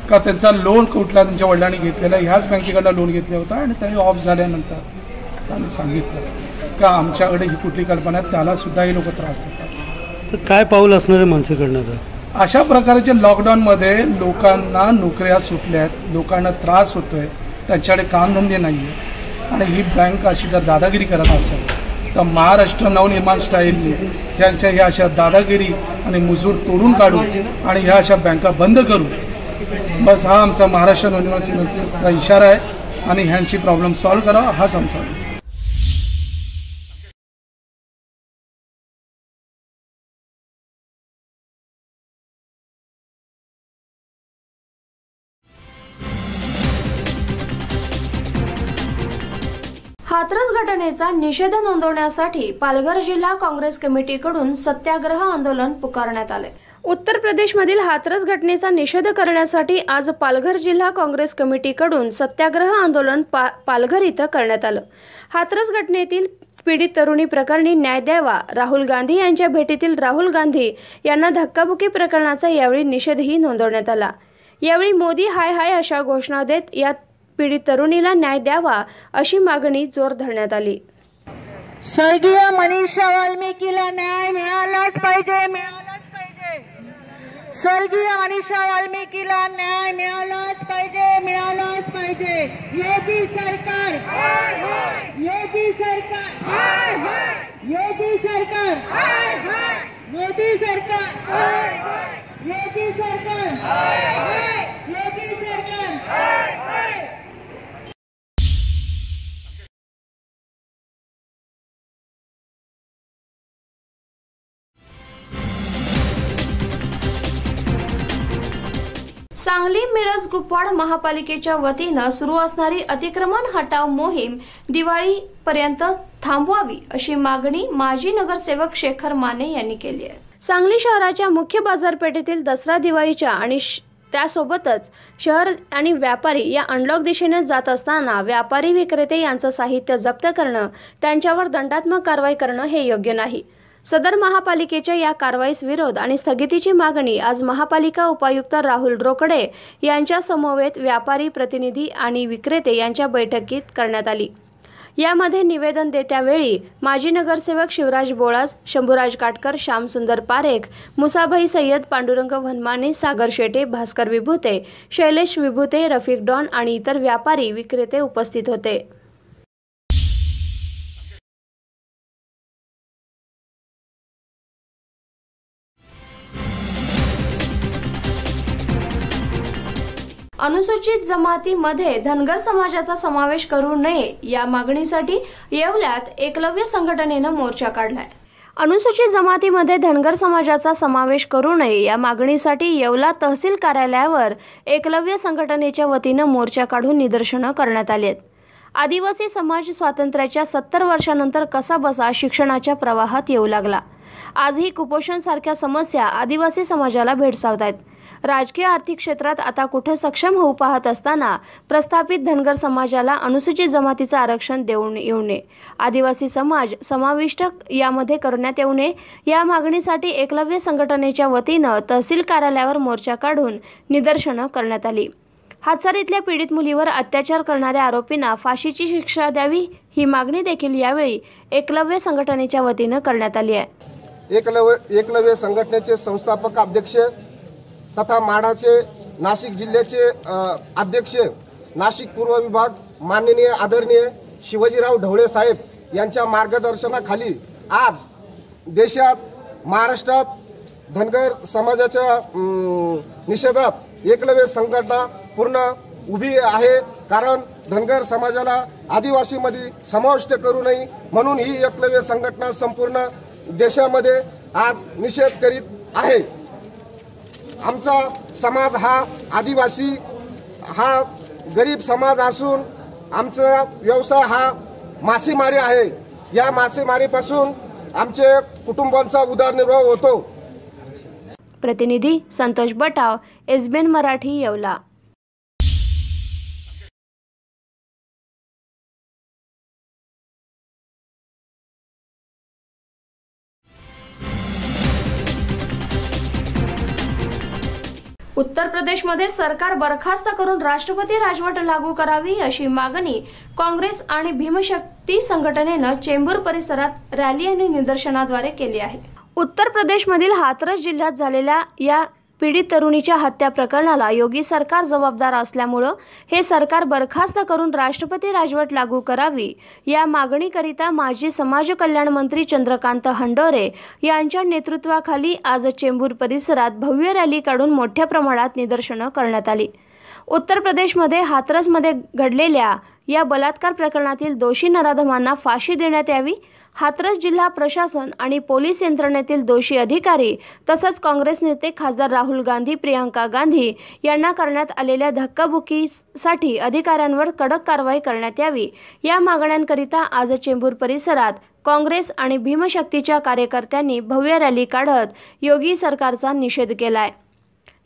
R: का त्यांचा लोन कुठला त्यांच्या वडिलांनी घेतलेला. ह्याच बँकेकडनं लोन घेतला होता आणि त्यांनी ऑफ झाल्यानंतर त्यांनी सांगितलं का आमच्याकडे ही कुठली कल्पना आहे, त्याला सुद्धा हे लोक त्रास देतात.
H: तर काय पाऊल असणार आहे मनसेकडनं?
R: अशा प्रकारच्या लॉकडाऊनमध्ये लोकांना नोकऱ्या सुटल्या आहेत, लोकांना त्रास होतोय, त्यांच्याकडे कामधंदे नाही आहे आणि ही बँक अशी जर दादागिरी करत असेल तर महाराष्ट्र नवनिर्माण स्टाईलने यांच्या ह्या अशा दादागिरी आणि मुजूर तोडून काढू आणि ह्या अशा बँका बंद करू. बस हा आमचा महाराष्ट्र नवनिर्माण सेनेचा इशारा आहे आणि ह्यांची प्रॉब्लेम सॉल्व्ह करा हाच आमचा
A: हाथरस घटनेचा निषेध नोंदवण्यासाठी पालघर जिल्हा काँग्रेस कमिटीकडून सत्याग्रह आंदोलन पुकारण्यात आले। उत्तर प्रदेशमधील हाथरस घटनेचा निषेध करण्यासाठी आज पालघर जिल्हा काँग्रेस कमिटीकडून सत्याग्रह आंदोलन पालघर इथं करण्यात आलं। हाथरस घटनेतील पीडित तरुणी प्रकरणी न्याय द्यावा, राहुल गांधी यांच्या भेटीतील राहुल गांधी यांना धक्काबुक्की प्रकरणाचा यावेळी निषेधही नोंदवण्यात आला। यावेळी मोदी हाय हाय अशा घोषणा देत या पीडित तरुणीला न्याय द्यावा अशी मागणी जोर धरण्यात आली।
I: स्वर्गीय मनीषा वाल्मिकीला न्याय मिळालाच पाहिजे, मिळालाच पाहिजे। स्वर्गीय मनीषा वाल्मिकीला न्याय मिळालाच पाहिजे, मिळालाच पाहिजे। योगी सरकार, योगी सरकार, योगी सरकार, मोदी सरकार, योगी सरकार, योगी सरकार।
A: सांगली मिरज कुपवाड महापालिकेच्या वतीनं सुरू असणारी अतिक्रमण हटाव मोहीम दिवाळीपर्यंत थांबवावी अशी मागणी माजी नगरसेवक शेखर माने यांनी केली आहे। सांगली शहराच्या मुख्य बाजारपेठेतील दसरा दिवाळीच्या आणि त्यासोबतच शहर आणि व्यापारी या अनलॉक दिशेने जात असताना व्यापारी विक्रेते यांचं साहित्य जप्त करणं, त्यांच्यावर दंडात्मक कारवाई करणं हे योग्य नाही। सदर महापालिकेच्या या कारवाईस विरोध आणि स्थगितीची मागणी आज महापालिका उपायुक्त राहुल रोकडे यांच्या समवेत व्यापारी प्रतिनिधी आणि विक्रेते यांच्या बैठकीत करण्यात आली। यामध्ये निवेदन देत्यावेळी माजी नगरसेवक शिवराज बोळास, शंभूराज काटकर, श्यामसुंदर पारेख, मुसाभाई सय्यद, पांडुरंग वनमाने, सागर शेटे, भास्कर विभूते, शैलेश विभूते, रफिक डॉन आणि इतर व्यापारी विक्रेते उपस्थित होते। अनुसूचित जमातीमध्ये धनगर समाजाचा समावेश करू नये या मागणीसाठी येवल्यात एकलव्य संघटनेनं मोर्चा काढलाय। अनुसूचित जमातीमध्ये धनगर समाजाचा समावेश करू नये या मागणीसाठी येवला तहसील कार्यालयावर एकलव्य संघटनेच्या वतीनं मोर्चा काढून निदर्शनं करण्यात आली आहेत। आदिवासी समाज स्वातंत्र्याच्या 70 वर्षांनंतर कसाबसा शिक्षणाच्या प्रवाहात येऊ लागला। आजही कुपोषण सारख्या समस्या आदिवासी समाजाला भेडसावत आहेत। राजकीय आर्थिक क्षेत्रात आता कुठे सक्षम होऊ पाहत असताना प्रस्थापित धनगर समाजाला अनुसूचित जमातीचं आरक्षण देऊन येऊ नये, आदिवासी समाज समाविष्ट यामध्ये करण्यात येऊ नये या मागणीसाठी एकलव्य संघटनेच्या वतीनं तहसील कार्यालयावर मोर्चा काढून निदर्शनं करण्यात आली। हातसरीतल्या पीडित मुलीवर अत्याचार करणाऱ्या आरोपींना फाशीची शिक्षा द्यावी ही मागणी देखील यावेळी एकलव्य संघटनेच्या वतीनं करण्यात आली आहे।
K: एकलव्य संघटनेचे संस्थापक अध्यक्ष तथा माढाचे नाशिक जिल्ह्याचे अध्यक्ष, नाशिक पूर्व विभाग माननीय आदरणीय शिवाजीराव ढवळे साहेब यांच्या मार्गदर्शनाखाली आज देशात, महाराष्ट्रात धनगर समाजाच्या निषेधात एकलव्य संघटना पूर्ण उभी आहे। कारण धनगर समाजाला आदिवासीमध्ये समाविष्ट करू नये म्हणून ही एकलव्य संघटना संपूर्ण देशामध्ये आज निषेध करीत आहे। आमचा समाज हा आदिवासी हा गरीब समाज असून आमचा व्यवसाय हा मासेमारी आहे। या मासेमारीपासून आमचे कुटुंबांचा उदरनिर्वाह होतो।
A: प्रतिनिधी संतोष बटाव, एसबीएन मराठी, येवला। उत्तर प्रदेशमध्ये सरकार बरखास्त करून राष्ट्रपती राजवट लागू करावी अशी मागणी काँग्रेस आणि भीमशक्ती संघटनेनं चेंबूर परिसरात रॅली आणि निदर्शनाद्वारे केली आहे। उत्तर प्रदेशमधील हाथरस जिल्ह्यात झालेल्या या पीडित तरुणीच्या हत्या प्रकरणाला योगी सरकार जबाबदार असल्यामुळे हे सरकार बरखास्त करून राष्ट्रपती राजवट लागू करावी या मागणीकरिता माजी समाज कल्याण मंत्री चंद्रकांत हंडोरे यांच्या नेतृत्वाखाली आज चेंबूर परिसरात भव्य रॅली काढून मोठ्या प्रमाणात निदर्शनं करण्यात आली। उत्तर प्रदेशमध्ये हाथरसमध्ये घडलेल्या या बलात्कार प्रकरणातील दोषी नराधमांना फाशी देण्यात यावी. हाथरस जिल्हा प्रशासन आणि पोलीस यंत्रणेतील दोषी अधिकारी तसंच काँग्रेस नेते खासदार राहुल गांधी, प्रियांका गांधी यांना करण्यात आलेल्या धक्काबुक्कीसाठी अधिकाऱ्यांवर कडक कारवाई करण्यात यावी. या मागण्यांकरिता आज चेंबूर परिसरात काँग्रेस आणि भीमशक्तीच्या कार्यकर्त्यांनी भव्य रॅली काढत योगी सरकारचा निषेध केलाय.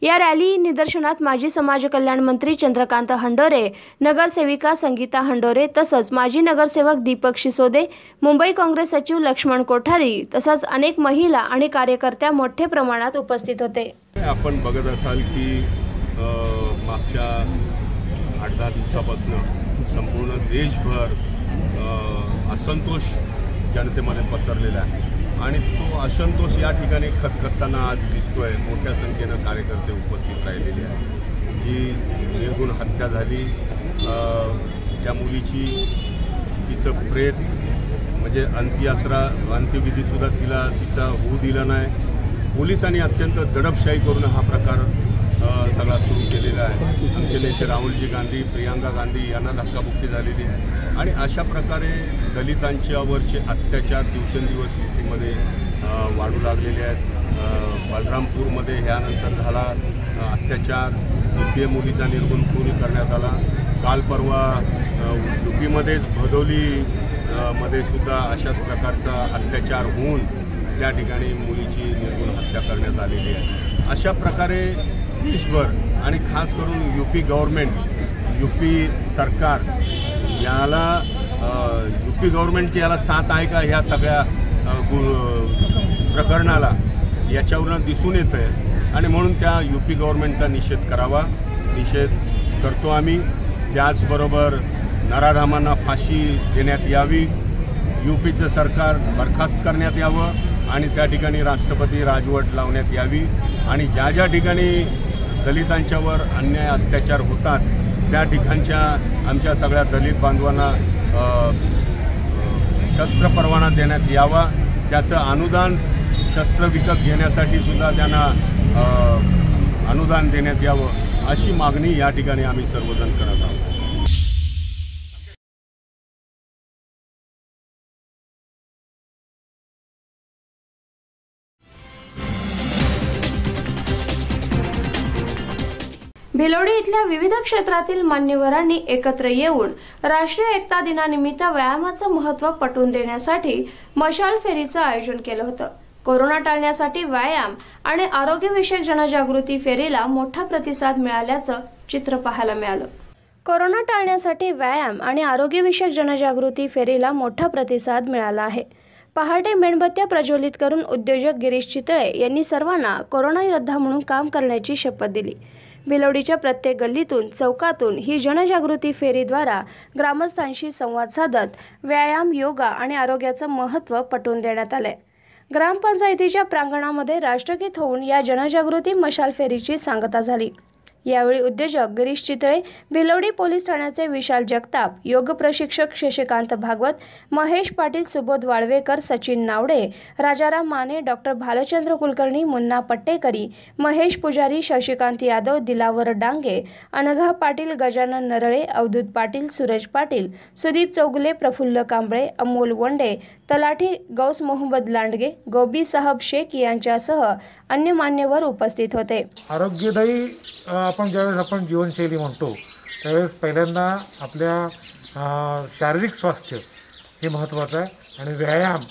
A: या रॅली निदर्शनात माजी समाज कल्याण मंत्री चंद्रकांत हंडोरे, नगरसेविका संगीता हंडोरे तसंच माजी नगरसेवक दीपक शिसोदे, मुंबई काँग्रेस सचिव लक्ष्मण कोठारी तसंच अनेक महिला आणि कार्यकर्त्या मोठ्या प्रमाणात उपस्थित होते.
J: आपण बघत असाल की मागच्या 8-10 दिवसापासून संपूर्ण देशभर असंतोष जनतेमध्ये पसरलेला आहे आणि तो असंतोष या ठिकाणी खतखतताना आज दिसतोय. मोठ्या संख्येनं कार्यकर्ते उपस्थित राहिलेले आहेत. जी निर्गुण हत्या झाली त्या मुलीची, तिचं प्रेत म्हणजे अंत्यविधीसुद्धा तिचा होऊ दिला नाही. पोलिसांनी अत्यंत दडपशाही करून हा प्रकार सगळा सुरू केलेला आहे. आमचे नेते राहुलजी गांधी, प्रियांका गांधी यांना धक्काबुक्की झालेली आहे आणि अशा प्रकारे दलितांच्यावरचे अत्याचार दिवसेंदिवस युपीमध्ये वाढू लागलेले आहेत. बलरामपूरमध्ये ह्यानंतर झाला अत्याचार, युपीए मुलीचा निर्गुण खून करण्यात आला. काल परवा युपीमध्येच भदोली मध्ये सुद्धा अशाच प्रकारचा अत्याचार होऊन त्या ठिकाणी मुलीची निर्गुण हत्या करण्यात आलेली आहे. अशा प्रकारे देशभर आणि खास करून यूपी गव्हर्नमेंट, यूपी सरकार याला यूपी गव्हर्नमेंटची याला साथ आहे का ह्या सगळ्या प्रकरणाला याच्यावरून दिसून येतं आहे आणि म्हणून त्या यूपी गव्हर्नमेंटचा निषेध करावा. निषेध करतो आम्ही. त्याचबरोबर नराधमांना फाशी देण्यात यावी, यूपीचं सरकार बरखास्त करण्यात यावं आणि त्या ठिकाणी राष्ट्रपती राजवट लावण्यात यावी आणि ज्या ज्या ठिकाणी दलितांच्यावर अन्याय अत्याचार होतात त्या ठिकाणच्या आमच्या सगळ्या दलित बांधवांना शस्त्र परवाना देण्यात यावा. त्याचं अनुदान शस्त्र विकत घेण्यासाठी सुद्धा त्यांना अनुदान देण्यात यावं अशी मागणी या ठिकाणी आम्ही सर्वजण करत आहोत.
A: भिलोडी इथल्या विविध क्षेत्रातील मान्यवरांनी एकत्र येऊन राष्ट्रीय एकता दिनानिमित्त व्यायामाचं महत्त्व पटवून देण्यासाठी मशाल फेरीचं आयोजन केलं होतं. कोरोना टाळण्यासाठी व्यायाम आणि आरोग्यविषयक जनजागृती फेरीला मोठा प्रतिसाद मिळाल्याचं चित्र पाहायला मिळालं. कोरोना टाळण्यासाठी व्यायाम आणि आरोग्यविषयक जनजागृती फेरीला मोठा प्रतिसाद मिळाला आहे. पहाटे मेणबत्त्या प्रज्वलित करून उद्योजक गिरीश चितळे यांनी सर्वांना कोरोना योद्धा म्हणून काम करण्याची शपथ दिली. भिलोडीच्या प्रत्येक गल्लीतून, चौकातून ही जनजागृती फेरीद्वारा ग्रामस्थांशी संवाद साधत व्यायाम, योगा आणि आरोग्याचं महत्त्व पटवून देण्यात आलंय. ग्रामपंचायतीच्या प्रांगणामध्ये राष्ट्रगीत होऊन या जनजागृती मशाल फेरीची सांगता झाली. यावेळी उद्योजक गिरीश चितळे, भिलोडी पोलीस ठाण्याचे विशाल जगताप, योग प्रशिक्षक शशिकांत भागवत, महेश पाटील, सुबोध वाळवेकर, सचिन नावडे, राजाराम माने, डॉक्टर भालचंद्र कुलकर्णी, मुन्ना पट्टेकरी, महेश पुजारी, शशिकांत यादव, दिलावर डांगे, अनघा पाटील, गजानन नरळे, अवधूत पाटील, सूरज पाटील, सुदीप चौगुले, प्रफुल्ल कांबळे, अमोल वंडे, तलाठी गौस मोहम्मद लांडगे, गोबी साहब शेख यांच्यासह अन्य मान्यवर उपस्थित होते.
L: आरोग्यदायी आपण ज्यावेळेस आपण जीवनशैली म्हणतो त्यावेळेस पहिल्यांदा आपल्या शारीरिक स्वास्थ्य हे महत्त्वाचं आहे आणि व्यायाम,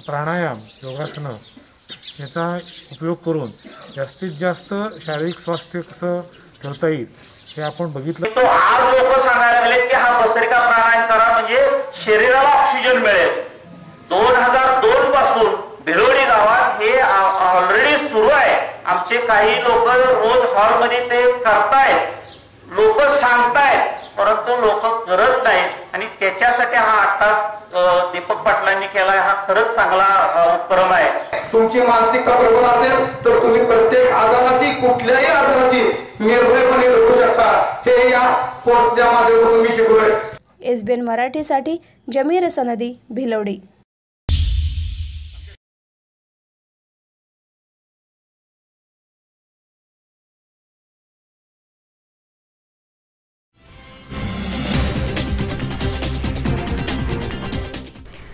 L: प्राणायाम, योगासनं याचा उपयोग करून जास्तीत जास्त शारीरिक स्वास्थ्य कसं ठेवता येईल हे आपण बघितलं.
W: तो आज लोक सांगायला लागले की हा भस्त्रिका प्राणायाम करा म्हणजे शरीराला ऑक्सिजन मिळेल. 2002 पासून भिलोडी गावात हे ऑलरेडी सुरू आहे. आमचे काही लोक रोज हॉलमध्ये ते करतायत, लोक सांगतायत, परंतु लोक करत नाहीत आणि त्याच्यासाठी हा 8 तास दीपक पाटलांनी केलाय. हा खरंच चांगला उपक्रम आहे.
K: तुमची मानसिकता बरोबर असेल तर तुम्ही प्रत्येक आजाराची, कुठल्याही आजाराची निर्भयपणे लढू शकता. हे या कोर्सच्या माध्यमातून मी शिकलोय.
A: एसबीएन मराठीसाठी जमीर सनदी, भिलोडी.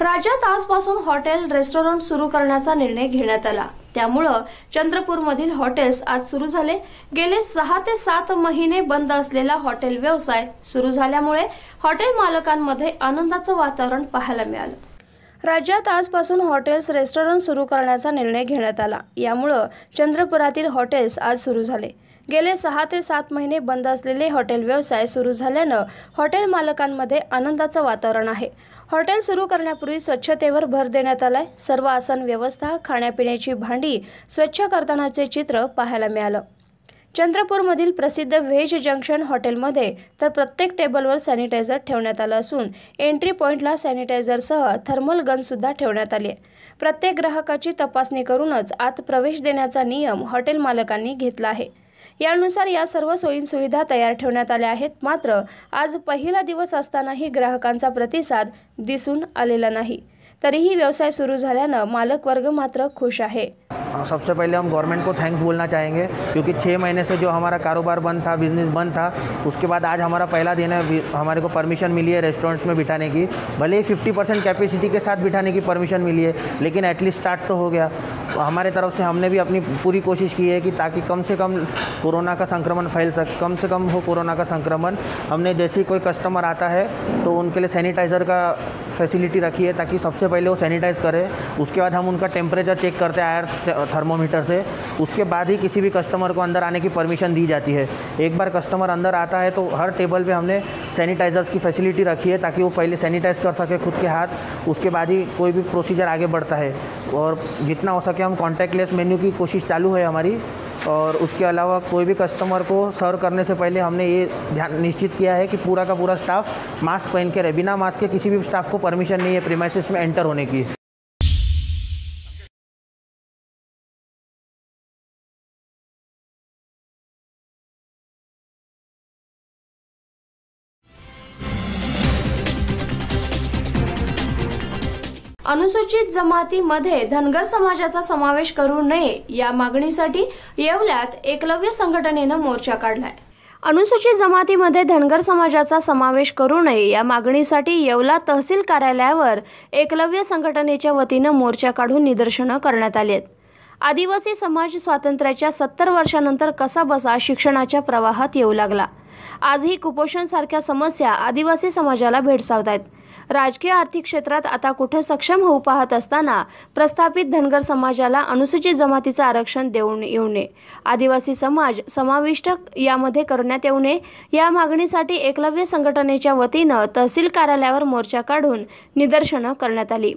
A: राज्यात आजपासून हॉटेल रेस्टॉरंट सुरू करण्याचा निर्णय घेण्यात आला. त्यामुळं चंद्रपूरमधील हॉटेल्स आज सुरू झाले. गेले 6 ते 7 महिने बंद असलेला हॉटेल व्यवसाय सुरू झाल्यामुळे हॉटेल मालकांमध्ये आनंदाचं वातावरण पाहायला मिळालं. राज्यात आजपासून हॉटेल्स रेस्टॉरंट सुरू करण्याचा निर्णय घेण्यात आला. यामुळं चंद्रपुरातील हॉटेल्स आज सुरू झाले. गेले 6 ते 7 महिने बंद असलेले हॉटेल व्यवसाय सुरू झाल्यानं हॉटेल मालकांमध्ये आनंदाचं वातावरण आहे. हॉटेल सुरू करण्यापूर्वी स्वच्छतेवर भर देण्यात आलाय. सर्व आसन व्यवस्था, खाण्यापिण्याची भांडी स्वच्छ करतानाचे चित्र पाहायला मिळालं. चंद्रपूरमधील प्रसिद्ध व्हेज जंक्शन हॉटेलमध्ये तर प्रत्येक टेबलवर सॅनिटायझर ठेवण्यात आलं असून एंट्री पॉइंटला सॅनिटायझरसह थर्मल गन सुद्धा ठेवण्यात आली आहे. प्रत्येक ग्राहकाची तपासणी करूनच आत प्रवेश देण्याचा नियम हॉटेल मालकांनी घेतला आहे. यानुसार या सर्व सोयीसुविधा तयार ठेवण्यात आल्या आहेत. मात्र आज पहिला दिवस असतानाही ग्राहकांचा प्रतिसाद दिसून आलेला नाही. तरीही व्यवसाय सुरू झाल्यानं मालक वर्ग मात्र खुश आहे.
M: सबसे पहले हम गवर्नमेंट को थैंक्स बोलना चाहेंगे क्योंकि 6 महीने से जो हमारा कारोबार बंद था, बिजनेस बंद था, उसके बाद आज हमारा पहला दिन है. हमारे को परमिशन मिली है रेस्टोरेंट्स में बिठाने की. भले ही 50% कैपेसिटी के साथ बिठाने की परमिशन मिली है, लेकिन एटलीस्ट स्टार्ट तो हो गया. हमारे तरफ से हमने भी अपनी पूरी कोशिश की है कि ताकि कम से कम कोरोना का संक्रमण फैल सके, कम से कम हो कोरोना का संक्रमण. हमने जैसे कोई कस्टमर आता है तो उनके लिए सैनिटाइज़र का फैसिलिटी रखी है ताकि सबसे पहले वो सैनिटाइज करें. उसके बाद हम उनका टेम्परेचर चेक करते हैं आयर थर्मोमीटर से. उसके बाद ही किसी भी कस्टमर को अंदर आने की परमिशन दी जाती है. एक बार कस्टमर अंदर आता है तो हर टेबल पे हमने सैनिटाइजर्स की फैसिलिटी रखी है ताकि वो पहले सैनिटाइज कर सके खुद के हाथ. उसके बाद ही कोई भी प्रोसीजर आगे बढ़ता है. और जितना हो सके हम कॉन्टैक्टलेस मेन्यू की कोशिश चालू है हमारी. और उसके अलावा कोई भी कस्टमर को सर्व करने से पहले हमने ये ध्यान निश्चित किया है कि पूरा का पूरा स्टाफ मास्क पहन के रहे. बिना मास्क के किसी भी स्टाफ को परमिशन नहीं है प्रीमाइसेस में एंटर होने की.
A: अनुसूचित जमातीमध्ये धनगर समाजाचा समावेश करू नये या मागणीसाठी येवल्यात एकलव्य संघटनेनं मोर्चा काढलाय. अनुसूचित जमातीमध्ये धनगर समाजाचा समावेश करू नये या मागणीसाठी येवला तहसील कार्यालयावर एकलव्य संघटनेच्या वतीनं मोर्चा काढून निदर्शनं करण्यात आली आहेत. आदिवासी समाज स्वातंत्र्याच्या 70 वर्षांनंतर कसाबसा शिक्षणाच्या प्रवाहात येऊ लागला. आजही कुपोषण सारख्या समस्या आदिवासी समाजाला भेडसावत आहेत. राजकीय आर्थिक क्षेत्रात आता कुठे सक्षम होऊ पाहत असताना प्रस्थापित धनगर समाजाला अनुसूचित जमातीचं आरक्षण देऊन येऊ नये, आदिवासी समाज समाविष्ट यामध्ये करण्यात येऊ नये या मागणीसाठी एकलव्य संघटनेच्या वतीनं तहसील कार्यालयावर मोर्चा काढून निदर्शनं करण्यात आली.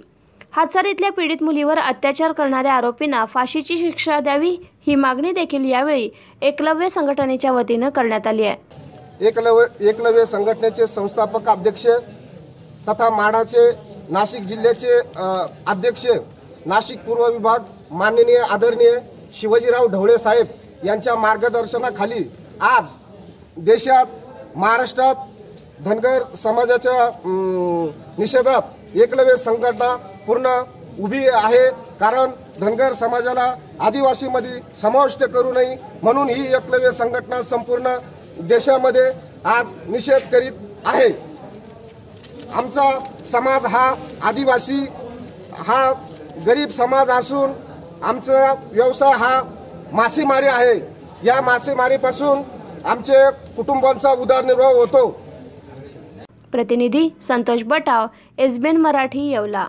A: हातसारीतल्या पीडित मुलीवर अत्याचार करणाऱ्या आरोपींना फाशीची शिक्षा द्यावी ही मागणी देखील यावेळी एकलव्य संघटनेच्या वतीनं करण्यात आली आहे.
Q: एकलव्य संघटनेचे संस्थापक अध्यक्ष तथा माडाचे नाशिक जिल्ह्याचे अध्यक्ष, नाशिक पूर्व विभाग माननीय आदरणीय शिवाजीराव ढवळे साहेब यांच्या मार्गदर्शनाखाली आज देशात, महाराष्ट्रात धनगर समाजाच्या निषेधात एकलव्य संघटना पूर्ण उभी आहे. कारण धनगर समाजाला आदिवासीमध्ये समाविष्ट करू नये म्हणून ही एकलव्य संघटना संपूर्ण देशामध्ये आज निषेध करीत आहे. आमचा समाज हा आदिवासी हा गरीब समाज असून आमचा व्यवसाय हा मासेमारी आहे. या मासेमारीपासून आमचे कुटुंबांचा उदरनिर्वाह होतो.
A: प्रतिनिधी संतोष बटाव, एसबीएन मराठी, येवला.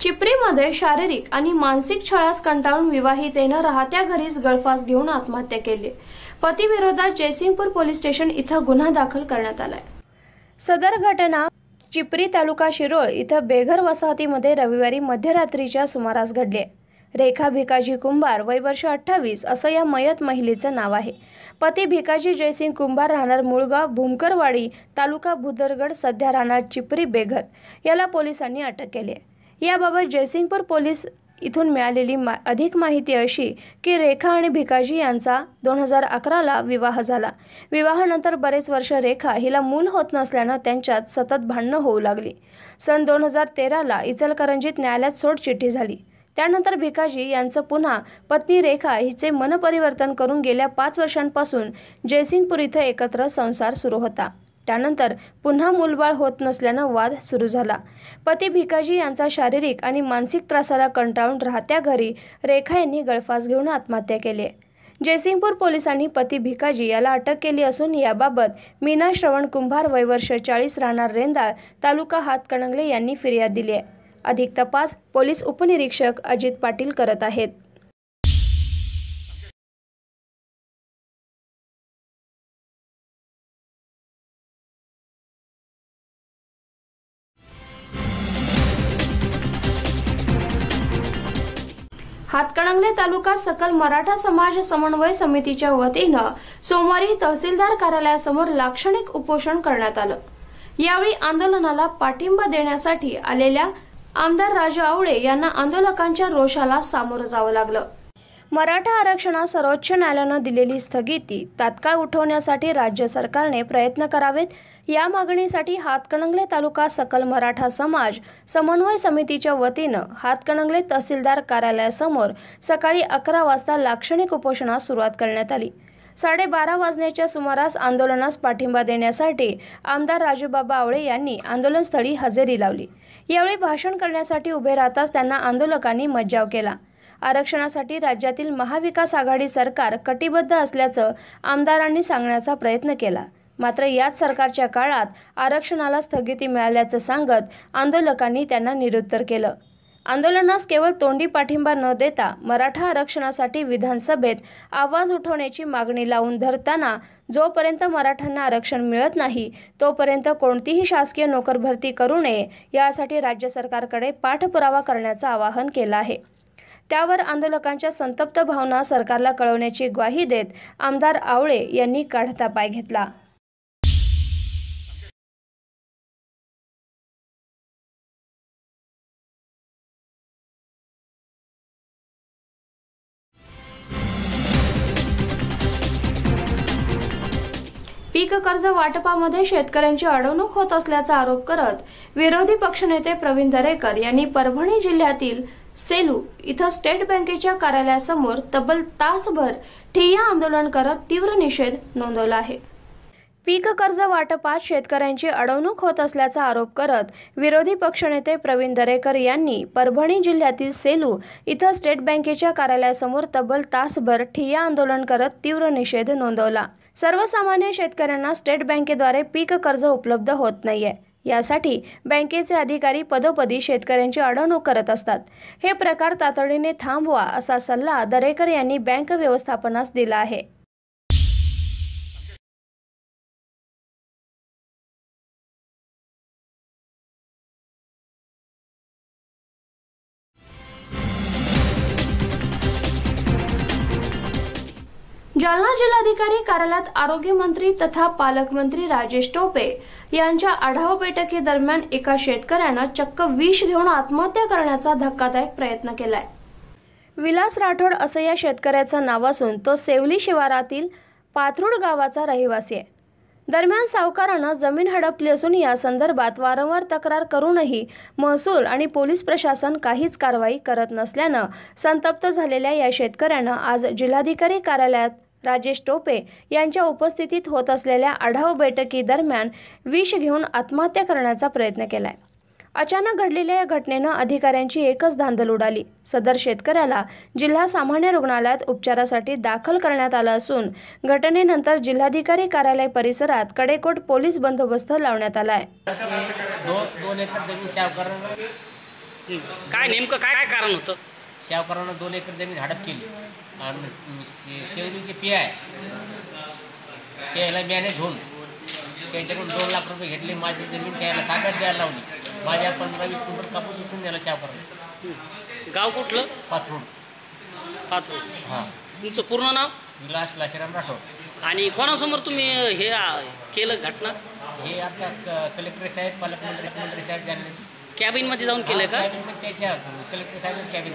A: चिपरीमध्ये शारीरिक आणि मानसिक छळास कंटाळून विवाहितेनं राहत्या घरीच गळफास घेऊन आत्महत्या केली. पतीविरोधात जयसिंगपूर पोलीस स्टेशन इथं गुन्हा दाखल करण्यात आलाय. सदर घटना चिपरी तालुका शिरोळ इथं बेघर वसाहतीमध्ये रविवारी मध्यरात्रीच्या सुमारास घडली. रेखा भिकाजी कुंभार, वय वर्ष 28 असं या मयत महिलेचं नाव आहे. पती भिकाजी जयसिंग कुंभार, राहणार मुळगाव भूमकरवाडी, तालुका भुदरगड, सध्या राहणार चिपरी, बेघर, याला पोलिसांनी अटक केली आहे. याबाबत जयसिंगपूर पोलीस इथून मिळालेली अधिक माहिती अशी की रेखा आणि भिकाजी यांचा 2011ला विवाह झाला. विवाहानंतर बरेच वर्ष रेखा हिला मूल होत नसल्यानं त्यांच्यात सतत भांडणं होऊ लागली. सन 2013ला इचलकरंजीत न्यायालयात सोडचिठ्ठी झाली. त्यानंतर भिकाजी यांचं पुन्हा पत्नी रेखा हिचे मनपरिवर्तन करून गेल्या 5 वर्षांपासून जयसिंगपूर इथं एकत्र संसार सुरू होता. त्यानंतर पुन्हा मूलबाळ होत नसल्यानं वाद सुरू झाला. पती भिकाजी यांचा शारीरिक आणि मानसिक त्रासाला कंटाळून राहत्या घरी रेखा यांनी गळफास घेऊन आत्महत्या केली आहे. जयसिंगपूर पोलिसांनी पती भिकाजी याला अटक केली असून याबाबत मीना श्रवण कुंभार वय वर्ष 40 राहणार रेंदाळ तालुका हातकणंगले यांनी फिर्याद दिली आहे. अधिक तपास पोलीस उपनिरीक्षक अजित पाटील करत आहेत. हातकणंगले तालुका सकल मराठा समाज समन्वय समितीच्या वतीनं सोमवारी तहसीलदार कार्यालयासमोर लाक्षणिक उपोषण करण्यात आलं. यावेळी आंदोलनाला पाठिंबा देण्यासाठी आलेल्या आमदार राजू आवळे यांना आंदोलकांच्या रोषाला सामोरं जावं लागलं. मराठा आरक्षणास सर्वोच्च न्यायालयानं दिलेली स्थगिती तात्काळ उठवण्यासाठी राज्य सरकारने प्रयत्न करावेत. या मागणीसाठी हातकणंगले तालुका सकल मराठा समाज समन्वय समितीच्या वतीनं हातकणंगले तहसीलदार कार्यालयासमोर सकाळी 11 वाजता लाक्षणिक उपोषणास सुरुवात करण्यात आली. 12:30 वाजण्याच्या सुमारास आंदोलनास पाठिंबा देण्यासाठी आमदार राजूबाबा आवळे यांनी आंदोलनस्थळी हजेरी लावली. यावेळी भाषण करण्यासाठी उभे राहताच त्यांना आंदोलकांनी मज्जाव केला. आरक्षणासाठी राज्यातील महाविकास आघाडी सरकार कटिबद्ध असल्याचं आमदारांनी सांगण्याचा प्रयत्न केला. मात्र याच सरकारच्या काळात आरक्षणाला स्थगिती मिळाल्याचं सांगत आंदोलकांनी त्यांना निरुत्तर केलं. आंदोलनास केवळ तोंडी पाठिंबा न देता मराठा आरक्षणासाठी विधानसभेत आवाज उठवण्याची मागणी लावून धरताना जोपर्यंत मराठ्यांना आरक्षण मिळत नाही तोपर्यंत कोणतीही शासकीय नोकर भरती करू नये यासाठी राज्य सरकारकडे पाठपुरावा करण्याचं आवाहन केलं आहे. त्यावर आंदोलकांच्या संतप्त भावना सरकारला कळवण्याची ग्वाही देत आमदार आवळे यांनी काढता पाय घेतला. पीक कर्ज वाटपामध्ये शेतकऱ्यांची अडवणूक होत असल्याचा आरोप करत विरोधी पक्षनेते प्रवीण दरेकर यांनी परभणी जिल्ह्यातील सेलू इथं स्टेट बँकेच्या कार्यालयासमोर तब्बल तासभर ठिय्या आंदोलन करत तीव्र निषेध नोंदवला आहे. पीक कर्ज वाटपात शेतकऱ्यांची अडवणूक होत असल्याचा आरोप करत विरोधी पक्षनेते प्रवीण दरेकर यांनी परभणी जिल्ह्यातील सेलू इथं स्टेट बँकेच्या कार्यालयासमोर तब्बल तासभर ठिय्या आंदोलन करत तीव्र निषेध नोंदवला. सर्वसामान्य शेतकऱ्यांना स्टेट बँकेद्वारे पीक कर्ज उपलब्ध होत नाहीये. यासाठी बँकेचे अधिकारी पदोपदी शेतकऱ्यांची अडवणूक करत असतात. हे प्रकार तातडीने थांबवा असा सल्ला दरेकर यांनी बँक व्यवस्थापनास दिला आहे. जालना जिल्हाधिकारी कार्यालयात आरोग्य मंत्री तथा पालकमंत्री राजेश टोपे यांच्या आढावा बैठकीदरम्यान एका शेतकऱ्यानं चक्क विष घेऊन आत्महत्या करण्याचा धक्कादायक प्रयत्न केलाय. विलास राठोड असं या शेतकऱ्याचं नाव असून तो सेवली शिवारातील पाथरूड गावाचा रहिवासी आहे. दरम्यान सावकारानं जमीन हडपली असून या संदर्भात वारंवार तक्रार करूनही महसूल आणि पोलीस प्रशासन काहीच कारवाई करत नसल्यानं संतप्त झालेल्या या शेतकऱ्यानं आज जिल्हाधिकारी कार्यालयात राजेश टोपे यांच्या उपस्थितीत होत असलेल्या आढावा बैठकीदरम्यान विष घेऊन आत्महत्या करण्याचा प्रयत्न केलाय. अचानक घडलेल्या या घटनेनं अधिकाऱ्यांची एकच धांदल उडाली. सदर शेतकऱ्याला जिल्हा सामान्य रुग्णालयात उपचारासाठी दाखल करण्यात आलं असून घटनेनंतर जिल्हाधिकारी कार्यालय परिसरात कडेकोट पोलीस बंदोबस्त लावण्यात आलाय.
S: दोन एकर जमीन शावकरांना
T: काय नेमकं काय कारण होतं?
S: शावकरांना 2 एकर जमीन हडप केली आणि शेवरीचे PI त्याला मॅनेज होऊन त्याच्याकडून 2 लाख रुपये घेतले. माझी जमीन त्याला ताब्यात द्यायला लावली. माझ्या 15-20 क्विंटल कापूस उचलून द्यायला शावकरांना.
T: गाव कुठलं?
S: पाथरूड. हां.
T: तुमचं पूर्ण नाव?
S: विलास लाशीराम राठोड.
T: आणि कोणासमोर तुम्ही हे केलं घटना?
S: हे आता कलेक्टर साहेब पालकमंत्री साहेब जालन्याचे
T: कॅबिनमध्ये जाऊन केलं का?
S: कॅबिनमध्ये त्याच्या कलेक्टर साहेबच कॅबिन.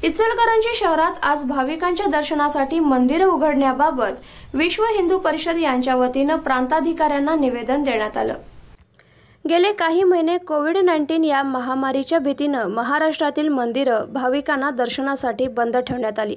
A: इचलकरंजी शहरात आज भाविकांच्या दर्शनासाठी मंदिरं उघडण्याबाबत विश्व हिंदू परिषद यांच्या वतीनं प्रांताधिकाऱ्यांना निवेदन देण्यात आलं। गेले काही महिने कोविड-19 या महामारीच्या भीतीनं महाराष्ट्रातील मंदिरं भाविकांना दर्शनासाठी बंद ठेवण्यात आली।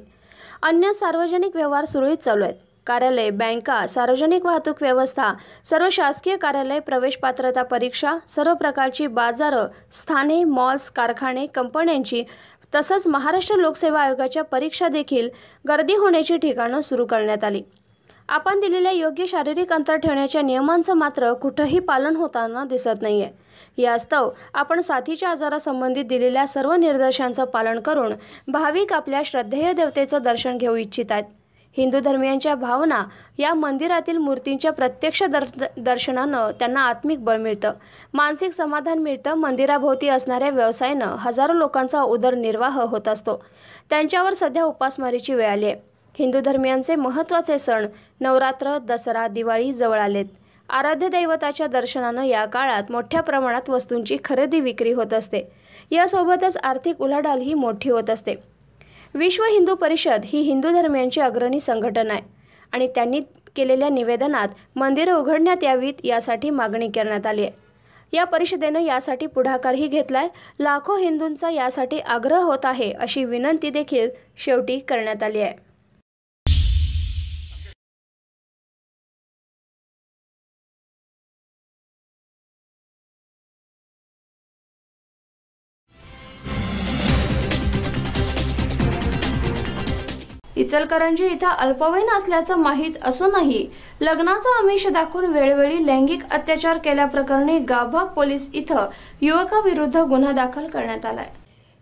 A: अन्य सार्वजनिक व्यवहार सुरळीत चालू आहेत। कार्यालय, बँका, सार्वजनिक वाहतूक व्यवस्था, सर्व शासकीय कार्यालय, प्रवेश पात्रता परीक्षा, सर्व प्रकारची बाजारं, स्थाने, मॉल्स, कारखाने, कंपन्यांची तसंच महाराष्ट्र लोकसेवा आयोगाच्या परीक्षा देखील गर्दी होण्याची ठिकाणं सुरू करण्यात आली। आपण दिलेल्या योग्य शारीरिक अंतर ठेवण्याच्या नियमांचं मात्र कुठंही पालन होताना दिसत नाहीये। यास्तव आपण साथीच्या आजारासंबंधित दिलेल्या सर्व निर्देशांचं पालन करून भाविक आपल्या श्रद्धेय देवतेचं दर्शन घेऊ इच्छित आहेत। हिंदू धर्मियांच्या भावना या मंदिरातील मूर्तींच्या प्रत्यक्ष दर्शनानं त्यांना आत्मिक बळ मिळतं, मानसिक समाधान मिळतं। मंदिराभोवती असणाऱ्या व्यवसायानं हजारो लोकांचा उदरनिर्वाह होत असतो। त्यांच्यावर सध्या उपासमारीची वेळ आली आहे। हिंदू धर्मियांचे महत्त्वाचे सण नवरात्र, दसरा, दिवाळी जवळ आलेत। आराध्य दैवताच्या दर्शनानं या काळात मोठ्या प्रमाणात वस्तूंची खरेदी विक्री होत असते। यासोबतच आर्थिक उलाढालही मोठी होत असते। विश्व हिंदू परिषद ही हिंदू धर्मियांची अग्रणी संघटना आहे आणि त्यांनी केलेल्या निवेदनात मंदिरं उघडण्यात यावीत यासाठी मागणी करण्यात आली आहे। या परिषदेनं यासाठी पुढाकारही घेतलाय। लाखो हिंदूंचा यासाठी आग्रह होत आहे अशी विनंती देखील शेवटी करण्यात आली आहे। इचलकरंजी इथं अल्पवयीन असल्याचं माहीत असूनही लग्नाचा आमिष दाखवून वेळोवेळी लैंगिक अत्याचार केल्याप्रकरणी गावभाग पोलीस इथं युवकाविरुद्ध गुन्हा दाखल करण्यात आलाय।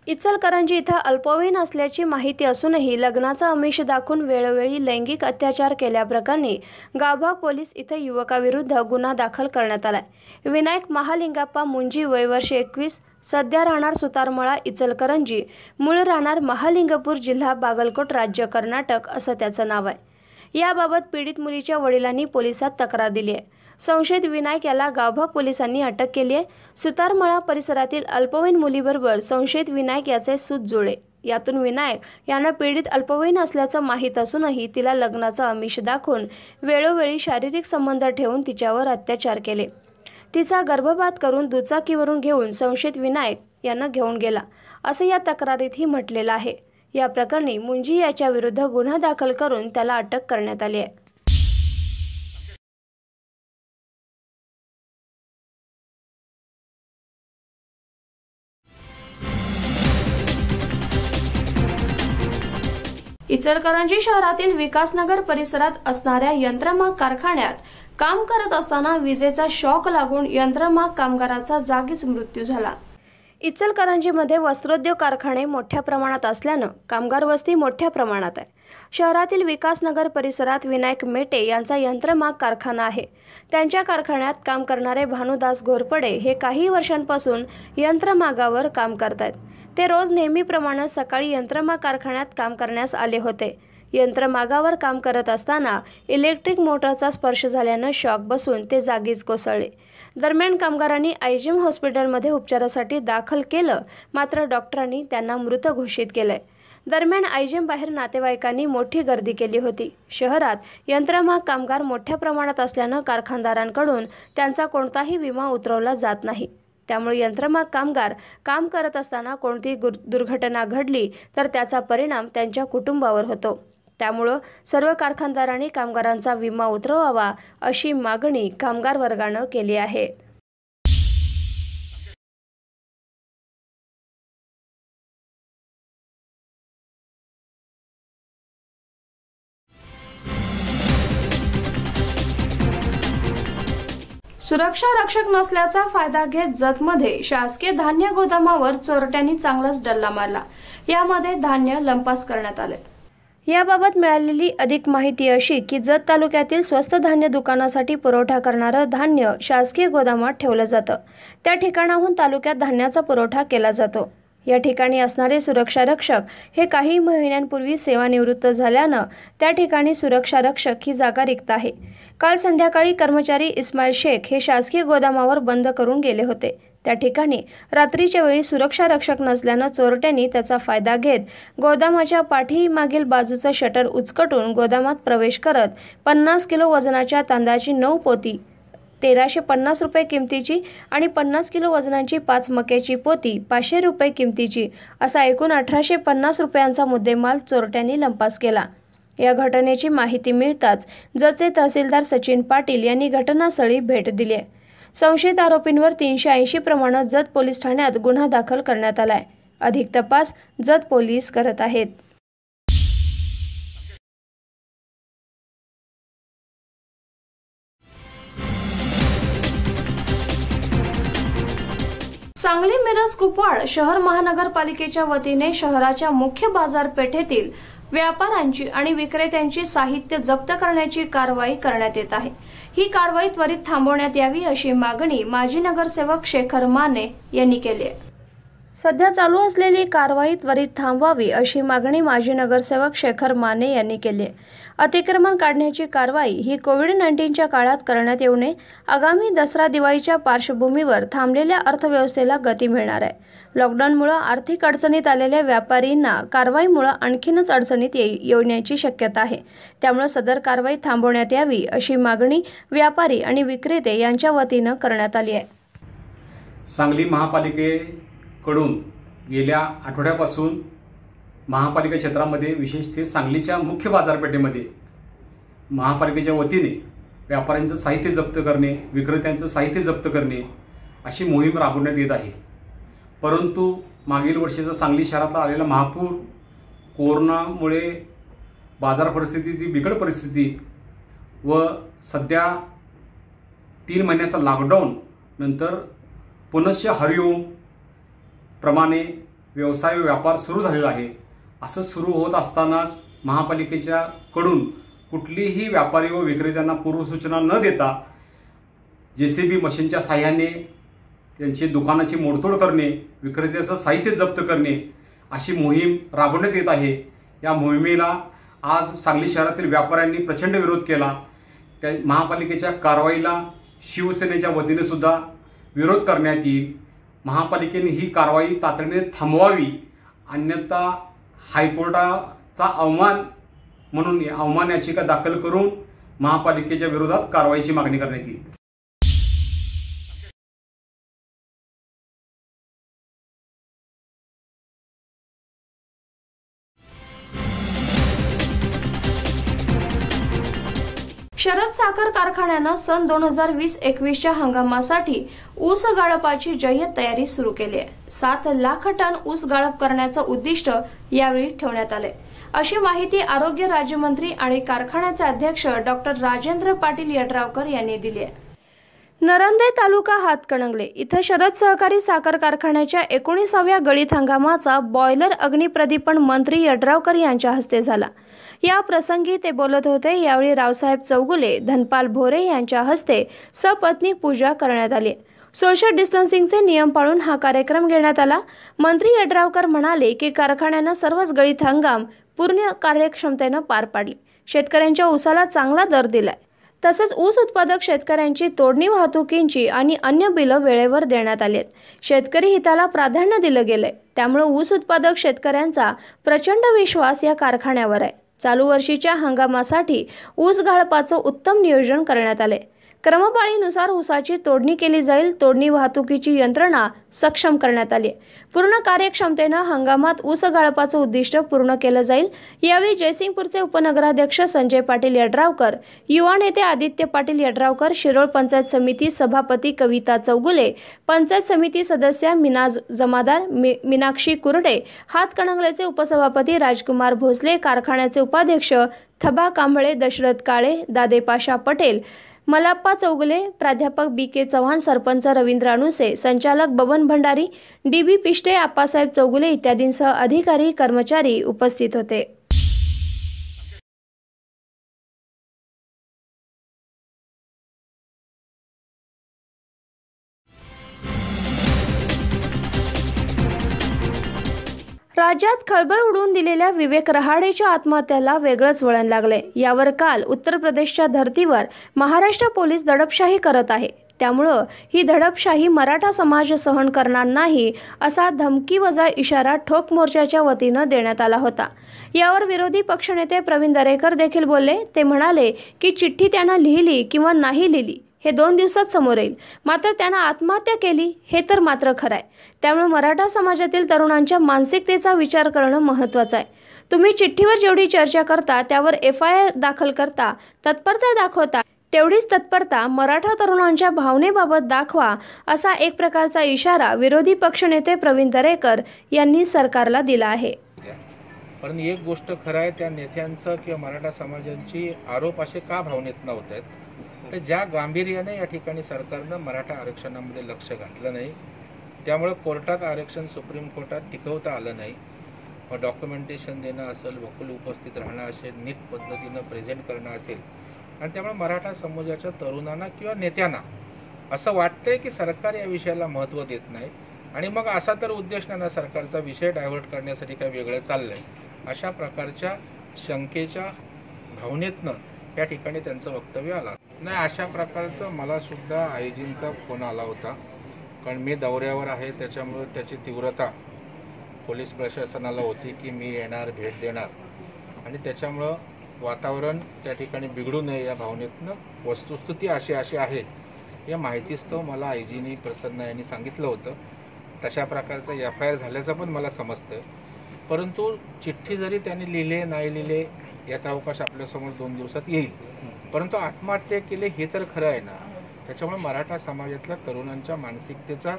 A: इचलकरंजी इथं अल्पवयीन असल्याची माहिती असूनही लग्नाचा आमिष दाखवून वेळोवेळी लैंगिक अत्याचार केल्याप्रकरणी गावभाग पोलीस इथं युवकाविरुद्ध गुन्हा दाखल करण्यात आलाय। विनायक महालिंगाप्पा मुंजी, वय वर्ष 21, सध्या राहणार सुतारमळा, इचलकरंजी, मूळ राहणार महालिंगपूर, जिल्हा बागलकोट, राज्य कर्नाटक असं त्याचं नाव आहे। याबाबत पीडित मुलीच्या वडिलांनी पोलिसात तक्रार दिली आहे। संशयित विनायक याला गावभाग पोलिसांनी अटक केली आहे। सुतारमळा परिसरातील अल्पवयीन मुलीबरोबर संशयित विनायक याचे सूत जुळले। यातून विनायक यांना पीडित अल्पवयीन असल्याचं माहीत असूनही तिला लग्नाचा आमिष दाखवून वेळोवेळी शारीरिक संबंध ठेवून तिच्यावर अत्याचार केले। तिचा गर्भपात करून दुचाकीवरून घेऊन संशयित विनायक यांना घेऊन गेला असं या तक्रारीतही म्हटलेलं आहे। या प्रकरणी मुंजी याच्या विरुद्ध गुन्हा दाखल करून त्याला अटक करण्यात आली आहे। इचलकरंजी शहरातील विकासनगर परिसरात असणाऱ्या यंत्रमाग कारखान्यात काम करत असताना विजेचा शॉक लागून यंत्रमाग कामगाराचा जागीच मृत्यू झाला। इचलकरंजीमध्ये वस्त्रोद्योग कारखाने मोठ्या प्रमाणात असल्यानं कामगार वस्ती मोठ्या प्रमाणात आहे। शहरातील विकासनगर परिसरात विनायक मेटे यांचा यंत्रमाग कारखाना आहे। त्यांच्या कारखान्यात काम करणारे भानुदास घोरपडे हे काही वर्षांपासून यंत्रमागावर काम करतात। ते रोज नेहमीप्रमाणे सकाळी यंत्रमाग कारखान्यात काम करण्यास आले होते। यंत्रमागावर काम करत असताना इलेक्ट्रिक मोटरचा स्पर्श झाल्यानं शॉक बसून ते जागीच कोसळले। दरम्यान कामगारांनी आयजीएम हॉस्पिटलमध्ये उपचारासाठी दाखल केलं, मात्र डॉक्टरांनी त्यांना मृत घोषित केलंय। दरम्यान आयजीएम बाहेर नातेवाईकांनी मोठी गर्दी केली होती। शहरात यंत्रमाग कामगार मोठ्या प्रमाणात असल्यानं कारखानदारांकडून त्यांचा कोणताही विमा उतरवला जात नाही। त्यामुळे यंत्रमाग कामगार काम करत असताना कोणती दुर्घटना घडली तर त्याचा परिणाम त्यांच्या कुटुंबावर होतो। त्यामुळे सर्व कारखानदारांनी कामगारांचा विमा उतरवावा अशी मागणी कामगार वर्गानं केली आहे। सुरक्षा रक्षक नसल्याचा फायदा घेत जतमध्ये शासकीय धान्य गोदामावर चोरट्यांनी चांगलाच डल्ला मारला। यामध्ये धान्य लंपास करण्यात आले। याबाबत मिळालेली अधिक माहिती अशी की जत तालुक्यातील स्वस्त धान्य दुकानासाठी पुरवठा करणारं धान्य शासकीय गोदामात ठेवलं जातं। त्या ठिकाणाहून तालुक्यात धान्याचा पुरवठा केला जातो। या ठिकाणी असणारे सुरक्षा रक्षक हे काही महिन्यांपूर्वी सेवानिवृत्त झाल्यानं त्या ठिकाणी सुरक्षा रक्षक ही जागा रिक्त आहे। काल संध्याकाळी कर्मचारी इस्माईल शेख हे शासकीय गोदामावर बंद करून गेले होते। त्या ठिकाणी रात्रीच्या वेळी सुरक्षा रक्षक नसल्यानं चोरट्यांनी त्याचा फायदा घेत गोदामाच्या पाठीमागील बाजूचं शटर उचकटून गोदामात प्रवेश करत 50 किलो वजनाच्या तांदळाची 9 पोती, 1350 रुपये किमतीची आणि 50 किलो वजनाची 5 मक्याची पोती, 500 रुपये किमतीची असा एकूण 1850 रुपयांचा मुद्देमाल चोरट्यांनी लंपास केला. या घटनेची माहिती मिळताच जतचे तहसीलदार सचिन पाटील यांनी घटनास्थळी भेट दिली आहे. संशयित आरोपींवर 380 प्रमाणे जत पोलीस ठाण्यात गुन्हा दाखल करण्यात आलाय. अधिक तपास जत पोलीस करत आहेत. सांगली मिरज कुपवाड शहर महानगरपालिकेच्या वतीने शहराच्या मुख्य बाजारपेठेतील व्यापाऱ्यांची आणि विक्रेत्यांची साहित्य जप्त करण्याची कारवाई करण्यात येत आहे. ही कारवाई त्वरित थांबवण्यात यावी अशी मागणी माजी नगरसेवक शेखर माने यांनी केली आहे. सध्या चालू असलेली कारवाई त्वरित थांबवावी अशी मागणी माजी नगरसेवक शेखर माने यांनी केली आहे. अतिक्रमण काढण्याची कारवाई ही कोविड-19च्या काळात करण्यात येऊ नये. आगामी दसरा दिवाळीच्या पार्श्वभूमीवर थांबलेल्या अर्थव्यवस्थेला गती मिळणार आहे. लॉकडाऊनमुळे आर्थिक अडचणीत आलेल्या व्यापारींना कारवाईमुळे आणखीनच अडचणीत येण्याची शक्यता आहे. त्यामुळे सदर कारवाई थांबवण्यात यावी अशी मागणी व्यापारी आणि विक्रेते यांच्या वतीनं करण्यात आली आहे.
D: सांगली महापालिकेकडून गेल्या आठवड्यापासून महापालिका क्षेत्रामध्ये विशेषतः सांगलीच्या मुख्य बाजारपेठेमध्ये महापालिकेच्या वतीने व्यापाऱ्यांचं साहित्य जप्त करणे, विक्रेत्यांचं साहित्य जप्त करणे अशी मोहीम राबवण्यात येत आहे. परंतु मागील वर्षीचा सांगली शहरात आलेला महापूर, कोरोनामुळे बाजार परिस्थितीची बिकट परिस्थिती व सध्या 3 महिन्याचा लॉकडाऊन नंतर पुनश्च हरिओम प्रमाणे व्यवसाय व्यापार सुरू झालेला आहे. असं सुरू होत असतानाच महापालिकेच्या कडून कुठलीही व्यापारी व विक्रेत्यांना पूर्वसूचना न देता JCB मशीनच्या साहाय्याने त्यांची दुकानाची मोडतोड करणे, विक्रेत्याचं साहित्य जप्त करणे अशी मोहीम राबवण्यात येत आहे. या मोहिमेला आज सांगली शहरातील व्यापाऱ्यांनी प्रचंड विरोध केला. त्या महापालिकेच्या कारवाईला शिवसेनेच्या वतीने सुद्धा विरोध करण्यात येईल. महापालिकेने ही कारवाई तातडीने थांबवावी, अन्यथा हायकोर्टाचा अवमान म्हणून अवमान याचिका दाखल करून महापालिकेच्या विरोधात कारवाईची मागणी करण्यात येईल.
A: शरद साखर कारखान्यानं सन 2020-21च्या हंगामासाठी ऊस गाळपाची जय्यत तयारी सुरू केली आहे. 7 लाख टन ऊस गाळप करण्याचं उद्दिष्ट यावेळी ठेवण्यात आले अशी माहिती आरोग्य राज्यमंत्री आणि कारखान्याचे अध्यक्ष डॉक्टर राजेंद्र पाटील यड्रावकर यांनी दिली आहे. नरंदे तालुका हातकणंगले इथं शरद सहकारी साखर कारखान्याच्या 19व्या गळीत हंगामाचा बॉयलर अग्निप्रदीपन मंत्री यड्रावकर यांच्या हस्ते झाला. या प्रसंगी ते बोलत होते. यावेळी रावसाहेब चौगुले, धनपाल भोरे यांच्या हस्ते सपत्नीक पूजा करण्यात आली. सोशल डिस्टन्सिंगचे नियम पाळून हा कार्यक्रम घेण्यात आला. मंत्री यड्रावकर म्हणाले की कारखान्यानं सर्वच गळीत हंगाम पूर्ण कार्यक्षमतेनं पार पाडले. शेतकऱ्यांच्या ऊसाला चांगला दर दिलाय. तसेच ऊस उत्पादक शेतकऱ्यांची तोडणी, वाहतुकींची आणि अन्य बिलं वेळेवर देण्यात आली. शेतकरी हिताला प्राधान्य दिलं गेलंय. त्यामुळे ऊस उत्पादक शेतकऱ्यांचा प्रचंड विश्वास या कारखान्यावर आहे. चालू वर्षीच्या हंगामासाठी ऊस गाळपाचं उत्तम नियोजन करण्यात आले. क्रमपाळीनुसार ऊसाची तोडणी केली जाईल. तोडणी वाहतुकीची यंत्रणा सक्षम करण्यात आली. पूर्ण कार्यक्षमतेनं हंगामात ऊस गाळपाचं उद्दिष्ट पूर्ण केलं जाईल. यावेळी जयसिंगपूरचे उपनगराध्यक्ष संजय पाटील यड्रावकर, युवा नेते आदित्य पाटील यड्रावकर, शिरोळ पंचायत समिती सभापती कविता चौगुले, पंचायत समिती सदस्य मिनाज जमादार, मीनाक्षी कुरडे, हातकणंगलेचे उपसभापती राजकुमार भोसले, कारखान्याचे उपाध्यक्ष थबा कांबळे, दशरथ काळे, दादेपाशा पटेल, मलाप्पा चौगुले, प्राध्यापक BK चव्हाण, सरपंच रवींद्र अनुसे, संचालक बबन भंडारी, DB पिष्टे, आप्पासाहेब चौगुले इत्यादींसह अधिकारी, कर्मचारी उपस्थित होते. राज्यात खळबळ उडवून दिलेल्या विवेक रहाडेच्या आत्महत्येला वेगळंच वळण लागले. यावर काल उत्तर प्रदेशच्या धर्तीवर महाराष्ट्र पोलीस दडपशाही करत आहे. त्यामुळं ही दडपशाही मराठा समाज सहन करणार नाही असा धमकीवजा इशारा ठोक मोर्चाच्या वतीनं देण्यात आला होता। यावर विरोधी पक्षनेते प्रवीण दरेकर देखील बोलले। ते म्हणाले की चिठ्ठी त्यानं लिहिली किंवा नाही लिहिली हे 2 दिवसात समोर येईल, मात्र त्यानं आत्महत्या केली हे तर मात्र खरं आहे। त्यामुळे मराठा समाजातील तरुणांच्या मानसिकतेचा विचार करणं महत्त्वाचं आहे। तुम्ही चिठ्ठीवर जेवढी चर्चा करता, त्यावर FIR दाखल करता, तत्परता दाखवता, तेवढीच तत्परता मराठा तरुणांच्या भावनेबाबत दाखवा, असा एक प्रकारचा इशारा विरोधी पक्षनेते प्रवीण दरेकर यांनी सरकारला दिला आहे।
E: पण एक गोष्ट खरं आहे, त्या नेत्यांचं किंवा मराठा समाजाची आरोप असे का भावनेत नव्हते, तर ज्या गांभीर्याने या ठिकाणी सरकारनं मराठा आरक्षणामध्ये लक्ष घातलं नाही, त्यामुळे कोर्टात आरक्षण सुप्रीम कोर्टात टिकवता आलं नाही। मग डॉक्युमेंटेशन देणं असेल, वकील उपस्थित राहणं असेल, नीट पद्धतीनं प्रेझेंट करणं असेल, आणि त्यामुळे मराठा समाजाच्या तरुणांना किंवा नेत्यांना असं वाटतंय की सरकार या विषयाला महत्त्व देत नाही, आणि मग असा तर उद्देश नाही ना सरकारचा विषय डायव्हर्ट करण्यासाठी काय वेगळं चाललंय, अशा प्रकारच्या शंकेच्या भावनेतनं या ठिकाणी त्यांचं वक्तव्य आलं नाही। अशा प्रकारचं मला सुद्धा आयजींचा फोन आला होता, कारण मी दौऱ्यावर आहे, त्याच्यामुळे त्याची तीव्रता पोलीस प्रशासनाला होती की मी येणार, भेट देणार, आणि त्याच्यामुळं वातावरण त्या ठिकाणी बिघडू नये या भावनेतनं वस्तुस्थिती अशी आहे या माहितीस्तव मला आयजीनी प्रसन्न यांनी सांगितलं होतं। तशा प्रकारचं FIR झाल्याचं पण मला समजतं, परंतु चिठ्ठी जरी त्यांनी लिहिले नाही लिहिले याचा अवकाश आपल्यासमोर 2 दिवसात येईल, परंतु आत्महत्या केली हे तर खरं आहे ना। त्याच्यामुळे मराठा समाजातल्या तरुणांच्या मानसिकतेचा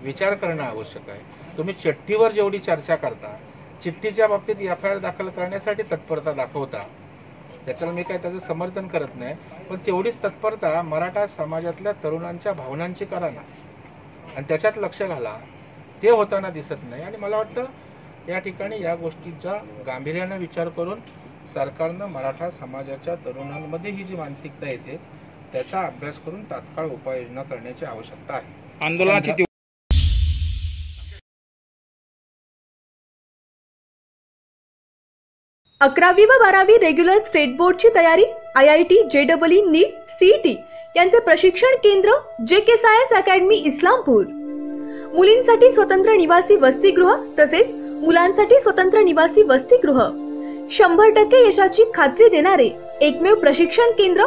E: विचार करणं आवश्यक आहे। तुम्ही चिठ्ठीवर जेवढी चर्चा करता, चिठ्ठीच्या बाबतीत FIR दाखल करण्यासाठी तत्परता दाखवता, त्याच्याला मी काय त्याचं समर्थन करत नाही, पण तेवढीच तत्परता मराठा समाजातल्या तरुणांच्या भावनांची करा ना, आणि त्याच्यात लक्ष घाला, ते होताना दिसत नाही। आणि मला वाटतं या ठिकाणी या गोष्टीचा गांभीर्याने विचार करून सरकारनं मराठा समाजाच्या तरुणांमध्ये ही जी मानसिकता येते त्याचा अभ्यास करून तात्काळ उपाययोजना करण्याची आवश्यकता आहे।
U: आंदोलनाची
C: 11वी व 12वी रेग्युलर स्टेट बोर्डची तयारी IIT, JEE, नीट, CET यांचे प्रशिक्षण केंद्र JKSIS अकॅडमी इस्लामपूर। मुलींसाठी स्वतंत्र निवासी वसतिगृह तसेच मुलांसाठी स्वतंत्र निवासी वसतिगृह 100% यशाची खात्री देणारे एकमेव प्रशिक्षण केंद्र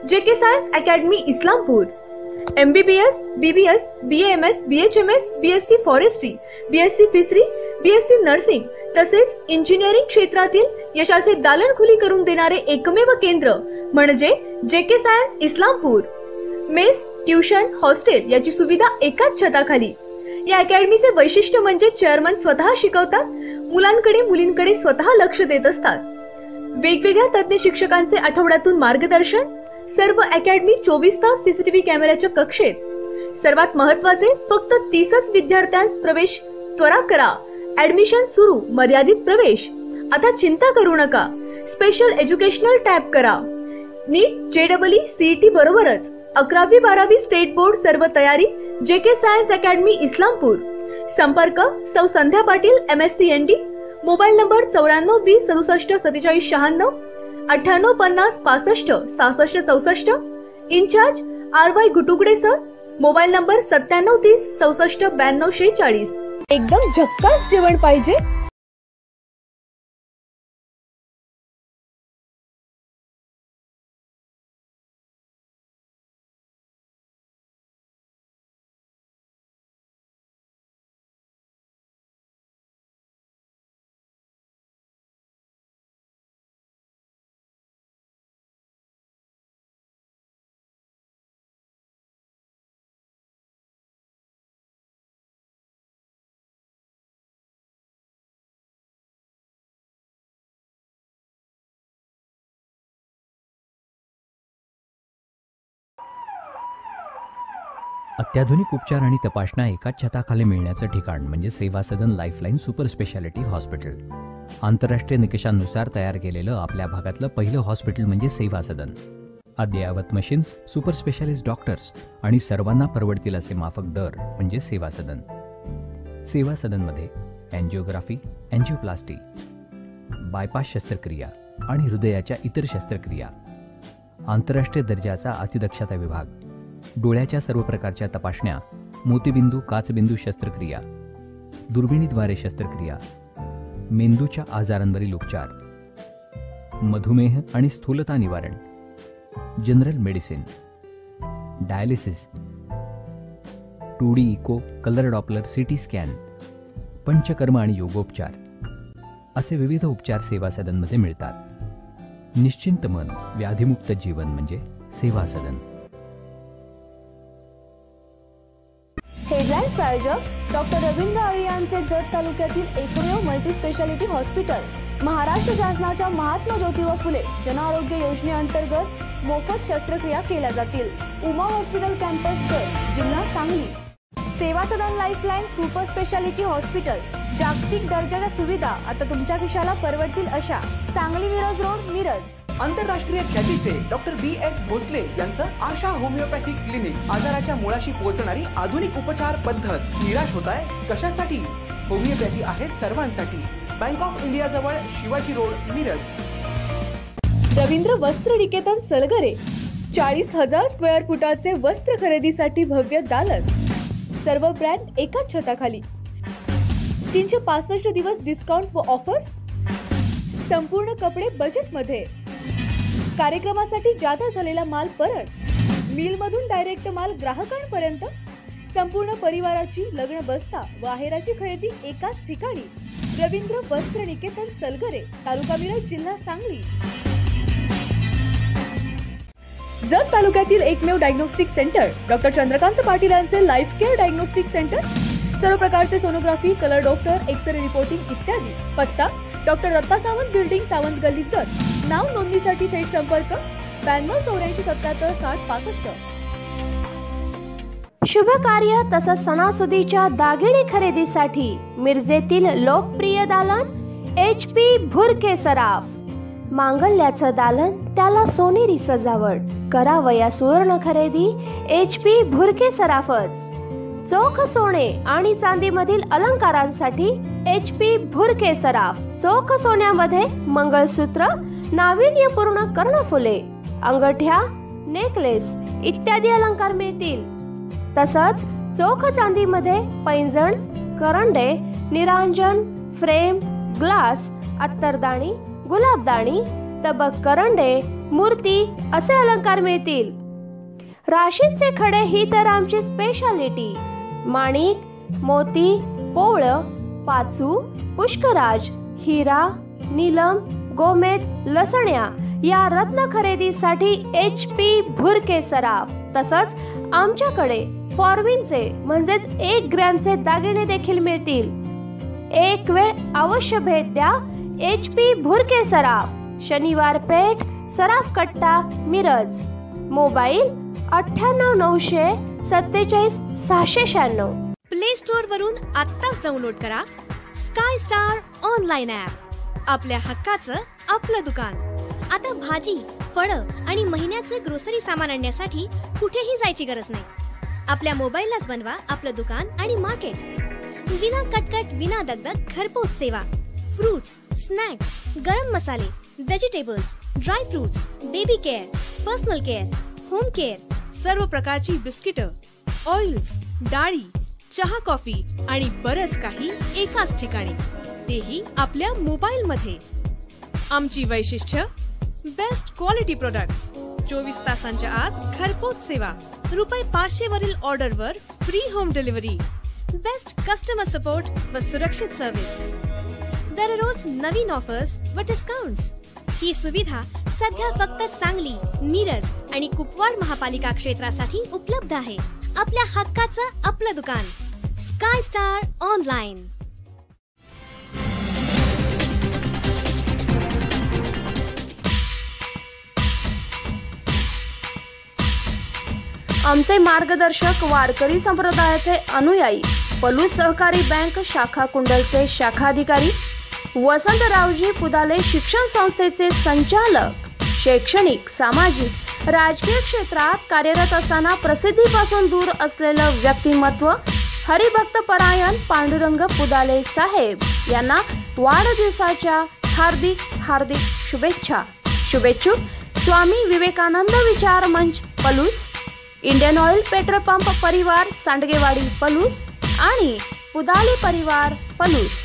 C: JKSIS academy Islampur. MBBS, BBS, BAMS, BHMS, BSc forestry, BSc fishery, BSc nursing तसेच इंजिनिअरिंग क्षेत्रातील यशाचे दालनखुली करून देणारे एकमेव केंद्र म्हणजे JKSIS Islampur. Mess, tuition, hostel याची सुविधा एकाच छताखाली। या अकॅडमीचे वैशिष्ट्य म्हणजे चेअरमन स्वतः शिकवतात, मुलांकडे मुलींकडे स्वतः लक्ष देत असतात। वेगवेगळ्या तज्ञ शिक्षकांचे आठवड्यातून मार्गदर्शन, सर्व अकॅडमी 24 तास CCTV कॅमेऱ्याच्या कक्षेत। सर्वात महत्त्वाचे फक्त 30च विद्यार्थ्यांस प्रवेश त्वरा करा। ऍडमिशन सुरू, मर्यादित प्रवेश। आता चिंता करू नका, स्पेशल एज्युकेशनल टॅब करा। नीट, JEE, CET बरोबरच 11वी 12वी स्टेट बोर्ड सर्व तयारी JKSIS अकॅडमी इस्लामपूर। संपर्क सौ Sandhya Patil, MSc ND, mobile number 94 20 67 47 96, 98 50 65 66 64, incharge RY Gutugade sir, mobile number 97 30 64 92 46। एकदम झक्कास जेवण पाहिजे?
O: अत्याधुनिक उपचार आणि तपासण्या एकाच छताखाली मिळण्याचं ठिकाण म्हणजे सेवा सदन लाईफलाईन सुपर स्पेशालिटी हॉस्पिटल। आंतरराष्ट्रीय निकषांनुसार तयार केलेलं आपल्या भागातलं पहिलं हॉस्पिटल म्हणजे सेवा सदन। अद्ययावत मशीन्स, सुपर स्पेशालिस्ट डॉक्टर्स आणि सर्वांना परवडतील असे माफक दर म्हणजे सेवा सदन। सेवा सदनमध्ये एंजिओग्राफी, एंजिओप्लास्टी, बायपास शस्त्रक्रिया आणि हृदयाच्या इतर शस्त्रक्रिया, आंतरराष्ट्रीय दर्जाचा अतिदक्षता विभाग, डोळ्याच्या सर्व प्रकारच्या तपासण्या, मोतीबिंदू काचबिंदू शस्त्रक्रिया, दुर्बिणीद्वारे शस्त्रक्रिया, मेंदूच्या आजारांवरील उपचार, मधुमेह आणि स्थूलता निवारण, general medicine, dialysis, 2D echo, colour doppler, CT scan, panchakarma आणि योगोपचार असे विविध उपचार सेवा सदनमध्ये मिळतात. निश्चिंत मन, व्याधीमुक्त जीवन म्हणजे सेवा सदन.
C: हेडलाईन्स प्रायोजक डॉक्टर रवींद्र अळी यांचे जत तालुक्यातील एकमेव मल्टीस्पेशालिटी हॉस्पिटल. महाराष्ट्र शासनाच्या महात्मा ज्योतिबा फुले जनआरोग्य योजनेअंतर्गत मोफत शस्त्रक्रिया केल्या जातील. उमा हॉस्पिटल कॅम्पस जत, जिल्हा सांगली. सेवा सदन लाईफलाईन सुपर स्पेशालिटी हॉस्पिटल. जागतिक दर्जाच्या सुविधा आता तुमच्या खिशाला परवडतील अशा. सांगली मिरज रोड, मिरज.
B: आंतरराष्ट्रीय ख्यातीचे डॉक्टर BS भोसले यांचं आशा होमिओपॅथिक क्लिनिक. आजाराच्या मुळाशी पोहोचणारी आधुनिक उपचार पद्धत. निराश होताय कशासाठी? होमिओपॅथी आहे सर्वांसाठी. बँक ऑफ इंडिया जवळ, शिवाजी रोड, मिरज.
C: रवींद्र वस्त्र निकेतन सलगरे. 40,000 स्क्वेअर फुटाचे वस्त्र खरेदीसाठी भव्य दालन. सर्व ब्रँड एकाच छताखाली. 365 दिवस डिस्काउंट व ऑफर्स. संपूर्ण कपडे बजेटमध्ये. कार्यक्रमासाठी जादा झालेला माल परत. मिल मधून डायरेक्ट माल ग्राहकांपर्यंत. संपूर्ण परिवाराची लग्न बस्ता व आहेराची खरेदी एकाच ठिकाणी. रवींद्र वस्त्र निकेतन सलगरे, तालुका मिरज, जिल्हा सांगली. जत तालुक्यातील एकमेव diagnostic centre doctor Chandrakant Patil यांचे लाईफ केअर डायग्नोस्टिक सेंटर. सर्व प्रकारचे sonography, colour doctor, x-ray reporting इत्यादी. पत्ता डॉक्टर दत्ता सावंत बिल्डिंग, सावंत गल्ली, जत. नाव नोंदणीसाठी थेट संपर्क 9284776065.
A: शुभ कार्य तसंच सणासुदीच्या दागिने खरेदीसाठी मिरजेतील लोकप्रिय दालन HP भुरके सराफ. मांगल्याचं दालन, त्याला सोनेरी सजावट. करावया सुवर्ण खरेदी HP भुरके सराफच. चोख सोने आणि चांदीमधील अलंकारांसाठी HP भुरके सराफ. चोख सोन्यामध्ये मंगळसूत्र, नाविन्यपूर्ण कर्णफुले, अंगठ्या, नेकलेस इत्यादी अलंकार मिळतील. तसंच चोख चांदीमध्ये पैंजण, करंडे, निरांजन, फ्रेम, ग्लास, अत्तरदाणी, गुलाबदाणी, तबक करंडे, मूर्ती असे अलंकार मिळतील. राशींचे खडे ही तर आमची स्पेशालिटी. माणिक, मोती, पोवळं, पाचू, पुष्कराज, हिरा, नीलम, गोमेद, लसण्या या रत्न खरेदीसाठी HP भुरके सराफ. तसंच आमच्याकडे फॉर्मिनचे म्हणजेच 1 ग्रॅमचे दागिने देखील मिळतील. एक वेळ अवश्य भेट द्या HP भुरके सराफ. शनिवार पेठ, सराफ कट्टा, मिरज. मोबाईल 98 947 696.
P: प्ले स्टोअर वरून आत्ताच डाउनलोड करा स्काय स्टार ऑनलाइन ऍप. आपल्या हक्काचं आपलं दुकान. आता भाजी, फळं आणि महिन्याचे ग्रोसरी सामान आणण्यासाठी कुठेही जायची गरज नाही. आपल्या मोबाईललाच बनवा आपलं दुकान आणि मार्केट. विना कटकट, विना दगदग, घरपोच सेवा. फ्रुट्स, स्नॅक्स, गरम मसाले, vegetables, dry fruits, baby care, personal care, home care, सर्व प्रकारची बिस्किटं, ऑइल्स, डाळी, चहा, कॉफी आणि बरंच काही एकाच ठिकाणी, तेही आपल्या मोबाईल मध्ये. आमची वैशिष्ट्य बेस्ट क्वालिटी प्रोडक्ट्स. 24 तासांच्या आत घरपोच सेवा. ₹500 वरील ऑर्डरवर free home delivery. Best customer support व सुरक्षित सर्व्हिस. दररोज नवीन ऑफर्स व डिस्काउंट्स. ही सुविधा सध्या फक्त सांगली, मिरज आणि कुपवाड महापालिका क्षेत्रासाठी उपलब्ध आहे. आपल्या हक्काचं आपलं दुकान स्काय स्टार ऑनलाइन.
A: आमचे मार्गदर्शक वारकरी संप्रदायाचे अनुयायी पलूस सहकारी बँक शाखा कुंडलचे शाखाधिकारी वसंतरावजी पुदाले शिक्षण संस्थेचे संचालक. शैक्षणिक, सामाजिक, राजकीय क्षेत्रात कार्यरत असताना प्रसिद्धीपासून दूर असलेलं व्यक्तिमत्व हरिभक्त परायण पांडुरंग पुदाले साहेब यांना वाढदिवसाच्या हार्दिक हार्दिक शुभेच्छा. शुभेच्छुक स्वामी विवेकानंद विचार मंच Palus. Indian oil petrol pump परिवार सांडगेवाडी पलूस आणि पुदाली परिवार पलूस।